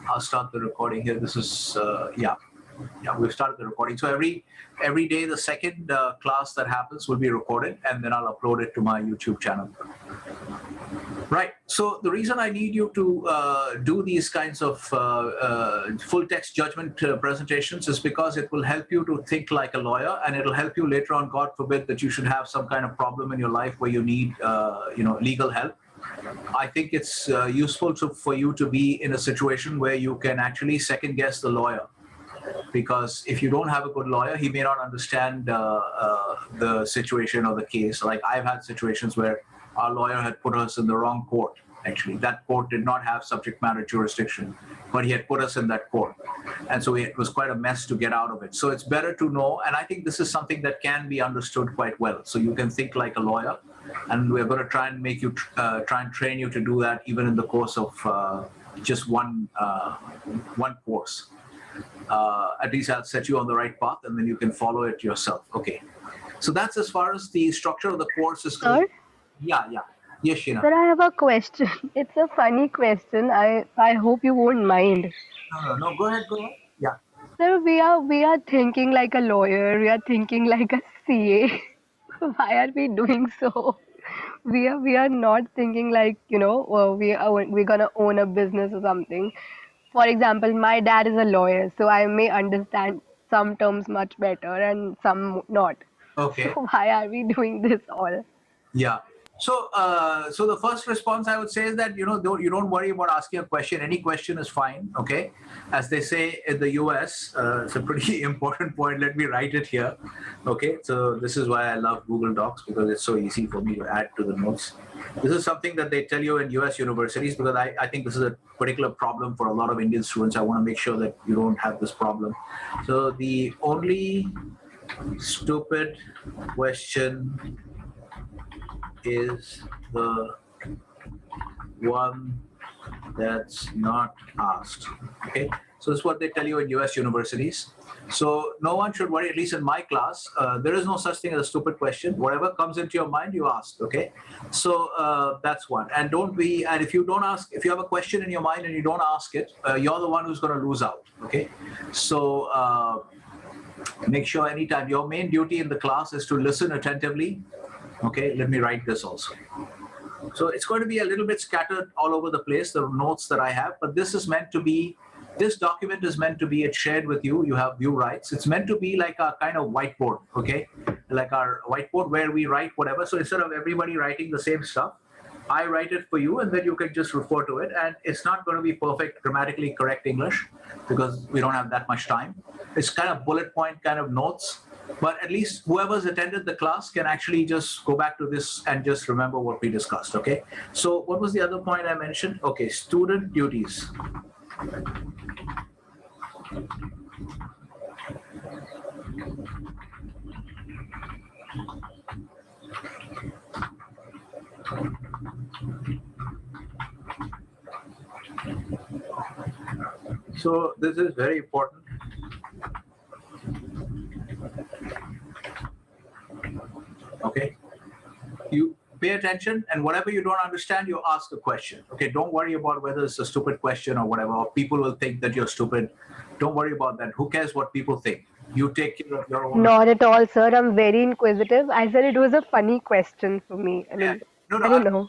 I'll start the recording here. This is, yeah, we've started the recording. So every day, the second class that happens will be recorded, and then I'll upload it to my YouTube channel. Right. So the reason I need you to do these kinds of full text judgment presentations is because it will help you to think like a lawyer, and it'll help you later on, God forbid, that you should have some kind of problem in your life where you need, legal help. I think it's useful for you to be in a situation where you can actually second guess the lawyer. Because if you don't have a good lawyer, he may not understand the situation or the case. Like I've had situations where our lawyer had put us in the wrong court. Actually, that court did not have subject matter jurisdiction, but he had put us in that court. And so it was quite a mess to get out of it. So it's better to know, and I think this is something that can be understood quite well. So you can think like a lawyer, and we're going to try and make you, try and train you to do that even in the course of just one course. At least I'll set you on the right path, and then you can follow it yourself. Okay. So that's as far as the structure of the course is concerned. Yeah. Yes, Sheena. Sir, I have a question. It's a funny question. I hope you won't mind. No, go ahead. Yeah. Sir, we are thinking like a lawyer. We are thinking like a CA. Why are we doing so? We are not thinking like, we're gonna own a business or something. For example, my dad is a lawyer, so I may understand some terms much better and some not. Okay. So why are we doing this all? Yeah. So, so the first response I would say is that you don't worry about asking a question. Any question is fine. Okay, as they say in the US, it's a pretty important point. Let me write it here. Okay, so this is why I love Google Docs, because it's so easy for me to add to the notes. This is something that they tell you in US universities, because I think this is a particular problem for a lot of Indian students. I want to make sure that you don't have this problem. So the only stupid question is the one that's not asked. Okay, so this is what they tell you in US universities. So no one should worry, at least in my class. There is no such thing as a stupid question. Whatever comes into your mind, you ask. Okay, so that's one. And if you don't ask, if you have a question in your mind and you don't ask it, you're the one who's going to lose out. Okay, so make sure anytime your main duty in the class is to listen attentively. Okay, let me write this also. So it's going to be a little bit scattered all over the place, the notes that I have, but this document is meant to be shared with you. You have view rights. It's meant to be like a kind of whiteboard, okay? Like our whiteboard where we write whatever. So instead of everybody writing the same stuff, I write it for you, and then you can just refer to it. And it's not going to be perfect, grammatically correct English, because we don't have that much time. It's kind of bullet point kind of notes. But at least whoever's attended the class can actually just go back to this and just remember what we discussed, okay? So what was the other point I mentioned? Okay, student duties. So this is very important. Okay, you pay attention, and whatever you don't understand, you ask a question. Okay, don't worry about whether it's a stupid question or whatever, or people will think that you're stupid. Don't worry about that. Who cares what people think? You take care of your own. Not at all, sir. I'm very inquisitive. I said it was a funny question for me. I mean, I don't know.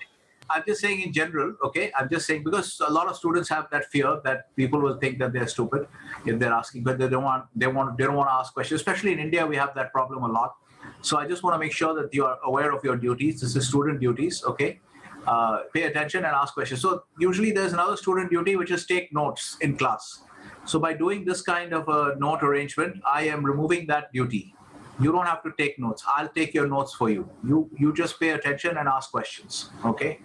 I'm just saying in general, okay? I'm just saying because a lot of students have that fear that people will think that they're stupid if they're asking, but they don't want to ask questions. Especially in India, we have that problem a lot. So I just want to make sure that you are aware of your duties. This is student duties, okay? Pay attention and ask questions. So usually there's another student duty, which is take notes in class. So by doing this kind of a note arrangement, I am removing that duty. You don't have to take notes. I'll take your notes for you. You just pay attention and ask questions, okay?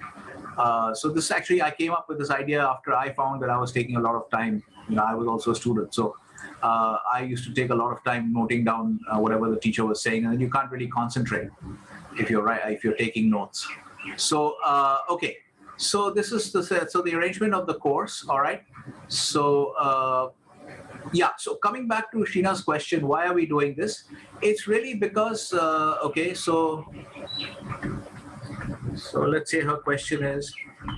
So this actually, I came up with this idea after I found that I was taking a lot of time. I was also a student. So I used to take a lot of time noting down whatever the teacher was saying, and then you can't really concentrate if you're taking notes. So okay, so this is the arrangement of the course. All right. So yeah. So coming back to Sheena's question, why are we doing this? It's really because okay. So let's say her question is,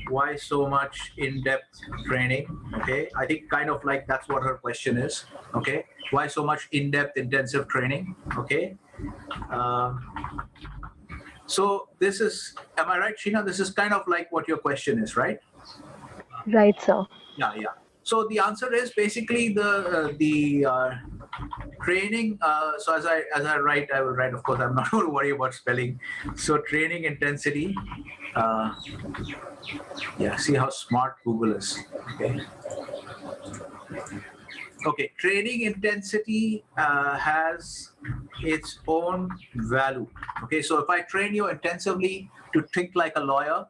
why so much in-depth training? Okay, I think kind of like that's what her question is. Okay, why so much in-depth intensive training? Okay, um, so this is, am I right, Sheena? This is kind of like what your question is, right? Right, sir. Yeah, yeah. So the answer is basically the training. So as I write, I will write. Of course, I'm not going to worry about spelling. So training intensity. Uh, yeah. See how smart Google is. Okay. Okay. Training intensity has its own value. Okay. So if I train you intensively to think like a lawyer,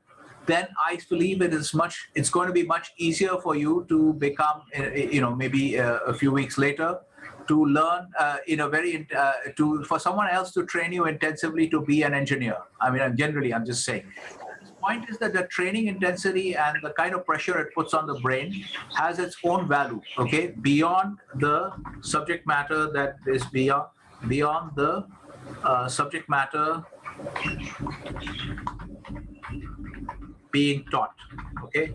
then I believe it's going to be much easier for you to become, maybe a few weeks later, to learn for someone else to train you intensively to be an engineer. I mean, I'm just saying. The point is that the training intensity and the kind of pressure it puts on the brain has its own value, okay, beyond the subject matter that is beyond the subject matter being taught. Okay.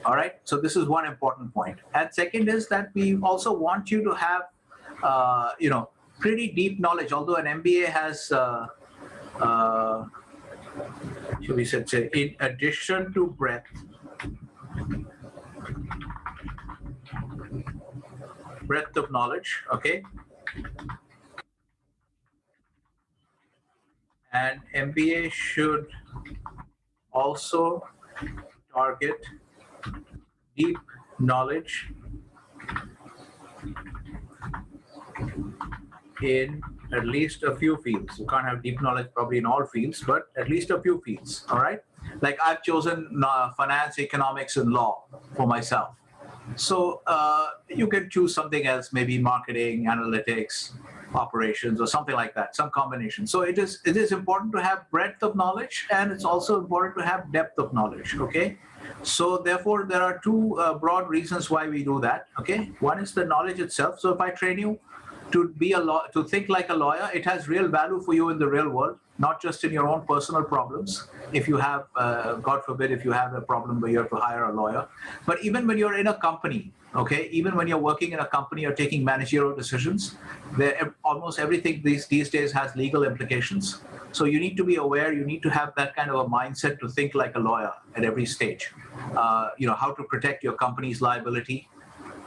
All right. So this is one important point. And second is that we also want you to have, pretty deep knowledge. Although an MBA has, should we say, in addition to breadth of knowledge. Okay. And MBA should also target deep knowledge in at least a few fields. You can't have deep knowledge probably in all fields, but at least a few fields. All right. Like I've chosen finance, economics, and law for myself. So you can choose something else, maybe marketing, analytics, operations, or something like that, some combination. So it is important to have breadth of knowledge, and it's also important to have depth of knowledge. Okay. So therefore, there are two broad reasons why we do that. Okay. One is the knowledge itself. So if I train you to think like a lawyer, it has real value for you in the real world, not just in your own personal problems. If you have, God forbid, if you have a problem where you have to hire a lawyer, but even when you're in a company, okay, even when you're working in a company, you're taking managerial decisions. Almost everything these days has legal implications. So you need to be aware. You need to have that kind of a mindset to think like a lawyer at every stage. How to protect your company's liability,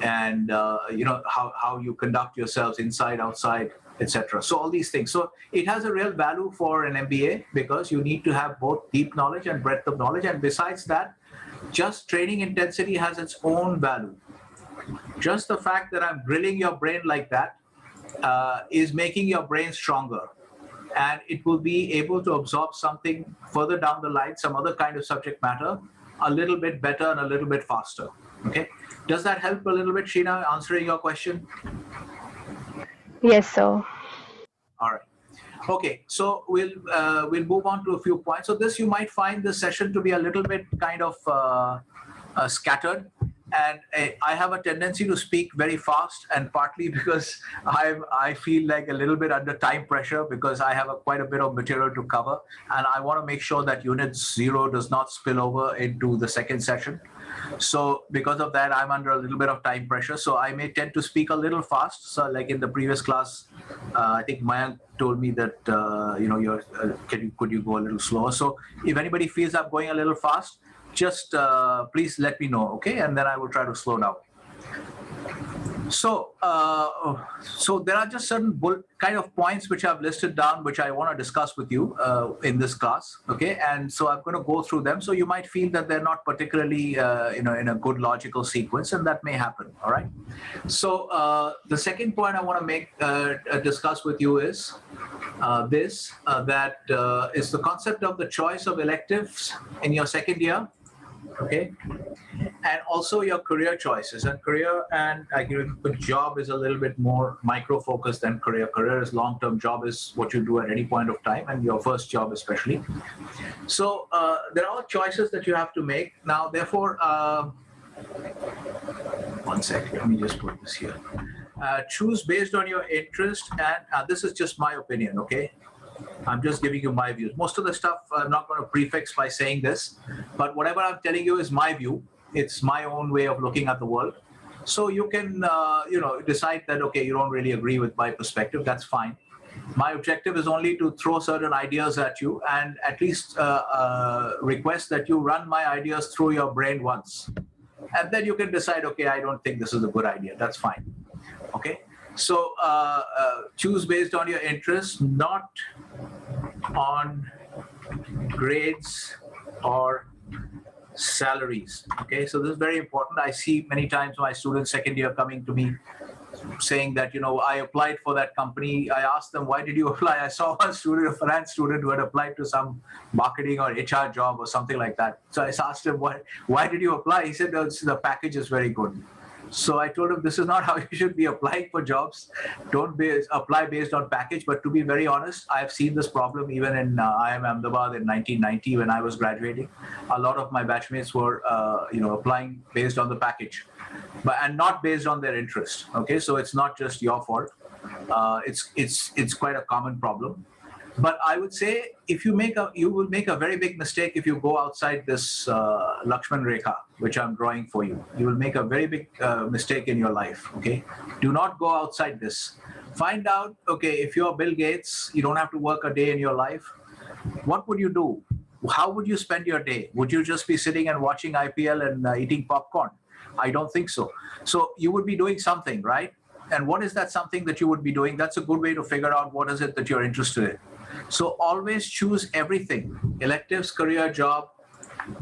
and how you conduct yourselves inside, outside, etc. So all these things. So it has a real value for an MBA because you need to have both deep knowledge and breadth of knowledge. And besides that, just training intensity has its own value. Just the fact that I'm drilling your brain like that is making your brain stronger. And it will be able to absorb something further down the line, some other kind of subject matter, a little bit better and a little bit faster. Okay. Does that help a little bit, Sheena, answering your question? Yes, sir. All right. Okay, so we'll move on to a few points. So this, you might find this session to be a little bit kind of scattered, and I have a tendency to speak very fast, and partly because I feel like a little bit under time pressure because I have quite a bit of material to cover, and I want to make sure that Unit 0 does not spill over into the second session. So because of that, I'm under a little bit of time pressure. So I may tend to speak a little fast. So like in the previous class, I think Mayank told me that, could you go a little slower? So if anybody feels I'm going a little fast, just please let me know, okay? And then I will try to slow down. So there are just certain kind of points which I've listed down, which I want to discuss with you in this class, okay? And so I'm going to go through them. So you might feel that they're not particularly, in a good logical sequence, and that may happen, all right? So the second point I want to discuss with you is is the concept of the choice of electives in your second year, okay? And also your career choices. And career and job is a little bit more micro-focused than career. Career is long-term, job is what you do at any point of time, and your first job especially. So there are choices that you have to make. Now, therefore, one second, let me just put this here. Choose based on your interest, and this is just my opinion, okay? I'm just giving you my views. Most of the stuff I'm not going to prefix by saying this, but whatever I'm telling you is my view. It's my own way of looking at the world. So you can, decide that, okay, you don't really agree with my perspective. That's fine. My objective is only to throw certain ideas at you and at least request that you run my ideas through your brain once. And then you can decide, okay, I don't think this is a good idea. That's fine. Okay. So choose based on your interests, not on grades or salaries. Okay, so this is very important. I see many times my students second year coming to me saying that, I applied for that company. I asked them, why did you apply? I saw one student, a finance student, who had applied to some marketing or HR job or something like that. So I asked him, why did you apply? He said, the package is very good. So I told him, this is not how you should be applying for jobs. Don't apply based on package. But to be very honest, I've seen this problem even in IIM Ahmedabad in 1990 when I was graduating. A lot of my batchmates were, applying based on the package, and not based on their interest. Okay, so it's not just your fault. It's quite a common problem. But I would say you will make a very big mistake if you go outside this Lakshman Rekha, which I'm drawing for you. You will make a very big mistake in your life. Okay, do not go outside this. Find out. Okay, if you're Bill Gates, you don't have to work a day in your life. What would you do? How would you spend your day? Would you just be sitting and watching IPL and eating popcorn? I don't think so. So you would be doing something, right? And what is that something that you would be doing? That's a good way to figure out what is it that you're interested in. So always choose everything, electives, career, job,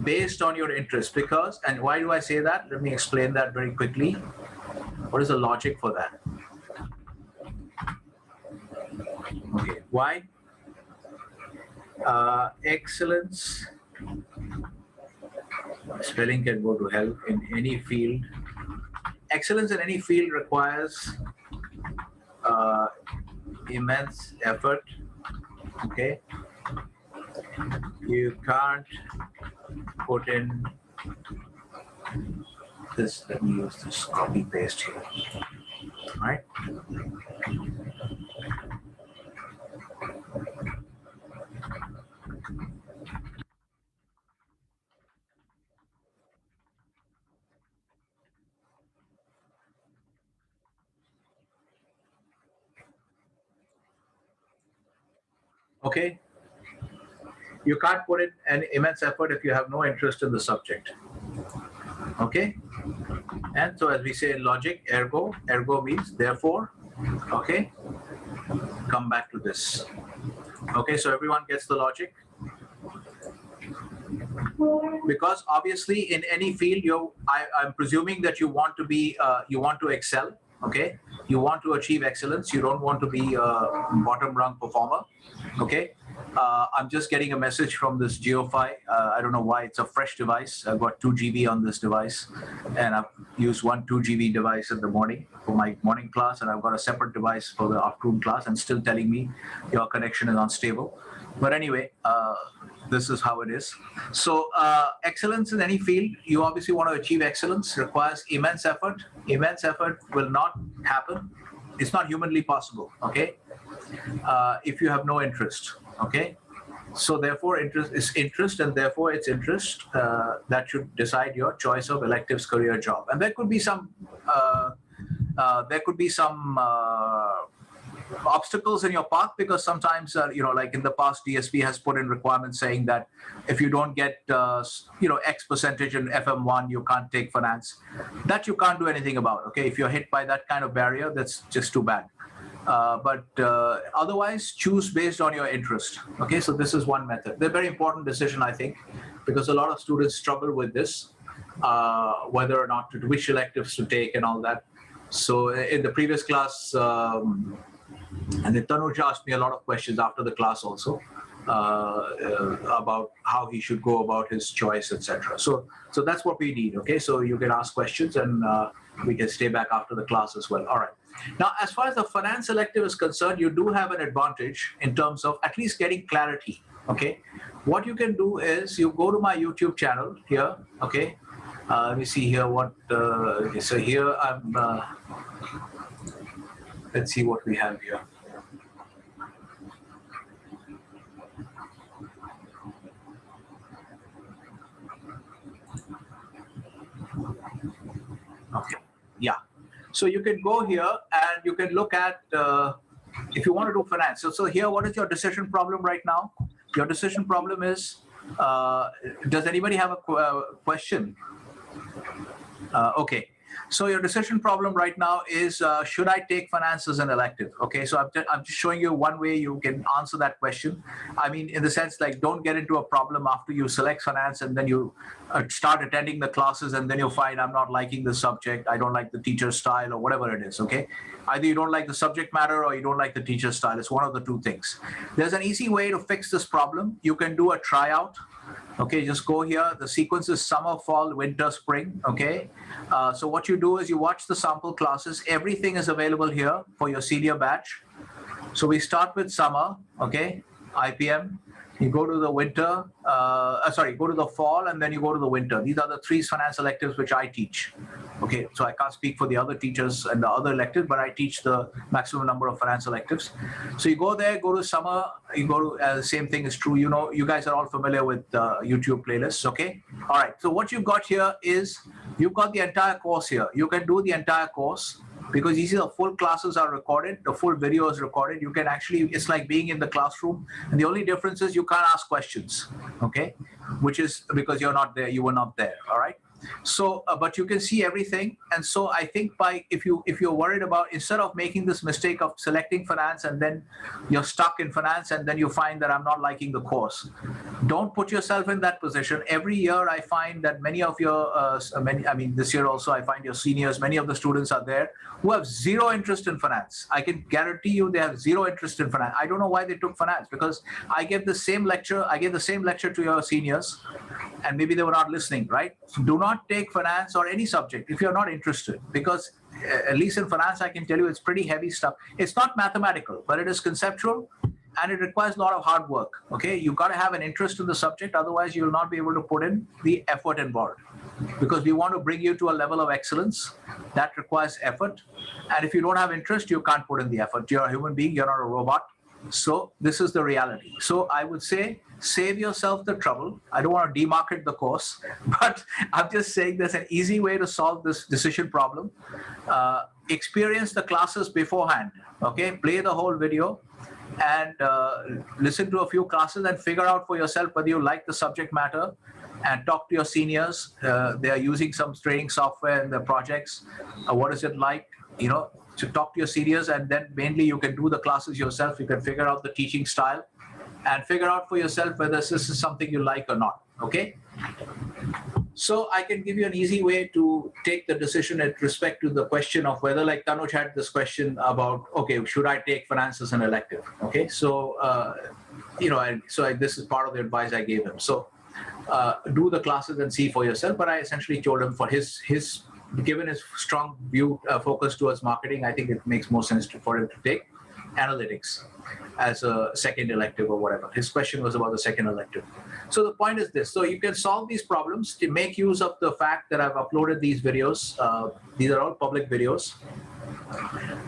based on your interest. Because, and why do I say that? Let me explain that very quickly. What is the logic for that? Okay, why? Excellence, spelling can go to hell in any field. Excellence in any field requires immense effort. Okay, you can't put in this. Let me use this copy paste here. Right. Okay, you can't put in an immense effort if you have no interest in the subject. Okay, and so as we say in logic, ergo means therefore. Okay, come back to this. Okay, so everyone gets the logic? Because obviously in any field, I'm presuming that you want to be, you want to excel. Okay, you want to achieve excellence. You don't want to be a bottom rung performer. Okay, I'm just getting a message from this GeoFi. I don't know why. It's a fresh device. I've got 2 GB on this device, and I've used one 2 GB device in the morning for my morning class, and I've got a separate device for the afternoon class, and still telling me your connection is unstable. But anyway, this is how it is. So excellence in any field, you obviously want to achieve excellence, requires immense effort. Immense effort will not happen. It's not humanly possible, okay? If you have no interest, okay? So therefore, interest is interest, and therefore it's interest that should decide your choice of electives, career, job. And there could be some obstacles in your path, because sometimes like in the past, DSP has put in requirements saying that if you don't get X percentage in FM1, you can't take finance. That you can't do anything about. Okay, if you're hit by that kind of barrier, that's just too bad. But otherwise, choose based on your interest. Okay, so this is one method. They're a very important decision, I think, because a lot of students struggle with this, whether or not which electives to take and all that. So in the previous class, and then Tanuj asked me a lot of questions after the class also about how he should go about his choice, etc. So that's what we need. Okay, so you can ask questions, and we can stay back after the class as well. All right. Now, as far as the finance elective is concerned, you do have an advantage in terms of at least getting clarity. Okay, what you can do is you go to my YouTube channel here. Okay, let me see here what. So here I'm. Let's see what we have here. Yeah. So you can go here and you can look at, if you want to do finance. So here, what is your decision problem right now? Your decision problem is, does anybody have a question? Okay. So your decision problem right now is, should I take finance as an elective? Okay, so I'm just showing you one way you can answer that question. I mean, in the sense, like, don't get into a problem after you select finance and then you start attending the classes and then you find, I'm not liking the subject, I don't like the teacher's style, or whatever it is, okay? Either you don't like the subject matter or you don't like the teacher's style. It's one of the two things. There's an easy way to fix this problem. You can do a tryout. Okay, just go here. The sequence is summer, fall, winter, spring. Okay, so what you do is you watch the sample classes. Everything is available here for your senior batch. So we start with summer. Okay, IPM. You go to the winter, go to the fall, and then you go to the winter. These are the 3 finance electives which I teach. Okay, so I can't speak for the other teachers and the other electives, but I teach the maximum number of finance electives. So you go there, go to summer, you go to, same thing is true. You know, you guys are all familiar with YouTube playlists, okay? All right, so what you've got here is, you've got the entire course here. You can do the entire course, because these are the full classes are recorded, the full video is recorded. You can actually, it's like being in the classroom, and the only difference is you can't ask questions, okay? Which is because you're not there, you were not there, all right? So, but you can see everything. And so I think if you're worried about, instead of making this mistake of selecting finance and then you're stuck in finance and then you find that I'm not liking the course, don't put yourself in that position. Every year I find that many of your, this year also I find your seniors, many of the students are there who have zero interest in finance. I can guarantee you they have zero interest in finance. I don't know why they took finance, because I gave the same lecture to your seniors, and maybe they were not listening, right? So do not take finance or any subject if you're not interested, because at least in finance, I can tell you it's pretty heavy stuff. It's not mathematical, but it is conceptual, and it requires a lot of hard work, okay? You've got to have an interest in the subject, otherwise you'll not be able to put in the effort involved, because we want to bring you to a level of excellence that requires effort. And if you don't have interest, you can't put in the effort. You're a human being, you're not a robot. So this is the reality. So I would say, save yourself the trouble. I don't want to demarket the course, but I'm just saying there's an easy way to solve this decision problem. Experience the classes beforehand, okay? Play the whole video and listen to a few classes and figure out for yourself whether you like the subject matter, and talk to your seniors. They are using some training software in their projects. What is it like? You know, to talk to your seniors, and then mainly you can do the classes yourself. You can figure out the teaching style and figure out for yourself whether this is something you like or not, okay? So I can give you an easy way to take the decision with respect to the question of whether, like Tanuj had this question about, okay, should I take finance as an elective? Okay, so, this is part of the advice I gave him. So do the classes and see for yourself, but I essentially told him for his given his strong view, focus towards marketing, I think it makes more sense for him to take analytics as a second elective or whatever. His question was about the second elective. So the point is this. So you can solve these problems to make use of the fact that I've uploaded these videos. These are all public videos.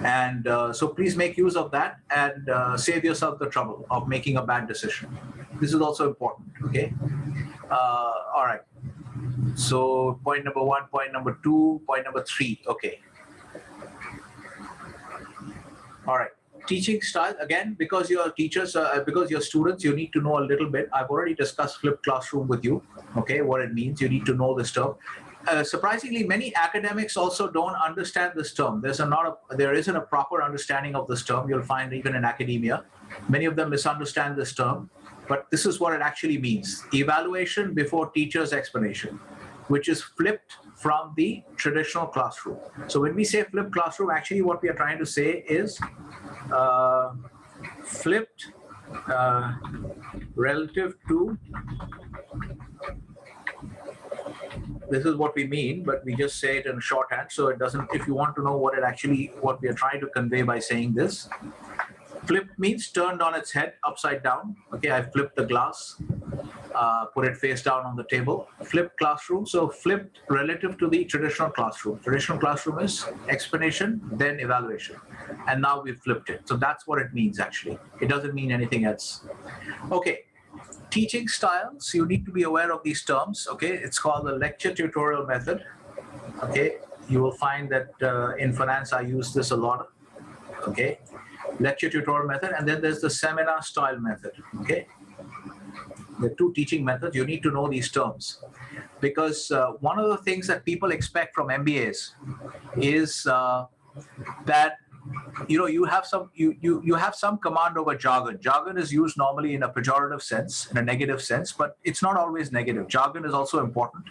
And so please make use of that and save yourself the trouble of making a bad decision. This is also important, okay? All right. So point number 1, point number 2, point number 3, okay. All right. Teaching style, again, because you're teachers, because you're students, you need to know a little bit. I've already discussed flipped classroom with you, okay, what it means. You need to know this term. Surprisingly, many academics also don't understand this term. There isn't a proper understanding of this term. You'll find even in academia. Many of them misunderstand this term, but this is what it actually means. Evaluation before teacher's explanation, which is flipped from the traditional classroom. So when we say flipped classroom, actually what we are trying to say is flipped relative to, this is what we mean, but we just say it in shorthand. So it doesn't, if you want to know what we are trying to convey by saying this, flipped means turned on its head, upside down. Okay, I flipped the glass, put it face down on the table. Flipped classroom, so flipped relative to the traditional classroom. Traditional classroom is explanation, then evaluation. And now we've flipped it. So that's what it means, actually. It doesn't mean anything else. Okay, teaching styles, you need to be aware of these terms, okay? It's called the lecture tutorial method, okay? You will find that in finance, I use this a lot. Okay, lecture tutorial method, and then there's the seminar style method. Okay, the two teaching methods. You need to know these terms because one of the things that people expect from MBAs is that you have some command over jargon. Jargon is used normally in a pejorative sense, in a negative sense, but it's not always negative. Jargon is also important.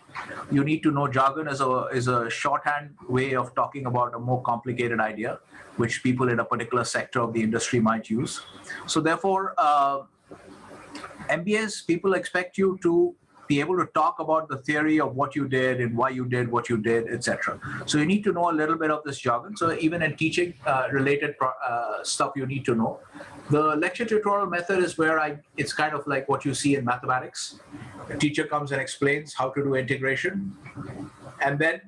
You need to know jargon is a shorthand way of talking about a more complicated idea, which people in a particular sector of the industry might use. So therefore, MBAs, people expect you to be able to talk about the theory of what you did and why you did what you did, etc. So you need to know a little bit of this jargon. So even in teaching related stuff, you need to know. The lecture tutorial method is where it's kind of like what you see in mathematics. The teacher comes and explains how to do integration. And then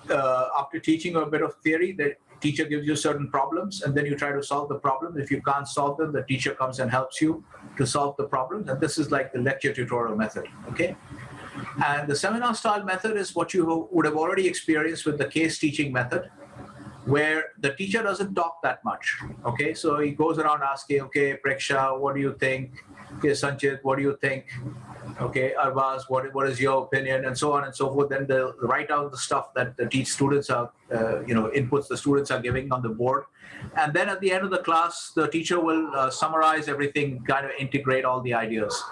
after teaching a bit of theory, the teacher gives you certain problems, and then you try to solve the problem. If you can't solve them, the teacher comes and helps you to solve the problems. And this is like the lecture tutorial method, okay? And the seminar style method is what you would have already experienced with the case teaching method, where the teacher doesn't talk that much, okay? So he goes around asking, okay, Preksha, what do you think? Okay, Sanchit, what do you think? Okay, Arvaz, what is your opinion, and so on and so forth. Then they'll write out the stuff that the students are, inputs the students are giving on the board. And then at the end of the class, the teacher will summarize everything, kind of integrate all the ideas.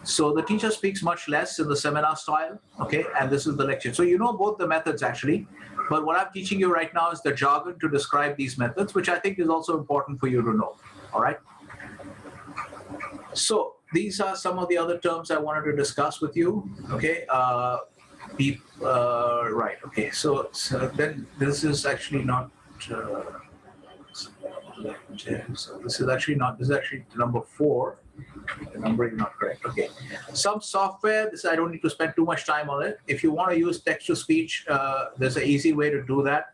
So the teacher speaks much less in the seminar style, okay, and this is the lecture. So you know both the methods actually, but what I'm teaching you right now is the jargon to describe these methods, which I think is also important for you to know, all right? So these are some of the other terms I wanted to discuss with you. Okay, right. Okay, so then this is actually not. So this is actually not. This is actually number 4. The number is not correct. Okay, some software. This I don't need to spend too much time on it. If you want to use text to speech, there's an easy way to do that.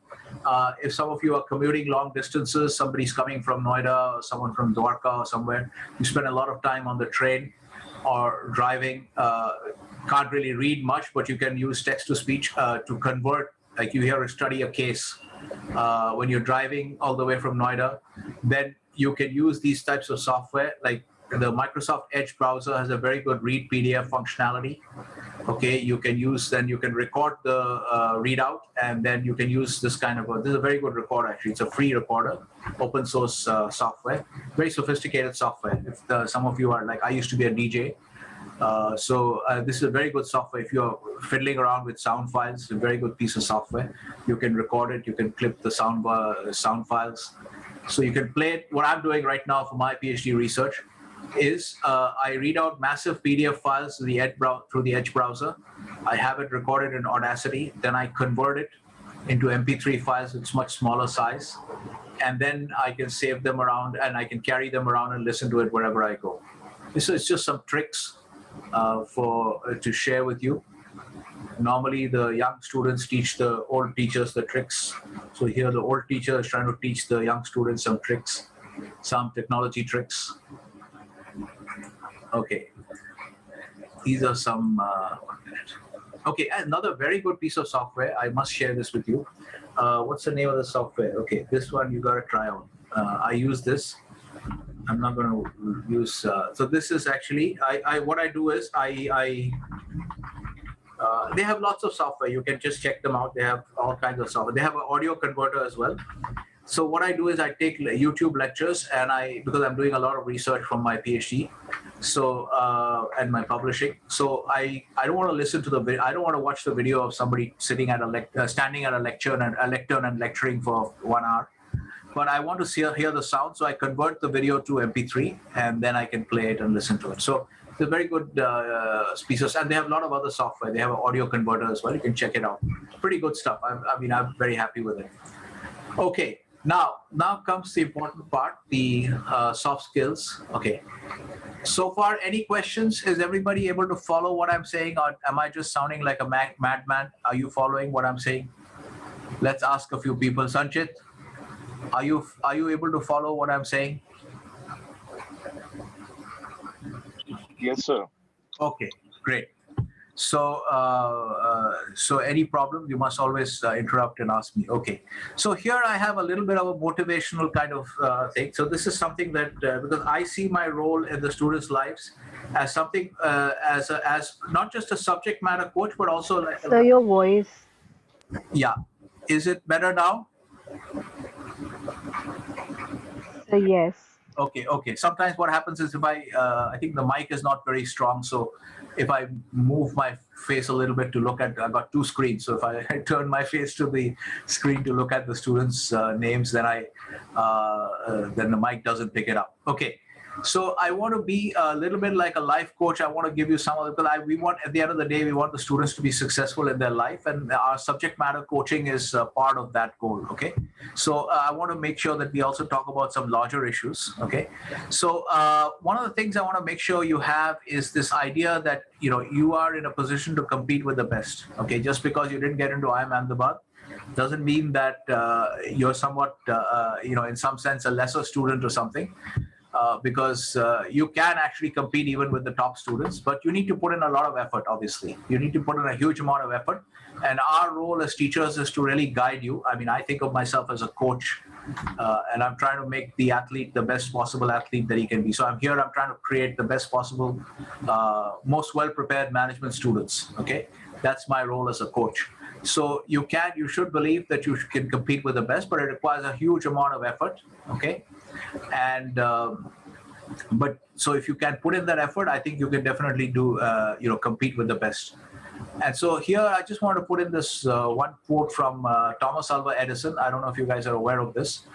If some of you are commuting long distances, somebody's coming from Noida, or someone from Dwarka or somewhere, you spend a lot of time on the train or driving, can't really read much, but you can use text to speech to convert, like you here study a case when you're driving all the way from Noida, then you can use these types of software. Like the Microsoft Edge browser has a very good read PDF functionality. Okay, you can use, then you can record the readout, and then you can use this kind of this is a very good recorder actually. It's a free recorder, open source software, very sophisticated software. If some of you are like, I used to be a DJ, so this is a very good software. If you're fiddling around with sound files, it's a very good piece of software. You can record it, you can clip the sound files, so you can play it. What I'm doing right now for my PhD research is I read out massive PDF files through the Edge browser. I have it recorded in Audacity. Then I convert it into MP3 files. It's much smaller size. And then I can save them around, and I can carry them around and listen to it wherever I go. This is just some tricks to share with you. Normally, the young students teach the old teachers the tricks. So here the old teacher is trying to teach the young students some tricks, some technology tricks. Okay, these are some. Okay, another very good piece of software. I must share this with you. What's the name of the software? Okay, this one you got to try out. I use this. I'm not going to use. So this is actually. What I do is they have lots of software. You can just check them out. They have all kinds of software. They have an audio converter as well. So what I do is I take YouTube lectures, and because I'm doing a lot of research from my PhD, so and my publishing. So I don't want to listen to I don't want to watch the video of somebody sitting at standing at a lectern and lecturing for 1 hour. But I want to hear the sound, so I convert the video to MP3, and then I can play it and listen to it. So it's a very good piece, and they have a lot of other software. They have an audio converter as well. You can check it out. Pretty good stuff. I'm very happy with it. Okay. Now comes the important part, the soft skills. Okay. So far, any questions? Is everybody able to follow what I'm saying, or am I just sounding like a madman? Are you following what I'm saying? Let's ask a few people. Sanchit, are you able to follow what I'm saying? Yes, sir. Okay, great. So any problem, you must always interrupt and ask me. Okay. So here I have a little bit of a motivational kind of thing. So this is something that because I see my role in the students' lives as something as not just a subject matter coach, but also like So your voice. yeah. Is it better now? So yes. Okay. Sometimes what happens is if I think the mic is not very strong, so if I move my face a little bit to look at, I've got two screens. So if I turn my face to the screen to look at the students' names, then then the mic doesn't pick it up. Okay. So I want to be a little bit like a life coach. I want to give you some of the, because we want, at the end of the day, we want the students to be successful in their life, and our subject matter coaching is part of that goal. Okay. So I want to make sure that we also talk about some larger issues. Okay. So one of the things I want to make sure you have is this idea that, you are in a position to compete with the best. Okay. Just because you didn't get into IIM Ahmedabad doesn't mean that you're somewhat, in some sense, a lesser student or something. Because you can actually compete even with the top students, but you need to put in a lot of effort, obviously. You need to put in a huge amount of effort. And our role as teachers is to really guide you. I mean, I think of myself as a coach, and I'm trying to make the athlete the best possible athlete that he can be. So I'm trying to create the best possible, most well-prepared management students, okay? That's my role as a coach. So you should believe that you can compete with the best, but it requires a huge amount of effort, okay? And but so if you can put in that effort, I think you can definitely do compete with the best. And so here I just want to put in this one quote from Thomas Alva Edison. I don't know if you guys are aware of this.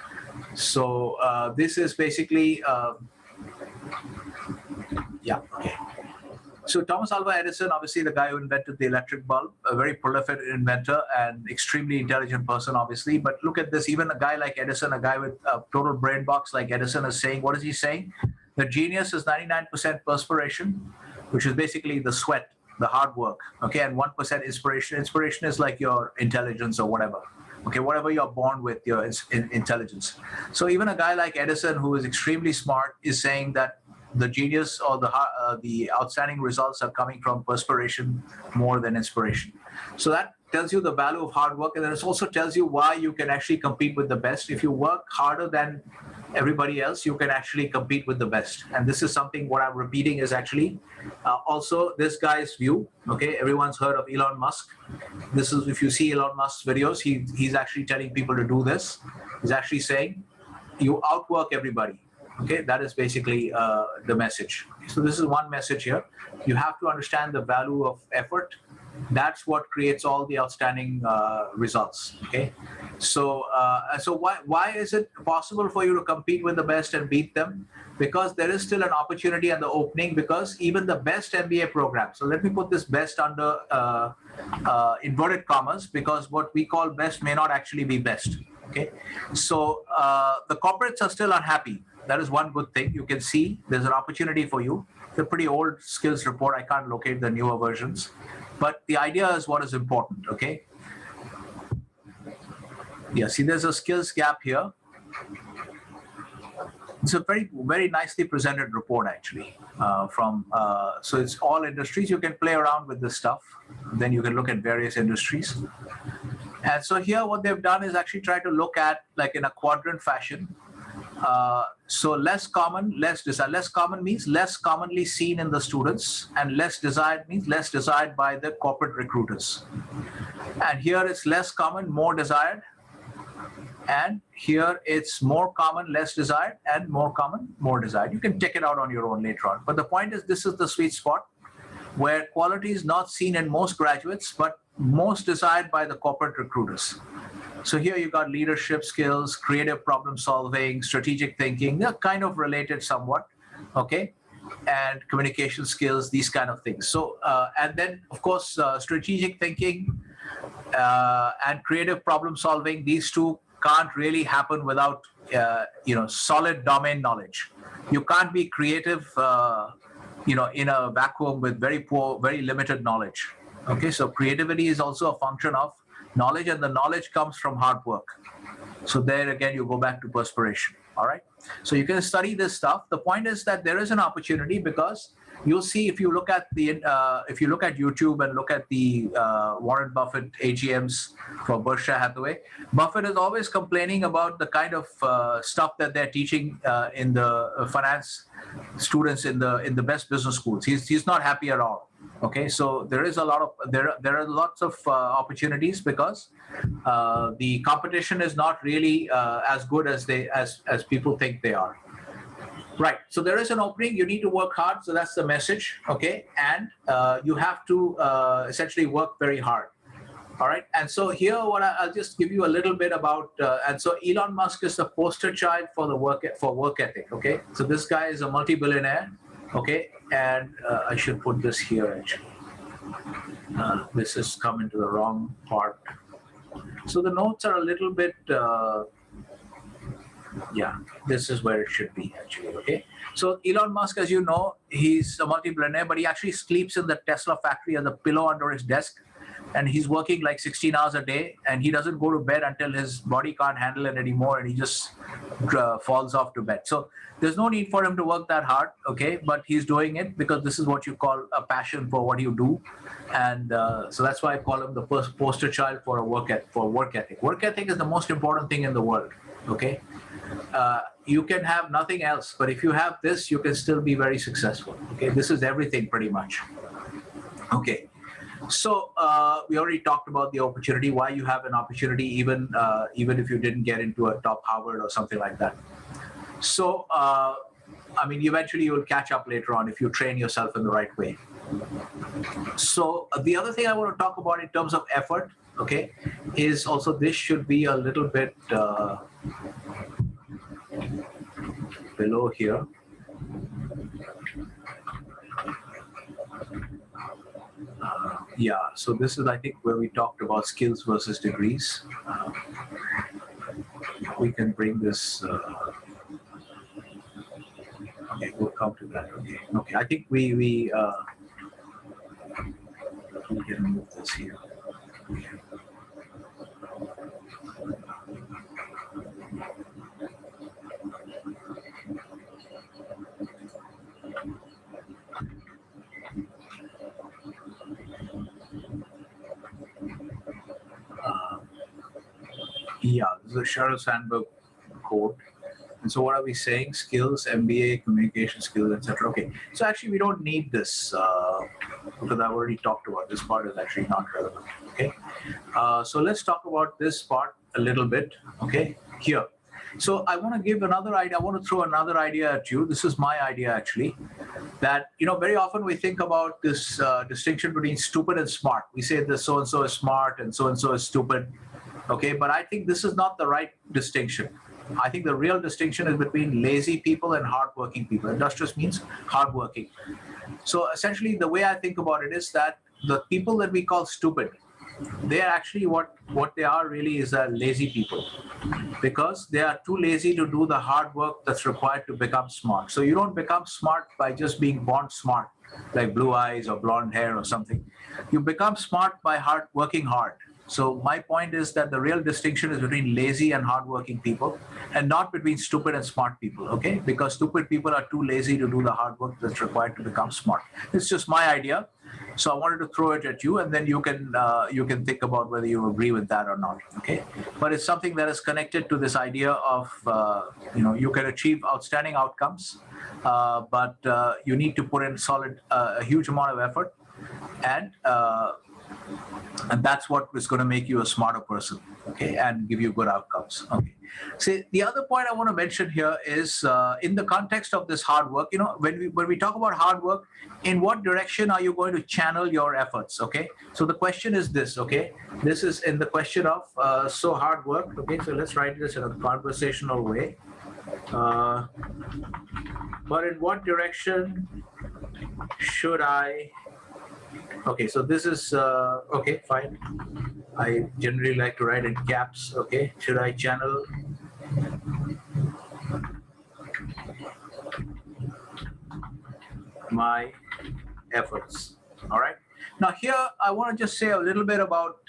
So this is basically okay. So Thomas Alva Edison, obviously the guy who invented the electric bulb, a very prolific inventor and extremely intelligent person, obviously. But look at this, even a guy like Edison, a guy with a total brain box like Edison is saying, what is he saying? The genius is 99% perspiration, which is basically the sweat, the hard work, okay, and 1% inspiration. Inspiration is like your intelligence or whatever. Okay, whatever you're born with, your intelligence. So even a guy like Edison, who is extremely smart, is saying that the genius or the outstanding results are coming from perspiration more than inspiration. So that tells you the value of hard work, and then it also tells you why you can actually compete with the best. If you work harder than everybody else, you can actually compete with the best. And this is something, what I'm repeating is actually also this guy's view. Okay, everyone's heard of Elon Musk. This is, if you see Elon Musk's videos, he's actually telling people to do this. He's actually saying, you outwork everybody. Okay, that is basically the message. So this is one message here. You have to understand the value of effort. That's what creates all the outstanding results. Okay, so why is it possible for you to compete with the best and beat them? Because there is still an opportunity and the opening. Because even the best MBA program. So let me put this best under inverted commas, because what we call best may not actually be best. Okay, so the corporates are still unhappy. That is one good thing. You can see there's an opportunity for you. It's a pretty old skills report. I can't locate the newer versions. But the idea is what is important, okay? Yeah, see, there's a skills gap here. It's a very, very nicely presented report, actually. So it's all industries. You can play around with this stuff. Then you can look at various industries. And so here what they've done is actually try to look at, like in a quadrant fashion, so less common, less desired. Less common means less commonly seen in the students, and less desired means less desired by the corporate recruiters. And here it's less common, more desired. And here it's more common, less desired, and more common, more desired. You can check it out on your own later on. But the point is, this is the sweet spot where quality is not seen in most graduates, but most desired by the corporate recruiters. So here you got leadership skills, creative problem solving, strategic thinking. They're kind of related somewhat, okay? And communication skills, these kind of things. So, and then of course, strategic thinking and creative problem solving, these two can't really happen without, solid domain knowledge. You can't be creative, in a vacuum with very poor, very limited knowledge. Okay, so creativity is also a function of knowledge, and the knowledge comes from hard work. So there again, you go back to perspiration. All right. So you can study this stuff. The point is that there is an opportunity, because you'll see if you look at YouTube and look at the Warren Buffett AGMs for Berkshire Hathaway, Buffett is always complaining about the kind of stuff that they're teaching in the finance students in the best business schools. He's not happy at all. Okay, so there are lots of opportunities because the competition is not really as good as people think they are. Right. So there is an opening. You need to work hard. So that's the message. Okay, and you have to essentially work very hard. All right. And so here, I'll just give you a little bit about. And so Elon Musk is the poster child for work ethic. Okay. So this guy is a multi-billionaire. Okay, and I should put this here actually. This has come into the wrong part. So the notes are a little bit. Yeah, this is where it should be actually. Okay, so Elon Musk, as you know, he's a multi-billionaire, but he actually sleeps in the Tesla factory as a pillow under his desk, and he's working like 16 hours a day, and he doesn't go to bed until his body can't handle it anymore, and he just falls off to bed. So there's no need for him to work that hard, okay? But he's doing it because this is what you call a passion for what you do, and so that's why I call him the poster child for work ethic. Work ethic is the most important thing in the world, okay? You can have nothing else, but if you have this, you can still be very successful. Okay, this is everything pretty much. Okay, so we already talked about the opportunity, why you have an opportunity, even if you didn't get into a top Harvard or something like that. So, I mean, eventually you will catch up later on if you train yourself in the right way. So the other thing I want to talk about in terms of effort, okay, is also this should be a little bit below here. Yeah, so this is, I think, where we talked about skills versus degrees. We can bring this. Okay, we'll come to that. Okay. I think we can move this here. Yeah, this is a Sheryl Sandberg quote. And so what are we saying? Skills, MBA, communication skills, etc. Okay, so actually we don't need this because I've already talked about this part is actually not relevant. Okay, so let's talk about this part a little bit. Okay, here. So I want to give another idea. I want to throw another idea at you. This is my idea actually. That very often we think about this distinction between stupid and smart. We say that so and so is smart and so is stupid. Okay, but I think this is not the right distinction. I think the real distinction is between lazy people and hardworking people. Industrious means hardworking. So essentially, the way I think about it is that the people that we call stupid, they are actually what they are really is lazy people, because they are too lazy to do the hard work that's required to become smart. So you don't become smart by just being born smart, like blue eyes or blonde hair or something. You become smart by working hard. So my point is that the real distinction is between lazy and hardworking people, and not between stupid and smart people, okay? Because stupid people are too lazy to do the hard work that's required to become smart. It's just my idea. So I wanted to throw it at you, and then you can think about whether you agree with that or not, okay? But it's something that is connected to this idea of, you can achieve outstanding outcomes, but you need to put in a huge amount of effort, and that's what is going to make you a smarter person, okay, and give you good outcomes, okay. See, the other point I want to mention here is in the context of this hard work, when we talk about hard work, in what direction are you going to channel your efforts, okay? So the question is this, okay? This is in the question of so hard work, okay? So let's write this in a conversational way. But in what direction should I? Okay, so this is, okay, fine. I generally like to write in caps, okay? Should I channel? My efforts, all right? Now here, I want to just say a little bit about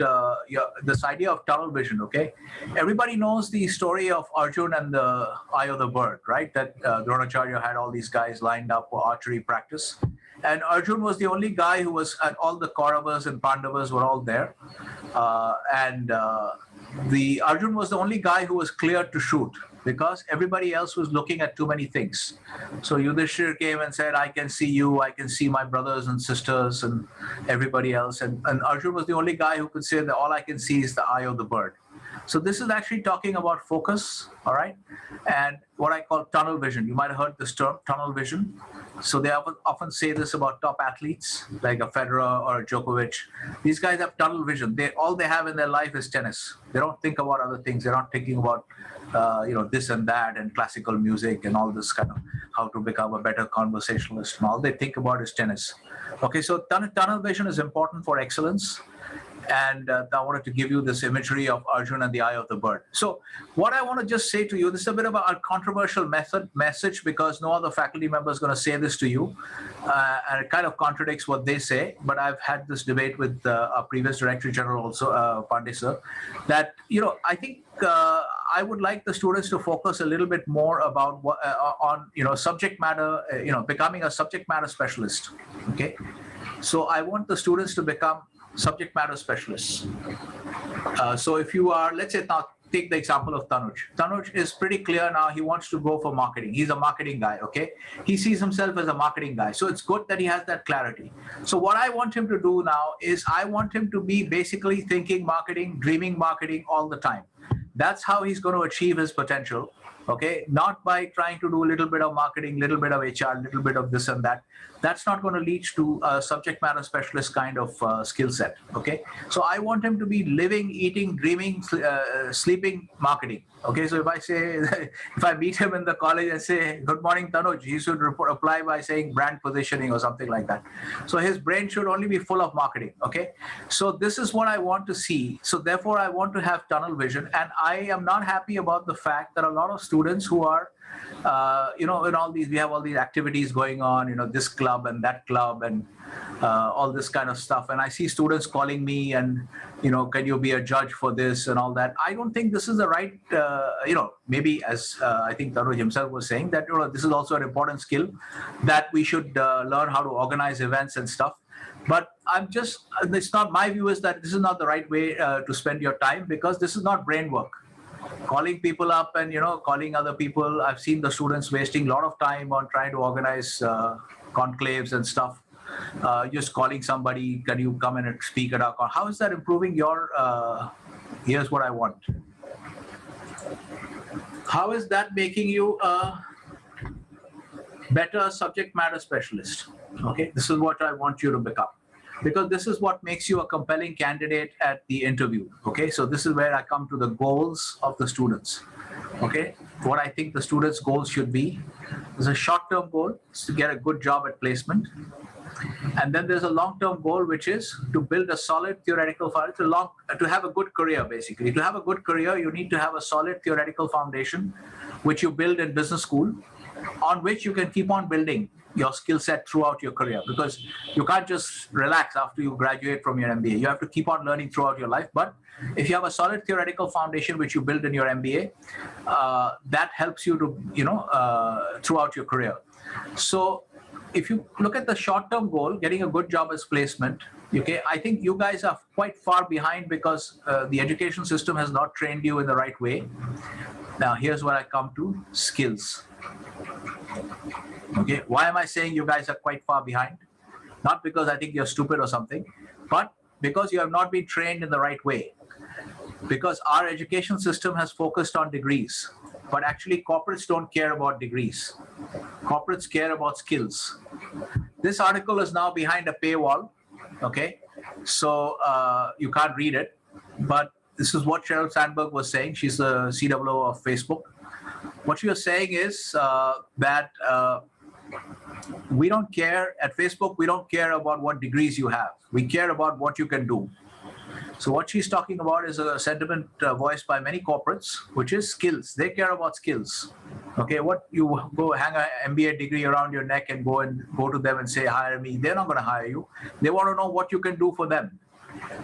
this idea of tunnel vision, okay? Everybody knows the story of Arjun and the eye of the bird, right? That Dronacharya had all these guys lined up for archery practice. And Arjun was the only guy who was, and all the Kauravas and Pandavas were all there. The Arjun was the only guy who was cleared to shoot because everybody else was looking at too many things. So Yudhishthir came and said, I can see you, I can see my brothers and sisters and everybody else. And Arjun was the only guy who could say that all I can see is the eye of the bird. So this is actually talking about focus, all right? And what I call tunnel vision. You might have heard this term, tunnel vision. So they often say this about top athletes, like a Federer or a Djokovic. These guys have tunnel vision. All they have in their life is tennis. They don't think about other things. They're not thinking about this and that and classical music and all this kind of how to become a better conversationalist. And all they think about is tennis. Okay, so tunnel vision is important for excellence. And I wanted to give you this imagery of Arjun and the eye of the bird. So what I want to just say to you, this is a bit of a controversial message because no other faculty member is going to say this to you. And it kind of contradicts what they say. But I've had this debate with our previous Director General also, Pandey sir, that, I think I would like the students to focus a little bit more about on subject matter, becoming a subject matter specialist. Okay. So I want the students to become subject matter specialists. So if you are, let's say, now take the example of Tanuj. Tanuj is pretty clear now. He wants to go for marketing. He's a marketing guy, okay? He sees himself as a marketing guy. So it's good that he has that clarity. So what I want him to do now is I want him to be basically thinking marketing, dreaming marketing all the time. That's how he's going to achieve his potential. Okay, not by trying to do a little bit of marketing, little bit of HR, little bit of this and that. That's not going to lead to a subject matter specialist kind of skill set. Okay, so I want him to be living, eating, dreaming, sleeping marketing. Okay, so if I say, if I meet him in the college and say, good morning, Tanuj, he should reply by saying brand positioning or something like that. So his brain should only be full of marketing. Okay, so this is what I want to see. So therefore, I want to have tunnel vision. And I am not happy about the fact that a lot of students who are, in all these, we have all these activities going on, this club and that club and all this kind of stuff. And I see students calling me and, can you be a judge for this and all that. I don't think this is the right, maybe as I think Tanuj himself was saying that, this is also an important skill that we should learn how to organize events and stuff. But it's not, my view is that this is not the right way to spend your time because this is not brain work. Calling people up and, calling other people. I've seen the students wasting a lot of time on trying to organize conclaves and stuff. Just calling somebody, can you come in and speak at our con? How is that improving your, here's what I want. How is that making you a better subject matter specialist? Okay, this is what I want you to become. Because this is what makes you a compelling candidate at the interview. Okay, so this is where I come to the goals of the students. Okay, what I think the students' goals should be. There's a short-term goal is to get a good job at placement. And then there's a long-term goal, which is to build a solid theoretical foundation, to have a good career, basically. To have a good career, you need to have a solid theoretical foundation, which you build in business school, on which you can keep on building your skill set throughout your career, because you can't just relax after you graduate from your MBA. You have to keep on learning throughout your life. But if you have a solid theoretical foundation which you build in your MBA, that helps you to, throughout your career. So if you look at the short-term goal, getting a good job as placement, okay, I think you guys are quite far behind because the education system has not trained you in the right way. Now, here's what I come to, skills. Okay, why am I saying you guys are quite far behind? Not because I think you're stupid or something, but because you have not been trained in the right way. Because our education system has focused on degrees, but actually corporates don't care about degrees. Corporates care about skills. This article is now behind a paywall, okay? So you can't read it, but this is what Sheryl Sandberg was saying. She's the COO of Facebook. What she was saying is that we don't care, at Facebook, we don't care about what degrees you have. We care about what you can do. So what she's talking about is a sentiment voiced by many corporates, which is skills. They care about skills. Okay, what you go hang an MBA degree around your neck and go to them and say, hire me. They're not going to hire you. They want to know what you can do for them.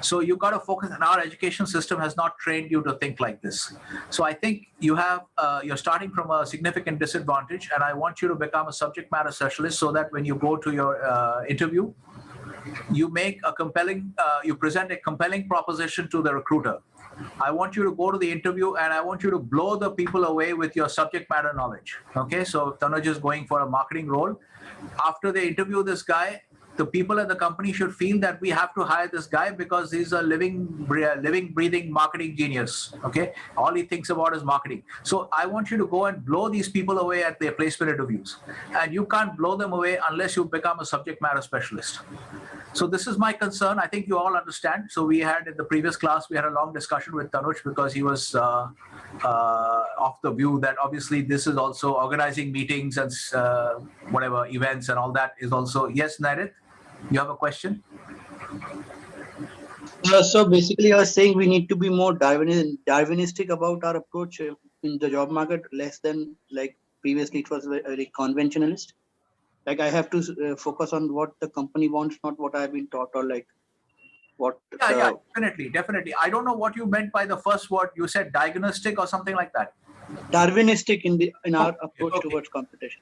So you got to focus, and our education system has not trained you to think like this. So I think you're starting from a significant disadvantage, and I want you to become a subject matter specialist so that when you go to your interview, you present a compelling proposition to the recruiter. I want you to go to the interview and I want you to blow the people away with your subject matter knowledge. Okay, so if Tanuj is going for a marketing role, after they interview this guy, the people at the company should feel that we have to hire this guy because he's a living, breathing marketing genius. Okay, all he thinks about is marketing. So I want you to go and blow these people away at their placement interviews, and you can't blow them away unless you become a subject matter specialist. So this is my concern. I think you all understand. So we had in the previous class, we had a long discussion with Tanuj because he was of the view that obviously this is also organizing meetings and whatever events and all that is also. Yes, Narit, you have a question? So basically, I was saying we need to be more Darwinistic about our approach in the job market, less than like previously it was very conventionalist. Like I have to focus on what the company wants, not what I've been taught, or like what. Yeah, definitely. I don't know what you meant by the first word. You said diagnostic or something like that. Darwinistic in our approach towards competition.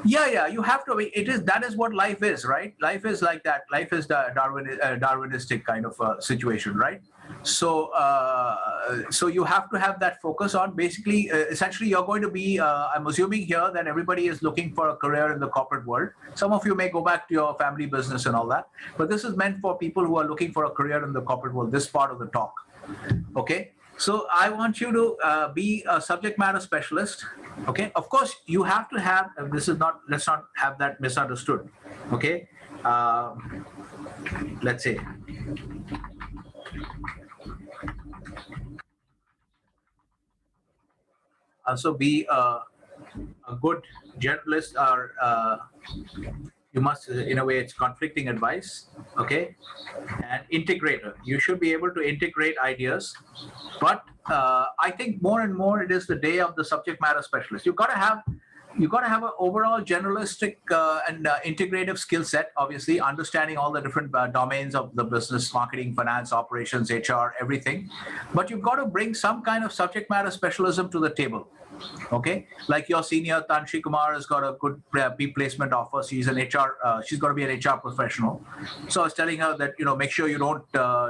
Yeah. You have to. That is what life is, right? Life is like that. Life is the Darwinistic kind of situation, right? So you have to have that focus on basically, essentially, you're going to be. I'm assuming here that everybody is looking for a career in the corporate world. Some of you may go back to your family business and all that, but this is meant for people who are looking for a career in the corporate world. This part of the talk, okay. So I want you to be a subject matter specialist. Okay, of course you have to have. Let's not have that misunderstood. Okay, let's say. Also be a good generalist, or you must, in a way, it's conflicting advice. Okay, and integrator. You should be able to integrate ideas, but I think more and more it is the day of the subject matter specialist. You've got to have an overall generalistic and integrative skill set, obviously understanding all the different domains of the business, marketing, finance, operations, HR, everything. But you've got to bring some kind of subject matter specialism to the table. Okay, like your senior Tanshi Kumar has got a good placement offer. She's an HR. She's going to be an HR professional. So I was telling her that make sure you don't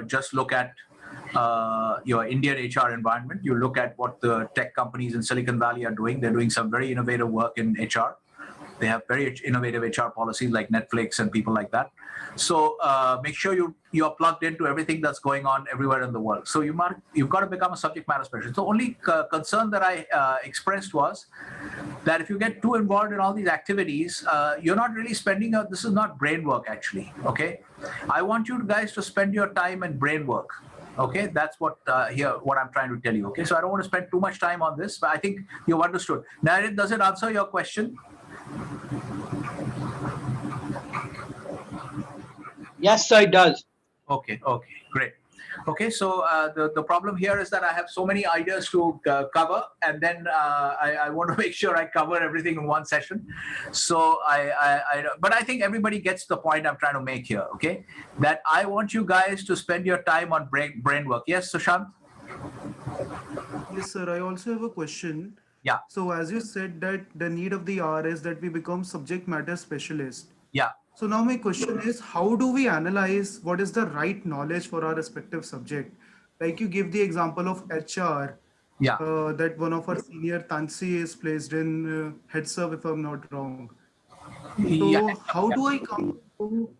just look at your Indian HR environment. You look at what the tech companies in Silicon Valley are doing. They're doing some very innovative work in HR. They have very innovative HR policies like Netflix and people like that. So make sure you are plugged into everything that's going on everywhere in the world. So you've got to become a subject matter specialist. The only concern that I expressed was that if you get too involved in all these activities, you're not really spending. This is not brain work actually. Okay, I want you guys to spend your time in brain work. Okay, that's what I'm trying to tell you. Okay, so I don't want to spend too much time on this, but I think you've understood. Narit, does it answer your question? Yes, sir, it does. Okay, great. Okay, so the problem here is that I have so many ideas to cover, and then I want to make sure I cover everything in one session. So but I think everybody gets the point I'm trying to make here. Okay, that I want you guys to spend your time on brain work. Yes, Sushant? Yes, sir. I also have a question. Yeah. So as you said that the need of the hour is that we become subject matter specialist. Yeah. So now my question is, how do we analyze what is the right knowledge for our respective subject? Like you give the example of HR, Yeah. that one of our senior Tansi is placed in head serve, if I'm not wrong. So how do I come to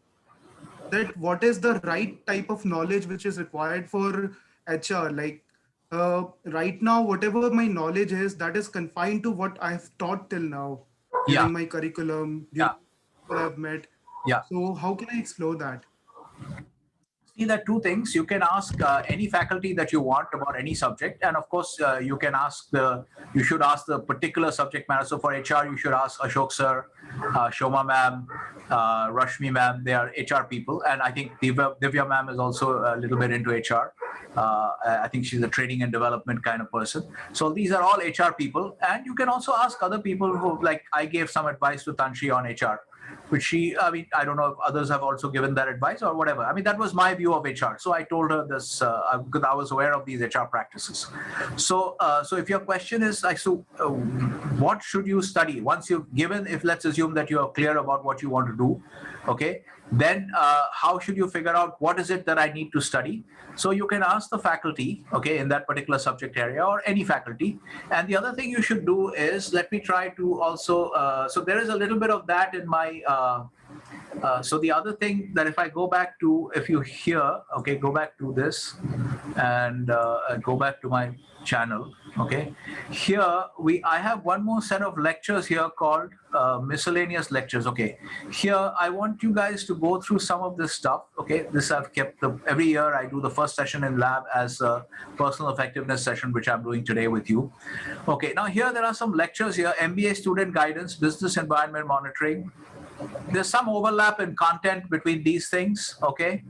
that? What is the right type of knowledge which is required for HR? Like right now, whatever my knowledge is, that is confined to what I've taught till now during my curriculum, during people I've met. Yeah. So how can I explore that? See, there are two things. You can ask any faculty that you want about any subject, and of course, you should ask the particular subject matter. So for HR, you should ask Ashok sir, Shoma ma'am, Rashmi ma'am. They are HR people, and I think Divya ma'am is also a little bit into HR. I think she's a training and development kind of person. So these are all HR people, and you can also ask other people who, like I gave some advice to Tanshi on HR. which I mean, I don't know if others have also given that advice or whatever. I mean, that was my view of HR. So I told her this because I was aware of these HR practices. So, so if your question is like, so what should you study once you've given, if let's assume that you are clear about what you want to do, okay, then how should you figure out what is it that I need to study? So you can ask the faculty, okay, in that particular subject area or any faculty. And the other thing you should do is, let me try to also, so there is a little bit of that in my, so the other thing that if I go back to, if you hear, okay, go back to this and go back to my channel, okay. Here I have one more set of lectures here called Miscellaneous Lectures, okay. Here I want you guys to go through some of this stuff, okay. This I've kept, every year I do the first session in lab as a personal effectiveness session, which I'm doing today with you. Okay, now here there are some lectures here, MBA student guidance, business environment monitoring. There's some overlap in content between these things, okay.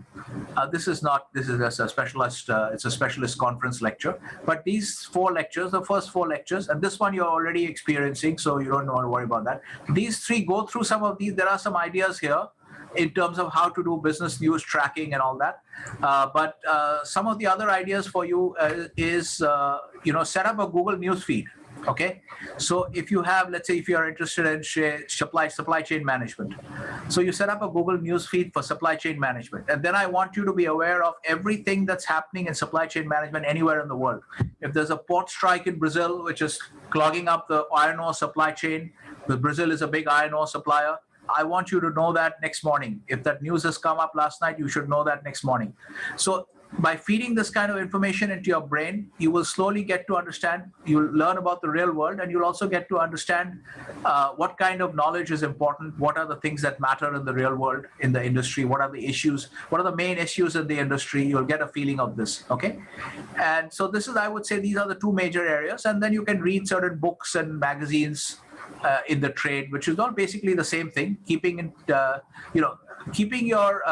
This is a specialist, it's a specialist conference lecture, but these 4 lectures, the first 4 lectures, and this one you're already experiencing, so you don't want to worry about that. These 3, go through some of these. There are some ideas here in terms of how to do business news tracking and all that. But some of the other ideas for you is, set up a Google News feed. Okay, so if you have, let's say, if you are interested in supply chain management, so you set up a Google News feed for supply chain management, and then I want you to be aware of everything that's happening in supply chain management anywhere in the world. If there's a port strike in Brazil, which is clogging up the iron ore supply chain, because Brazil is a big iron ore supplier, I want you to know that next morning. If that news has come up last night, you should know that next morning. So by feeding this kind of information into your brain, you will slowly get to understand, you'll learn about the real world, and you'll also get to understand what kind of knowledge is important, what are the things that matter in the real world, in the industry, what are the issues, what are the main issues in the industry. You'll get a feeling of this, okay? And so this is, I would say, these are the 2 major areas, and then you can read certain books and magazines in the trade, which is all basically the same thing, keeping your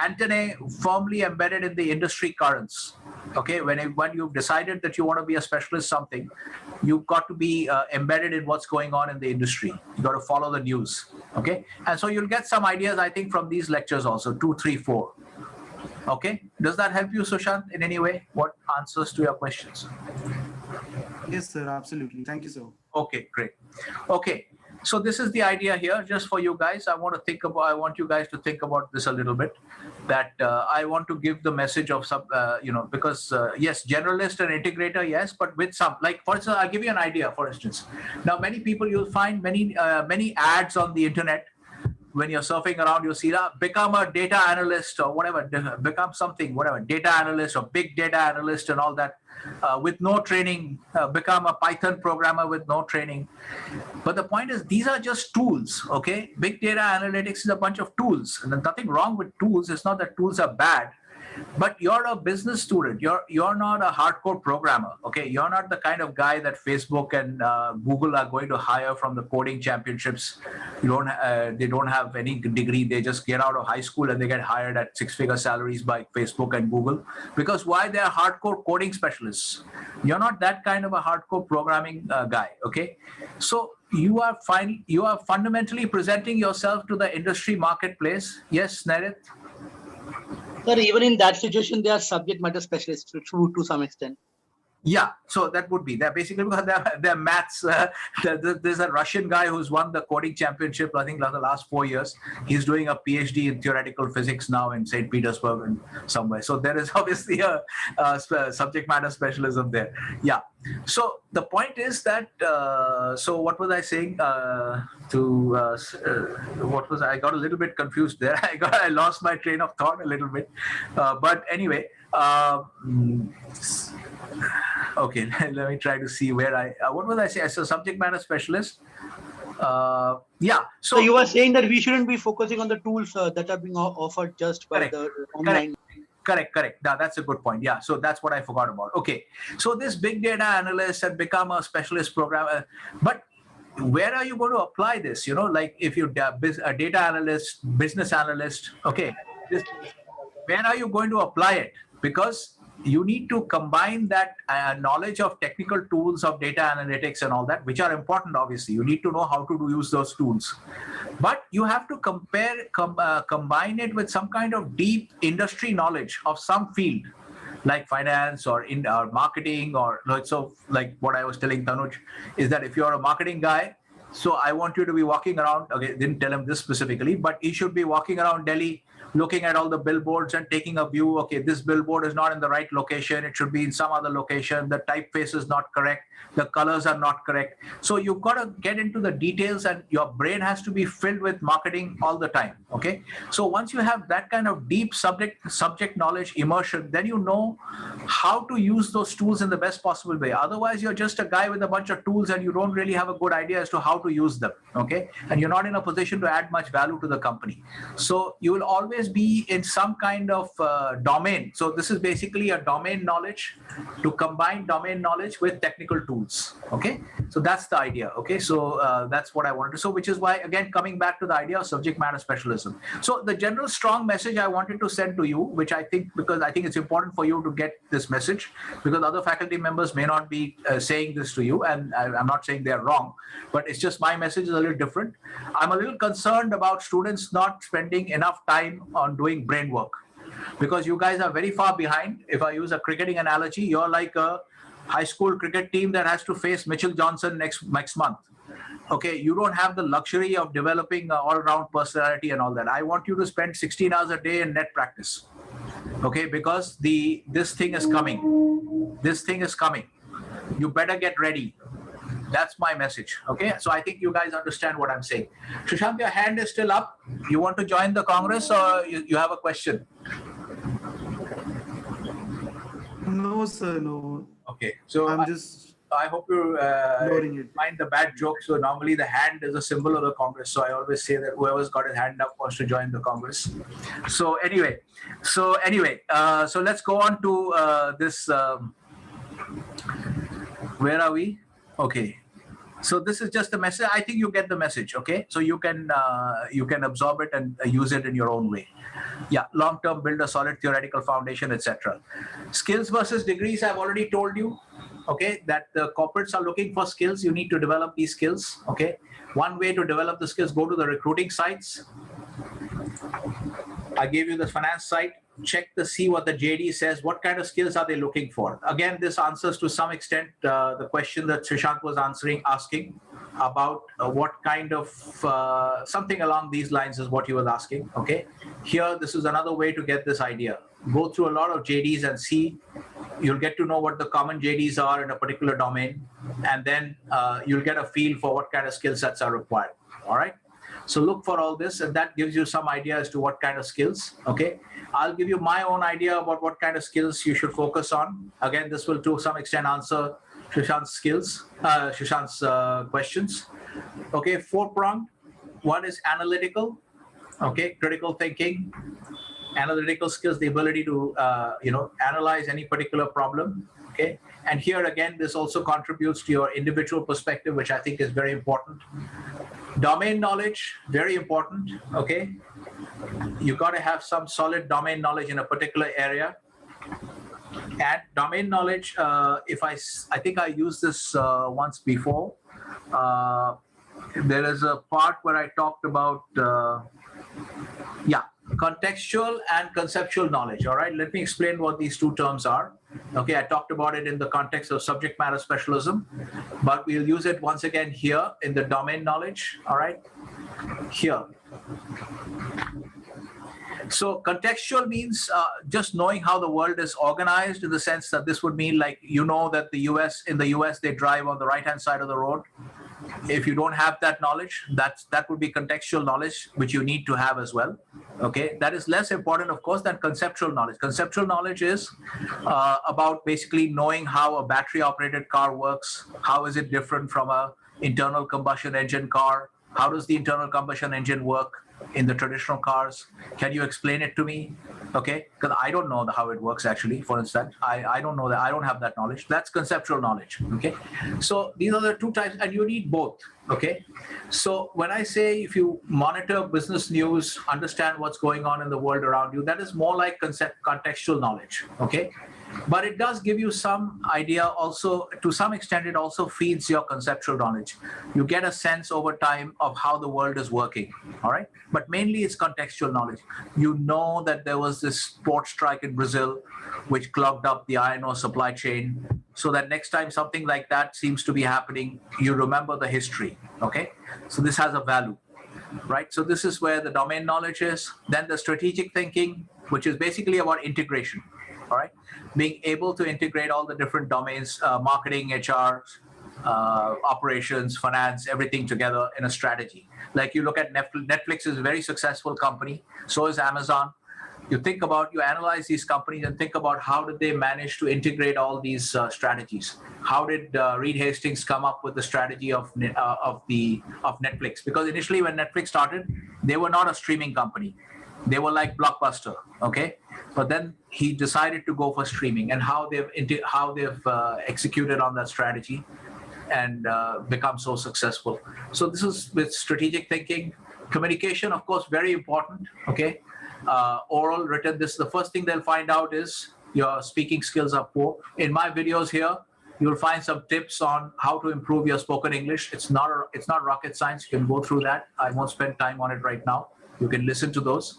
antennae firmly embedded in the industry currents. Okay, when you've decided that you want to be a specialist something, you've got to be embedded in what's going on in the industry. You got to follow the news. Okay, and so you'll get some ideas, I think, from these lectures also, 2, 3, 4. Okay, does that help you, Sushant, in any way? What answers to your questions? Yes, sir, absolutely. Thank you, sir. Okay, great. Okay, so this is the idea here, just for you guys. I want you guys to think about this a little bit. That I want to give the message of some, because yes, generalist and integrator, yes, but with some, like for instance, I'll give you an idea. For instance, now many people, you'll find many ads on the internet. When you're surfing around, you'll see that become a data analyst or whatever, become something, whatever, data analyst or big data analyst and all that, with no training, become a Python programmer with no training. But the point is, these are just tools, okay? Big data analytics is a bunch of tools, and there's nothing wrong with tools. It's not that tools are bad. But you're a business student. You're not a hardcore programmer. Okay, you're not the kind of guy that Facebook and Google are going to hire from the coding championships. They don't have any degree. They just get out of high school and they get hired at 6-figure salaries by Facebook and Google. Because why? They're hardcore coding specialists. You're not that kind of a hardcore programming guy. Okay, so you are fundamentally presenting yourself to the industry marketplace. Yes, Narith? Sir, even in that situation, they are subject matter specialists to some extent. Yeah, so that would be. They're basically, because they're maths. There's a Russian guy who's won the coding championship, I think, the last 4 years. He's doing a PhD in theoretical physics now in St. Petersburg and somewhere. So there is obviously a subject matter specialism there. Yeah. So the point is that, so what was I saying? What was I got a little bit confused there. I lost my train of thought a little bit. But anyway, okay, let me try to see where what was I saying? As a subject matter specialist. Yeah. So you were saying that we shouldn't be focusing on the tools that are being offered just by the online. Correct. Now that's a good point. Yeah. So that's what I forgot about. Okay. So this big data analyst had become a specialist programmer, but where are you going to apply this? Like if you're a data analyst, business analyst, okay, where are you going to apply it? Because you need to combine that knowledge of technical tools of data analytics and all that, which are important, obviously. You need to know how to use those tools. But you have to combine it with some kind of deep industry knowledge of some field, like finance or marketing, or so like what I was telling Tanuj is that if you're a marketing guy, so I want you to be walking around, okay, didn't tell him this specifically, but he should be walking around Delhi, looking at all the billboards and taking a view, okay, this billboard is not in the right location, it should be in some other location, the typeface is not correct, the colors are not correct. So you've got to get into the details, and your brain has to be filled with marketing all the time, okay? So once you have that kind of deep subject knowledge immersion, then you know how to use those tools in the best possible way. Otherwise, you're just a guy with a bunch of tools and you don't really have a good idea as to how to use them, okay? And you're not in a position to add much value to the company. So you will always be in some kind of domain. So this is basically a domain knowledge, to combine domain knowledge with technical tools, okay? So that's the idea, okay? So that's what I wanted to, so which is why, again, coming back to the idea of subject matter specialism. So the general strong message I wanted to send to you, which I think, because I think it's important for you to get this message, because other faculty members may not be saying this to you, and I'm not saying they're wrong, but it's just my message is a little different. I'm a little concerned about students not spending enough time on doing brain work, because you guys are very far behind. If I use a cricketing analogy, you're like a high school cricket team that has to face Mitchell Johnson next month. Okay, you don't have the luxury of developing an all-round personality and all that. I want you to spend 16 hours a day in net practice. Okay, because this thing is coming. This thing is coming. You better get ready. That's my message. Okay, so I think you guys understand what I'm saying. Sushant, your hand is still up. You want to join the Congress, or you have a question? No, sir, no. Okay, so I hope you find the bad joke. So normally the hand is a symbol of the Congress. So I always say that whoever's got his hand up wants to join the Congress. So anyway, so let's go on to this. Where are we? Okay. So this is just the message. I think you get the message, okay? So you can absorb it and use it in your own way. Yeah, long-term, build a solid theoretical foundation, etc. Skills versus degrees, I've already told you, okay, that the corporates are looking for skills. You need to develop these skills, okay? One way to develop the skills, go to the recruiting sites. I gave you the finance site. Check to see what the JD says. What kind of skills are they looking for? Again, this answers to some extent the question that Sushant was asking about what kind of something along these lines is what he was asking. Okay, here this is another way to get this idea. Go through a lot of JDs and see. You'll get to know what the common JDs are in a particular domain, and then you'll get a feel for what kind of skill sets are required. All right. So look for all this, and that gives you some idea as to what kind of skills. Okay. I'll give you my own idea about what kind of skills you should focus on. Again, this will to some extent answer Sushant's questions. Okay, four-pronged. One is analytical. Okay, critical thinking, analytical skills, the ability to analyze any particular problem. Okay, and here again, this also contributes to your individual perspective, which I think is very important. Domain knowledge, very important. Okay, you got to have some solid domain knowledge in a particular area. And domain knowledge, I think I used this once before. There is a part where I talked about contextual and conceptual knowledge. All right, let me explain what these two terms are. Okay, I talked about it in the context of subject matter specialism, but we'll use it once again here in the domain knowledge. All right, here. So contextual means just knowing how the world is organized, in the sense that this would mean, like, that in the US they drive on the right-hand side of the road. If you don't have that knowledge, that would be contextual knowledge, which you need to have as well. Okay, that is less important, of course, than conceptual knowledge. Conceptual knowledge is about basically knowing how a battery-operated car works. How is it different from a internal combustion engine car? How does the internal combustion engine work in the traditional cars? Can you explain it to me? Okay, because I don't know how it works actually. For instance, I don't know that. I don't have that knowledge. That's conceptual knowledge. Okay, so these are the two types, and you need both. Okay, so when I say if you monitor business news, understand what's going on in the world around you, that is more like contextual knowledge. Okay, But it does give you some idea also, to some extent, it also feeds your conceptual knowledge. You get a sense over time of how the world is working, all right? But mainly it's contextual knowledge. You know that there was this port strike in Brazil, which clogged up the iron ore supply chain, so that next time something like that seems to be happening, you remember the history, okay? So this has a value, right? So this is where the domain knowledge is. Then the strategic thinking, which is basically about integration, all right? Being able to integrate all the different domains, marketing, HR, operations, finance, everything together in a strategy. Like you look at Netflix. Netflix is a very successful company. So is Amazon. You analyze these companies and think about how did they manage to integrate all these strategies. How did Reed Hastings come up with the strategy of Netflix? Because initially when Netflix started, they were not a streaming company. They were like Blockbuster, okay? But then he decided to go for streaming, and how they've executed on that strategy and become so successful. So this is with strategic thinking. Communication, of course, very important, okay? Oral, written, this is the first thing they'll find out is your speaking skills are poor. In my videos here, you'll find some tips on how to improve your spoken English. It's not rocket science. You can go through that. I won't spend time on it right now. You can listen to those.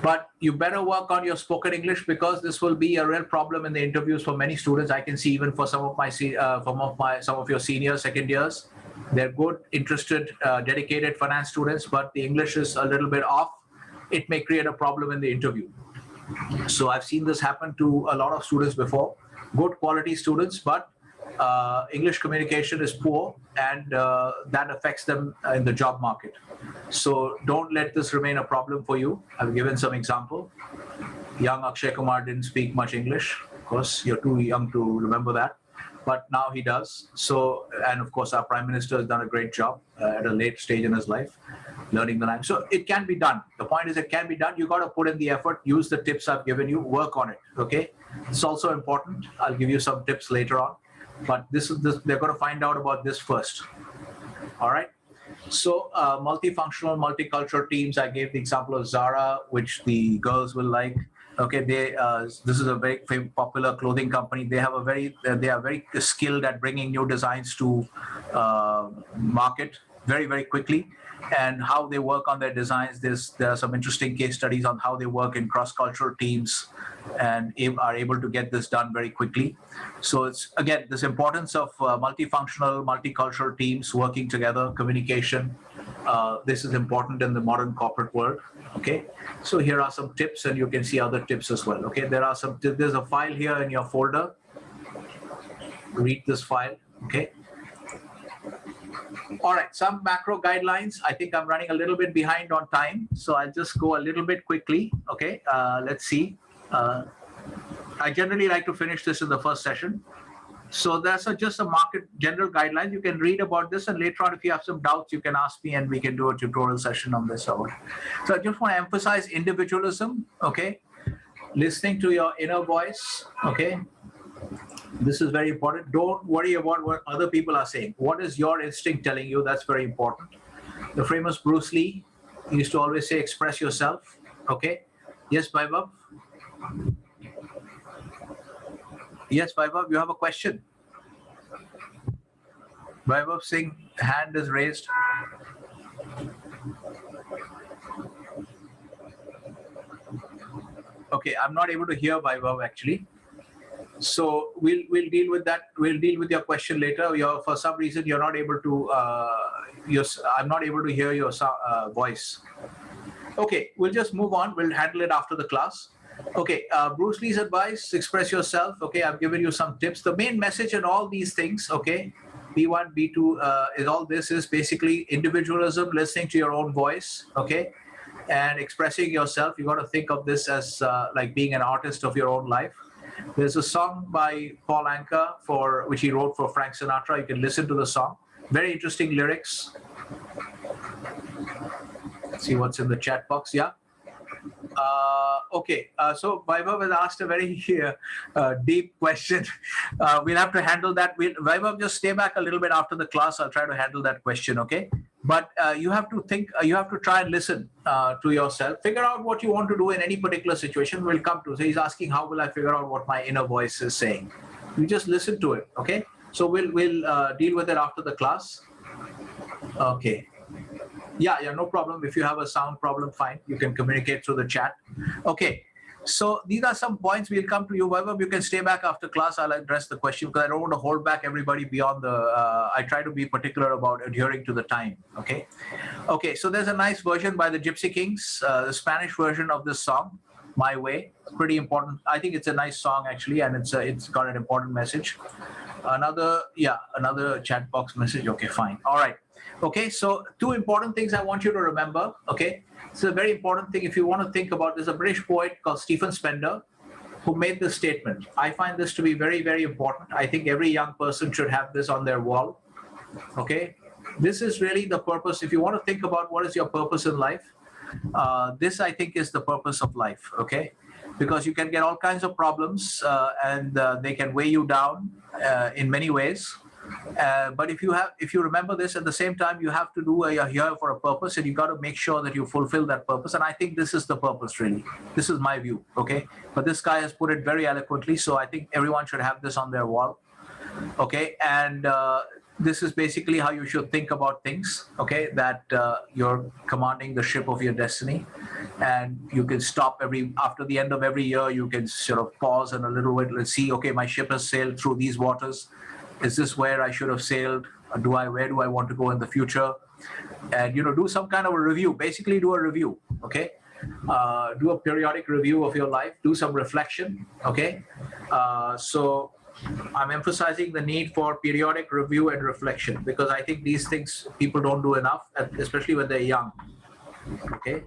But you better work on your spoken English, because this will be a real problem in the interviews for many students. I can see even for some of your seniors, second years, they're good, interested, dedicated finance students, but the English is a little bit off. It may create a problem in the interview. So I've seen this happen to a lot of students before, good quality students, but English communication is poor, and that affects them in the job market. So don't let this remain a problem for you. I've given some example. Young Akshay Kumar didn't speak much English. Of course, you're too young to remember that, but now he does. So, and of course, our Prime Minister has done a great job at a late stage in his life, learning the language. So it can be done. The point is, it can be done. You got to put in the effort, use the tips I've given you, work on it, okay? It's also important. I'll give you some tips later on. But they're going to find out about this first. All right. So multifunctional, multicultural teams. I gave the example of Zara, which the girls will like. Okay, this is a very popular clothing company. They are very skilled at bringing new designs to market very, very quickly. And how they work on their designs, there are some interesting case studies on how they work in cross-cultural teams and are able to get this done very quickly. So it's, again, this importance of multifunctional, multicultural teams working together, communication. This is important in the modern corporate world. Okay, so here are some tips, and you can see other tips as well. Okay, there's a file here in your folder. Read this file. Okay. All right, some macro guidelines. I think I'm running a little bit behind on time, so I'll just go a little bit quickly. Okay, let's see. I generally like to finish this in the first session. So that's just a market general guideline. You can read about this, and later on, if you have some doubts, you can ask me, and we can do a tutorial session on this. So I just want to emphasize individualism. Okay, listening to your inner voice. Okay. This is very important. Don't worry about what other people are saying. What is your instinct telling you? That's very important. The famous Bruce Lee used to always say, express yourself. Okay. Yes, Vaibhav? Yes, Vaibhav, you have a question. Vaibhav Singh, hand is raised. Okay, I'm not able to hear Vaibhav actually. So we'll deal with that. We'll deal with your question later. For some reason, you're not able to. I'm not able to hear your voice. Okay, we'll just move on. We'll handle it after the class. Okay, Bruce Lee's advice: express yourself. Okay, I've given you some tips. The main message in all these things, okay, B1, B2, is all this is basically individualism, listening to your own voice. Okay, and expressing yourself. You got to think of this as like being an artist of your own life. There's a song by Paul Anka which he wrote for Frank Sinatra. You can listen to the song. Very interesting lyrics. Let's see what's in the chat box. Yeah. Okay. So Vaibhav has asked a very deep question. We'll have to handle that. Vaibhav, just stay back a little bit after the class. I'll try to handle that question. Okay. But you have to think, you have to try and listen to yourself, figure out what you want to do in any particular situation. We'll come to. So he's asking, how will I figure out what my inner voice is saying? You just listen to it, okay? So we'll deal with it after the class. Okay. Yeah, no problem. If you have a sound problem, fine. You can communicate through the chat. Okay. So these are some points. We'll come to you. However, you can stay back after class. I'll address the question because I don't want to hold back everybody beyond the. I try to be particular about adhering to the time. Okay. Okay. So there's a nice version by the Gypsy Kings, the Spanish version of this song, "My Way." Pretty important. I think it's a nice song actually, and it's got an important message. Another chat box message. Okay, fine. All right. Okay. So two important things I want you to remember. Okay. It's a very important thing if you want to think about. There's a British poet called Stephen Spender who made this statement. I find this to be very, very important. I think every young person should have this on their wall. Okay, this is really the purpose. If you want to think about what is your purpose in life, this I think is the purpose of life. Okay, because you can get all kinds of problems and they can weigh you down in many ways. But if you remember this, at the same time, you have to do you're here for a purpose, and you got to make sure that you fulfill that purpose. And I think this is the purpose, really. This is my view, okay? But this guy has put it very eloquently, so I think everyone should have this on their wall, okay? And this is basically how you should think about things, okay? That you're commanding the ship of your destiny, and you can stop after the end of every year, you can sort of pause and a little bit, let's see, okay, my ship has sailed through these waters. Is this where I should have sailed? Where do I want to go in the future? And do some kind of a review. Basically, do a review. Okay, do a periodic review of your life. Do some reflection. Okay, so I'm emphasizing the need for periodic review and reflection because I think these things people don't do enough, especially when they're young. Okay.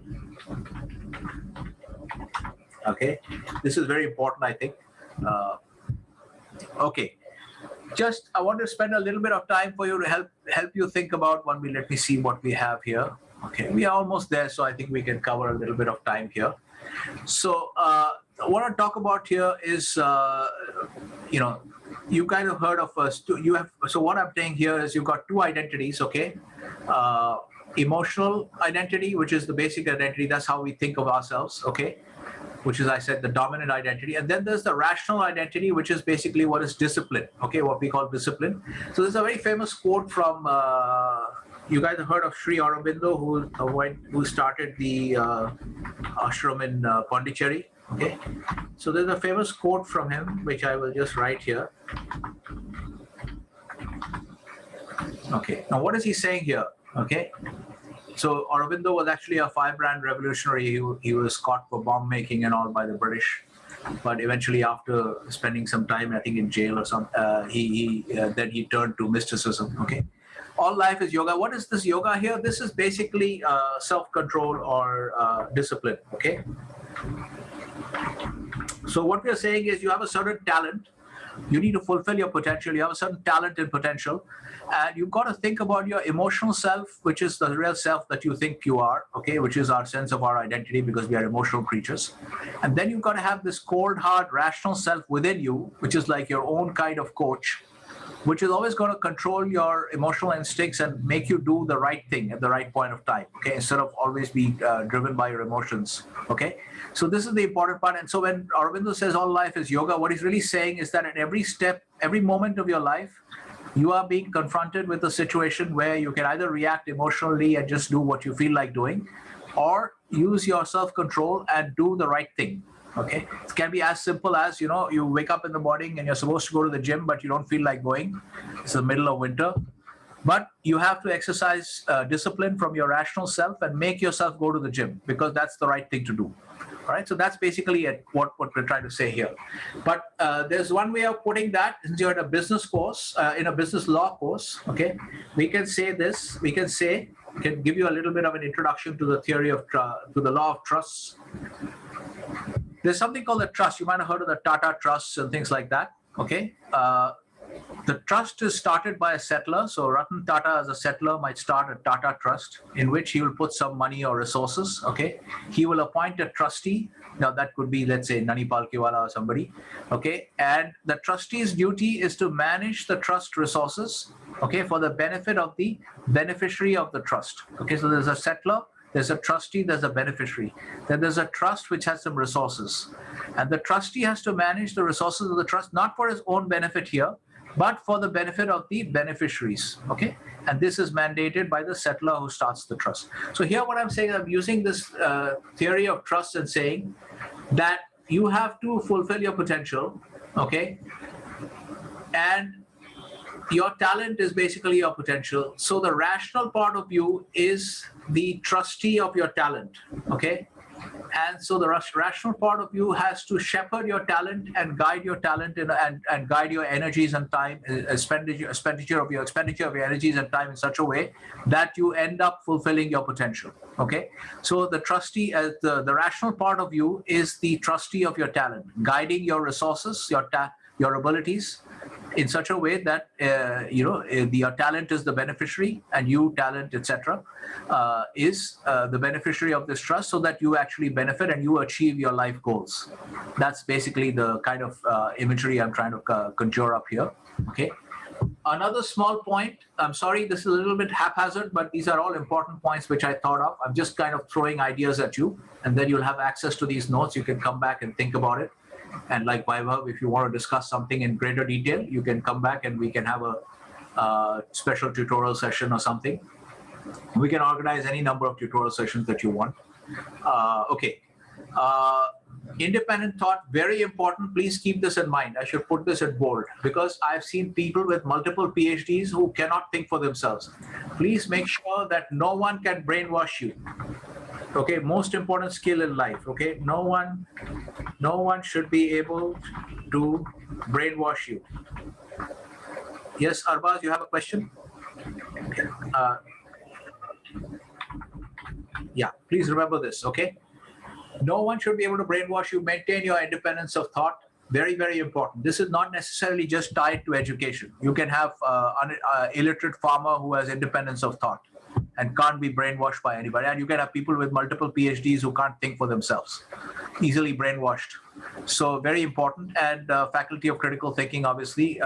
Okay, this is very important. I think. Okay. Just, I want to spend a little bit of time for you to help you think about let me see what we have here. Okay, we are almost there, so I think we can cover a little bit of time here. So what I talk about here is, you kind of heard of us. So what I'm saying here is you've got two identities, okay? Emotional identity, which is the basic identity. That's how we think of ourselves, okay? Which is, I said, the dominant identity. And then there's the rational identity, which is basically what is discipline, okay, what we call discipline. So there's a very famous quote from, you guys have heard of Sri Aurobindo, who started the ashram in Pondicherry, okay? So there's a famous quote from him, which I will just write here. Okay, now what is he saying here, okay? So Aurobindo was actually a firebrand revolutionary. He was caught for bomb making and all by the British, but eventually, after spending some time, I think in jail or something, then he turned to mysticism. Okay, all life is yoga. What is this yoga here? This is basically self-control or discipline. Okay. So what we are saying is, you have a certain talent. You need to fulfill your potential. You have a certain talent and potential. And you've got to think about your emotional self, which is the real self that you think you are, okay, which is our sense of our identity because we are emotional creatures. And then you've got to have this cold, hard, rational self within you, which is like your own kind of coach, which is always going to control your emotional instincts and make you do the right thing at the right point of time, okay, instead of always be driven by your emotions, okay? So this is the important part. And so when Aurobindo says all life is yoga, what he's really saying is that at every step, every moment of your life, you are being confronted with a situation where you can either react emotionally and just do what you feel like doing, or use your self-control and do the right thing. Okay, it can be as simple as, you wake up in the morning and you're supposed to go to the gym, but you don't feel like going. It's the middle of winter. But you have to exercise discipline from your rational self and make yourself go to the gym because that's the right thing to do. All right, so that's basically what we're trying to say here. But there's one way of putting that. Since you're in a business course, in a business law course, okay, we can say this. We can give you a little bit of an introduction to the theory of to the law of trusts. There's something called the trust. You might have heard of the Tata Trusts and things like that. Okay, The trust is started by a settler. So Ratan Tata as a settler might start a Tata Trust in which he will put some money or resources, okay? He will appoint a trustee. Now that could be, let's say, Nani Palkiwala or somebody, okay? And the trustee's duty is to manage the trust resources, okay, for the benefit of the beneficiary of the trust, okay? So there's a settler, there's a trustee, there's a beneficiary. Then there's a trust which has some resources. And the trustee has to manage the resources of the trust, not for his own benefit here, but for the benefit of the beneficiaries, okay? And this is mandated by the settler who starts the trust. So here what I'm saying, I'm using this theory of trust and saying that you have to fulfill your potential, okay? And your talent is basically your potential. So the rational part of you is the trustee of your talent, okay? And so the rational part of you has to shepherd your talent and guide your talent and guide your energies and time, expenditure of your energies and time in such a way that you end up fulfilling your potential. Okay, so the trustee, the rational part of you is the trustee of your talent, guiding your resources, your abilities, in such a way that your talent is the beneficiary and you, talent, etc., is the beneficiary of this trust, so that you actually benefit and you achieve your life goals. That's basically the kind of imagery I'm trying to conjure up here. Okay. Another small point, I'm sorry, this is a little bit haphazard, but these are all important points which I thought of. I'm just kind of throwing ideas at you, and then you'll have access to these notes. You can come back and think about it. And like Vaibhav, if you want to discuss something in greater detail, you can come back and we can have a special tutorial session or something. We can organize any number of tutorial sessions that you want. Okay. Independent thought, very important. Please keep this in mind. I should put this in bold because I've seen people with multiple PhDs who cannot think for themselves. Please make sure that no one can brainwash you. Okay, most important skill in life. Okay, no one should be able to brainwash you. Yes, Arbaz, you have a question? Okay. Yeah, please remember this. Okay, no one should be able to brainwash you. Maintain your independence of thought. Very, very important. This is not necessarily just tied to education. You can have an illiterate farmer who has independence of thought and can't be brainwashed by anybody. And you can have people with multiple PhDs who can't think for themselves, easily brainwashed. So very important. And faculty of critical thinking obviously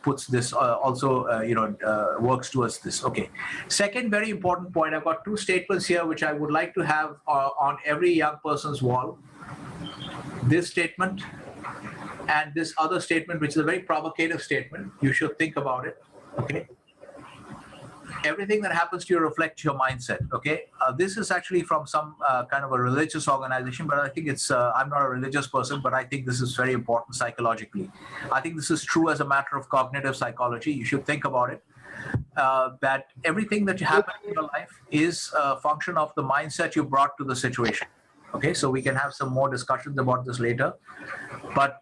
puts this works towards this. Okay. Second very important point, I've got two statements here which I would like to have on every young person's wall. This statement and this other statement, which is a very provocative statement. You should think about it. Okay. Everything that happens to you reflects your mindset. Okay, this is actually from some kind of a religious organization, but I think it's I'm not a religious person, but I think this is very important psychologically. I think this is true as a matter of cognitive psychology. You should think about it, that everything that happens in your life is a function of the mindset you brought to the situation. Okay, so we can have some more discussions about this later, but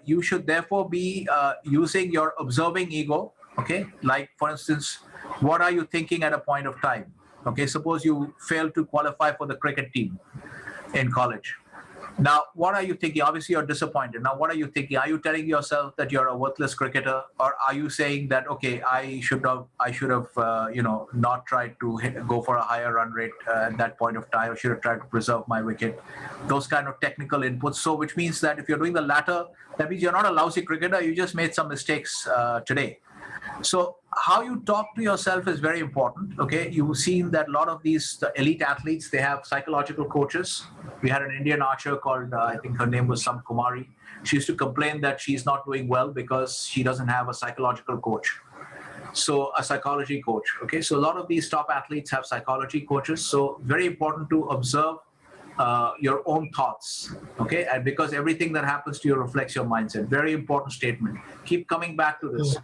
you should therefore be using your observing ego. Okay, like for instance, what are you thinking at a point of time? Okay, suppose you fail to qualify for the cricket team in college. Now, what are you thinking? Obviously, you're disappointed. Now, what are you thinking? Are you telling yourself that you're a worthless cricketer, or are you saying that okay, I should have not tried to go for a higher run rate at that point of time? I should have tried to preserve my wicket. Those kind of technical inputs. So, which means that if you're doing the latter, that means you're not a lousy cricketer. You just made some mistakes today. So how you talk to yourself is very important. Okay, you've seen that a lot of these elite athletes, they have psychological coaches. We had an Indian archer called, I think her name was Sam Kumari. She used to complain that she's not doing well because she doesn't have a psychological coach. So a psychology coach. Okay, so a lot of these top athletes have psychology coaches. So very important to observe your own thoughts. Okay, and because everything that happens to you reflects your mindset. Very important statement. Keep coming back to this.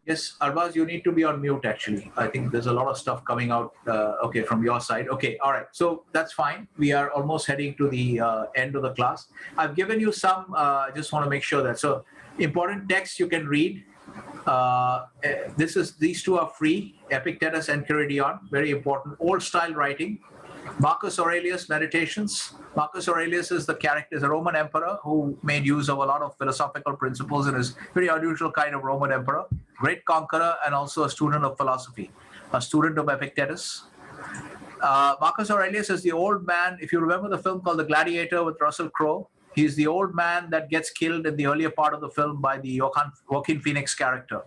Yes, Arbaz, you need to be on mute actually. I think there's a lot of stuff coming out, okay, from your side. Okay, all right, so that's fine. We are almost heading to the end of the class. I've given you some, just want to make sure that, so important texts you can read. These two are free, Epictetus and Enchiridion, very important. Old style writing, Marcus Aurelius Meditations. Marcus Aurelius is a Roman emperor who made use of a lot of philosophical principles in his very unusual kind of Roman emperor. Great conqueror and also a student of philosophy, a student of Epictetus. Marcus Aurelius is the old man. If you remember the film called The Gladiator with Russell Crowe, he's the old man that gets killed in the earlier part of the film by the Joaquin Phoenix character.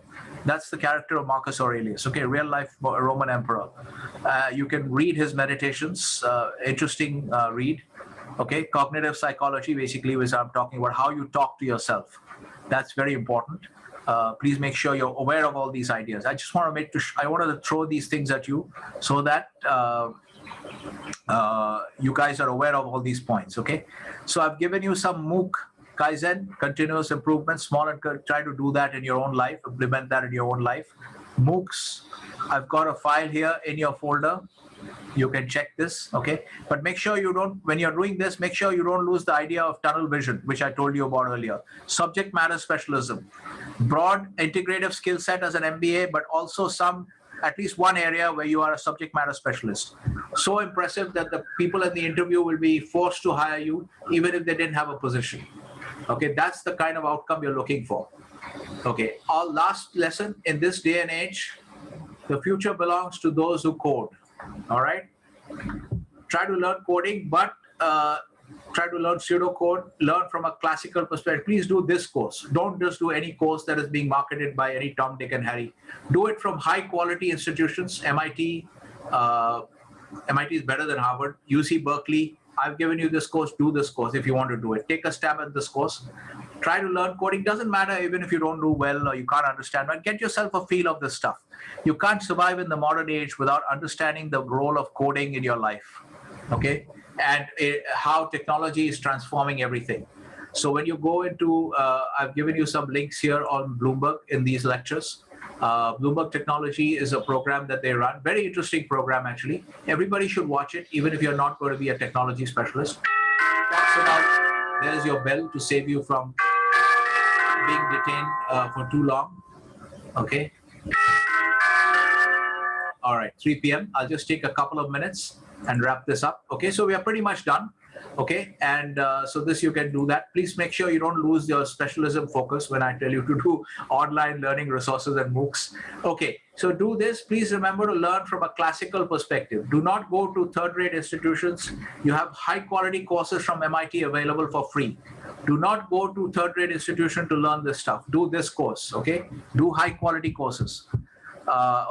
That's the character of Marcus Aurelius, okay, real life Roman emperor. You can read his Meditations, interesting read, okay. Cognitive psychology, basically, which I'm talking about how you talk to yourself. That's very important. Please make sure you're aware of all these ideas. I just want to I wanted to throw these things at you so that you guys are aware of all these points, okay? So I've given you some MOOC, Kaizen, continuous improvement, small, and try to do that in your own life, implement that in your own life. MOOCs, I've got a file here in your folder. You can check this, okay? But make sure you don't, when you're doing this, make sure you don't lose the idea of tunnel vision, which I told you about earlier. Subject matter specialism, broad integrative skill set as an MBA, but also at least one area where you are a subject matter specialist. So impressive that the people in the interview will be forced to hire you, even if they didn't have a position. Okay, that's the kind of outcome you're looking for. Okay, our last lesson in this day and age, the future belongs to those who code. All right, try to learn coding, but try to learn pseudocode, learn from a classical perspective. Please do this course. Don't just do any course that is being marketed by any Tom, Dick, and Harry. Do it from high quality institutions. MIT is better than Harvard. UC Berkeley. I've given you this course. Do this course if you want to do it. Take a stab at this course. Try to learn coding. Doesn't matter even if you don't do well or you can't understand, but get yourself a feel of this stuff. You can't survive in the modern age without understanding the role of coding in your life, okay? And how technology is transforming everything. So when you go into, I've given you some links here on Bloomberg in these lectures. Bloomberg Technology is a program that they run. Very interesting program, actually. Everybody should watch it, even if you're not going to be a technology specialist. It talks about, there's your bell to save you from being detained for too long. Okay. All right, 3 p.m. I'll just take a couple of minutes and wrap this up. Okay, so we are pretty much done. Okay, and so this you can do that. Please make sure you don't lose your specialism focus when I tell you to do online learning resources and MOOCs. Okay, so do this. Please remember to learn from a classical perspective. Do not go to third-rate institutions. You have high-quality courses from MIT available for free. Do not go to third-rate institution to learn this stuff. Do this course, okay? Do high-quality courses.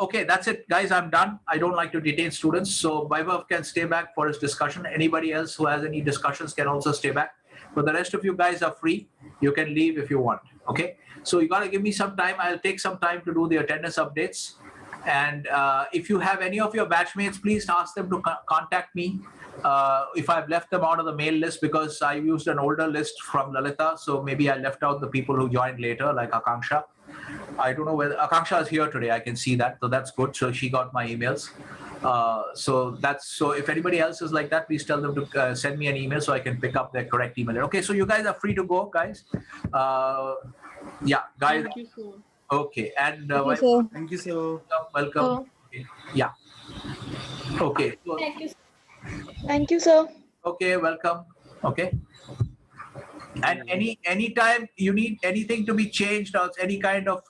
Okay, that's it, guys. I'm done. I don't like to detain students, so Vaibhav can stay back for his discussion. Anybody else who has any discussions can also stay back. But the rest of you guys are free. You can leave if you want. Okay, so you got to give me some time. I'll take some time to do the attendance updates. And if you have any of your batchmates, please ask them to contact me if I've left them out of the mail list, because I used an older list from Lalita. So maybe I left out the people who joined later, like Akanksha. I don't know whether Akanksha is here today. I can see that, so that's good. So she got my emails. So if anybody else is like that, please tell them to send me an email so I can pick up their correct email. Okay, so you guys are free to go, guys. Yeah, guys. Thank you, sir. Okay, and Thank you, sir. welcome. Okay. Yeah. Okay. So, Thank you. Thank you, sir. okay, welcome. Okay. And anytime you need anything to be changed or any kind of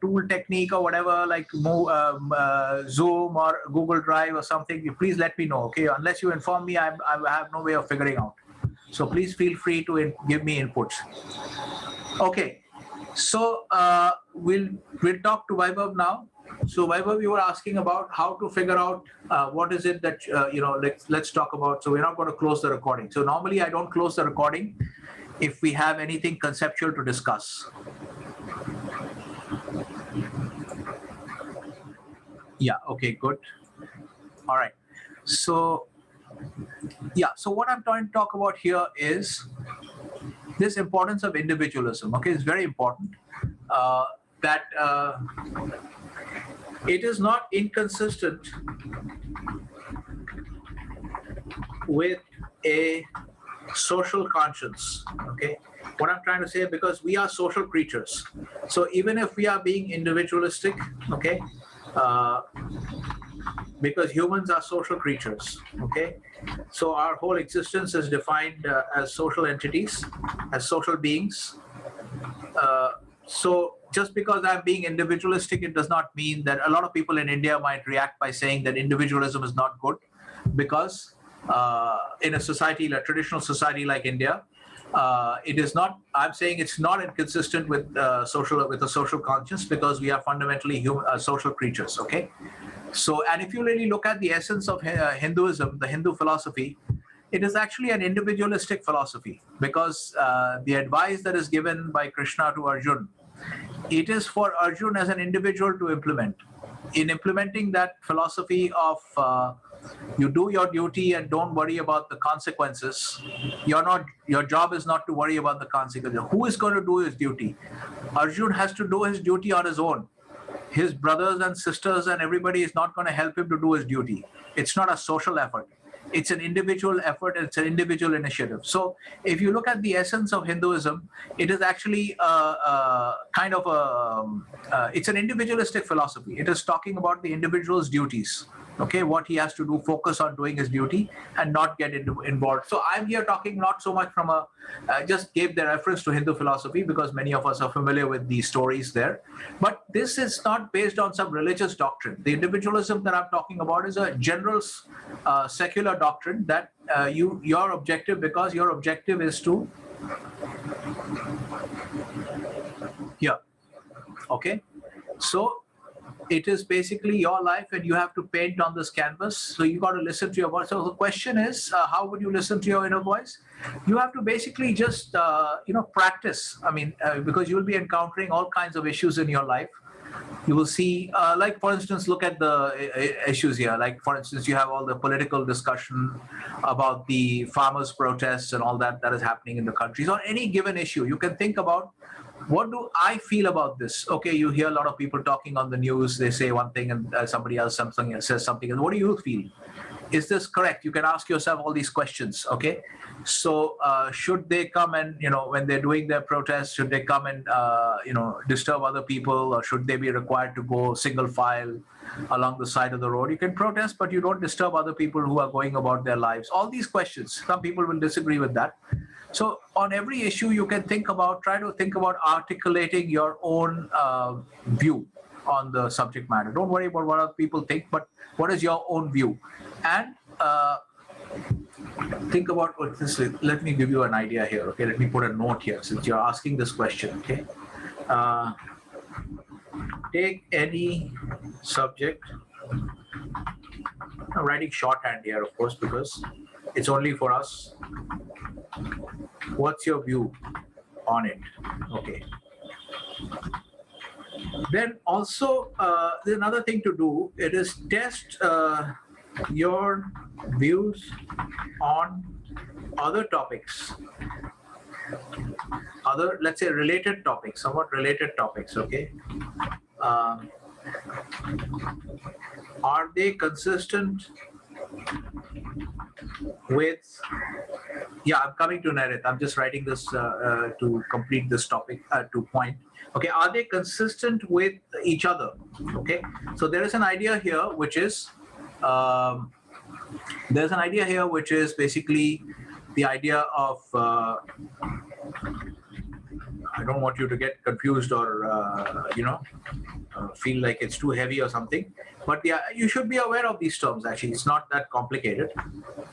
tool technique or whatever, like Zoom or Google Drive or something, you please let me know. Okay, unless you inform me, I have no way of figuring out. So please feel free to give me inputs. Okay, so we'll talk to Vaibhav now. So Vaibhav, you were asking about how to figure out what is it that let's talk about. So we're not going to close the recording. So normally I don't close the recording if we have anything conceptual to discuss. Yeah, okay, good. All right. So, yeah, so what I'm trying to talk about here is this importance of individualism. Okay, it's very important that it is not inconsistent with a social conscience. Okay, what I'm trying to say, because we are social creatures, so even if we are being individualistic, okay, because humans are social creatures. Okay, so our whole existence is defined as social entities, as social beings. So just because I'm being individualistic, it does not mean that a lot of people in India might react by saying that individualism is not good, because in a society, like traditional society like India, it is not. I'm saying it's not inconsistent with a social conscience, because we are fundamentally social creatures. Okay, so and if you really look at the essence of Hinduism, the Hindu philosophy, it is actually an individualistic philosophy, because the advice that is given by Krishna to Arjun, it is for Arjun as an individual to implement. In implementing that philosophy of you do your duty and don't worry about the consequences, your job is not to worry about the consequences. Who is going to do his duty? Arjun has to do his duty on his own. His brothers and sisters and everybody is not going to help him to do his duty. It's not a social effort. It's an individual effort. It's an individual initiative. So if you look at the essence of Hinduism, it is actually it's an individualistic philosophy. It is talking about the individual's duties. Okay, what he has to do, focus on doing his duty and not get involved. So I'm here talking not so much from just gave the reference to Hindu philosophy because many of us are familiar with these stories there. But this is not based on some religious doctrine. The individualism that I'm talking about is a general secular doctrine that your objective is to okay. So it is basically your life and you have to paint on this canvas. So you got to listen to your voice. So the question is, how would you listen to your inner voice? You have to basically just, practice. I mean, because you'll be encountering all kinds of issues in your life. You will see, like, for instance, look at the issues here. Like, for instance, you have all the political discussion about the farmers' protests and all that is happening in the country. So on any given issue, you can think about, what do I feel about this? Okay, you hear a lot of people talking on the news. They say one thing and somebody else says something. And what do you feel? Is this correct? You can ask yourself all these questions. Okay, so should they come and, when they're doing their protests, should they come and, disturb other people, or should they be required to go single file along the side of the road? You can protest, but you don't disturb other people who are going about their lives. All these questions, some people will disagree with that. So on every issue, you can try to think about articulating your own view on the subject matter. Don't worry about what other people think, but what is your own view? And think about what this is. Let me give you an idea here. Okay, let me put a note here since you're asking this question. Okay, take any subject. I'm writing shorthand here, of course, because it's only for us. What's your view on it? Okay. Then also, there's another thing to do. It is test your views on other topics, let's say related topics, somewhat related topics. Okay. Are they consistent with, I'm coming to Narith. I'm just writing this to complete this topic, to point. Okay, are they consistent with each other? Okay, so there is an idea here which is, basically the idea of, I don't want you to get confused or, feel like it's too heavy or something. But you should be aware of these terms. Actually, it's not that complicated.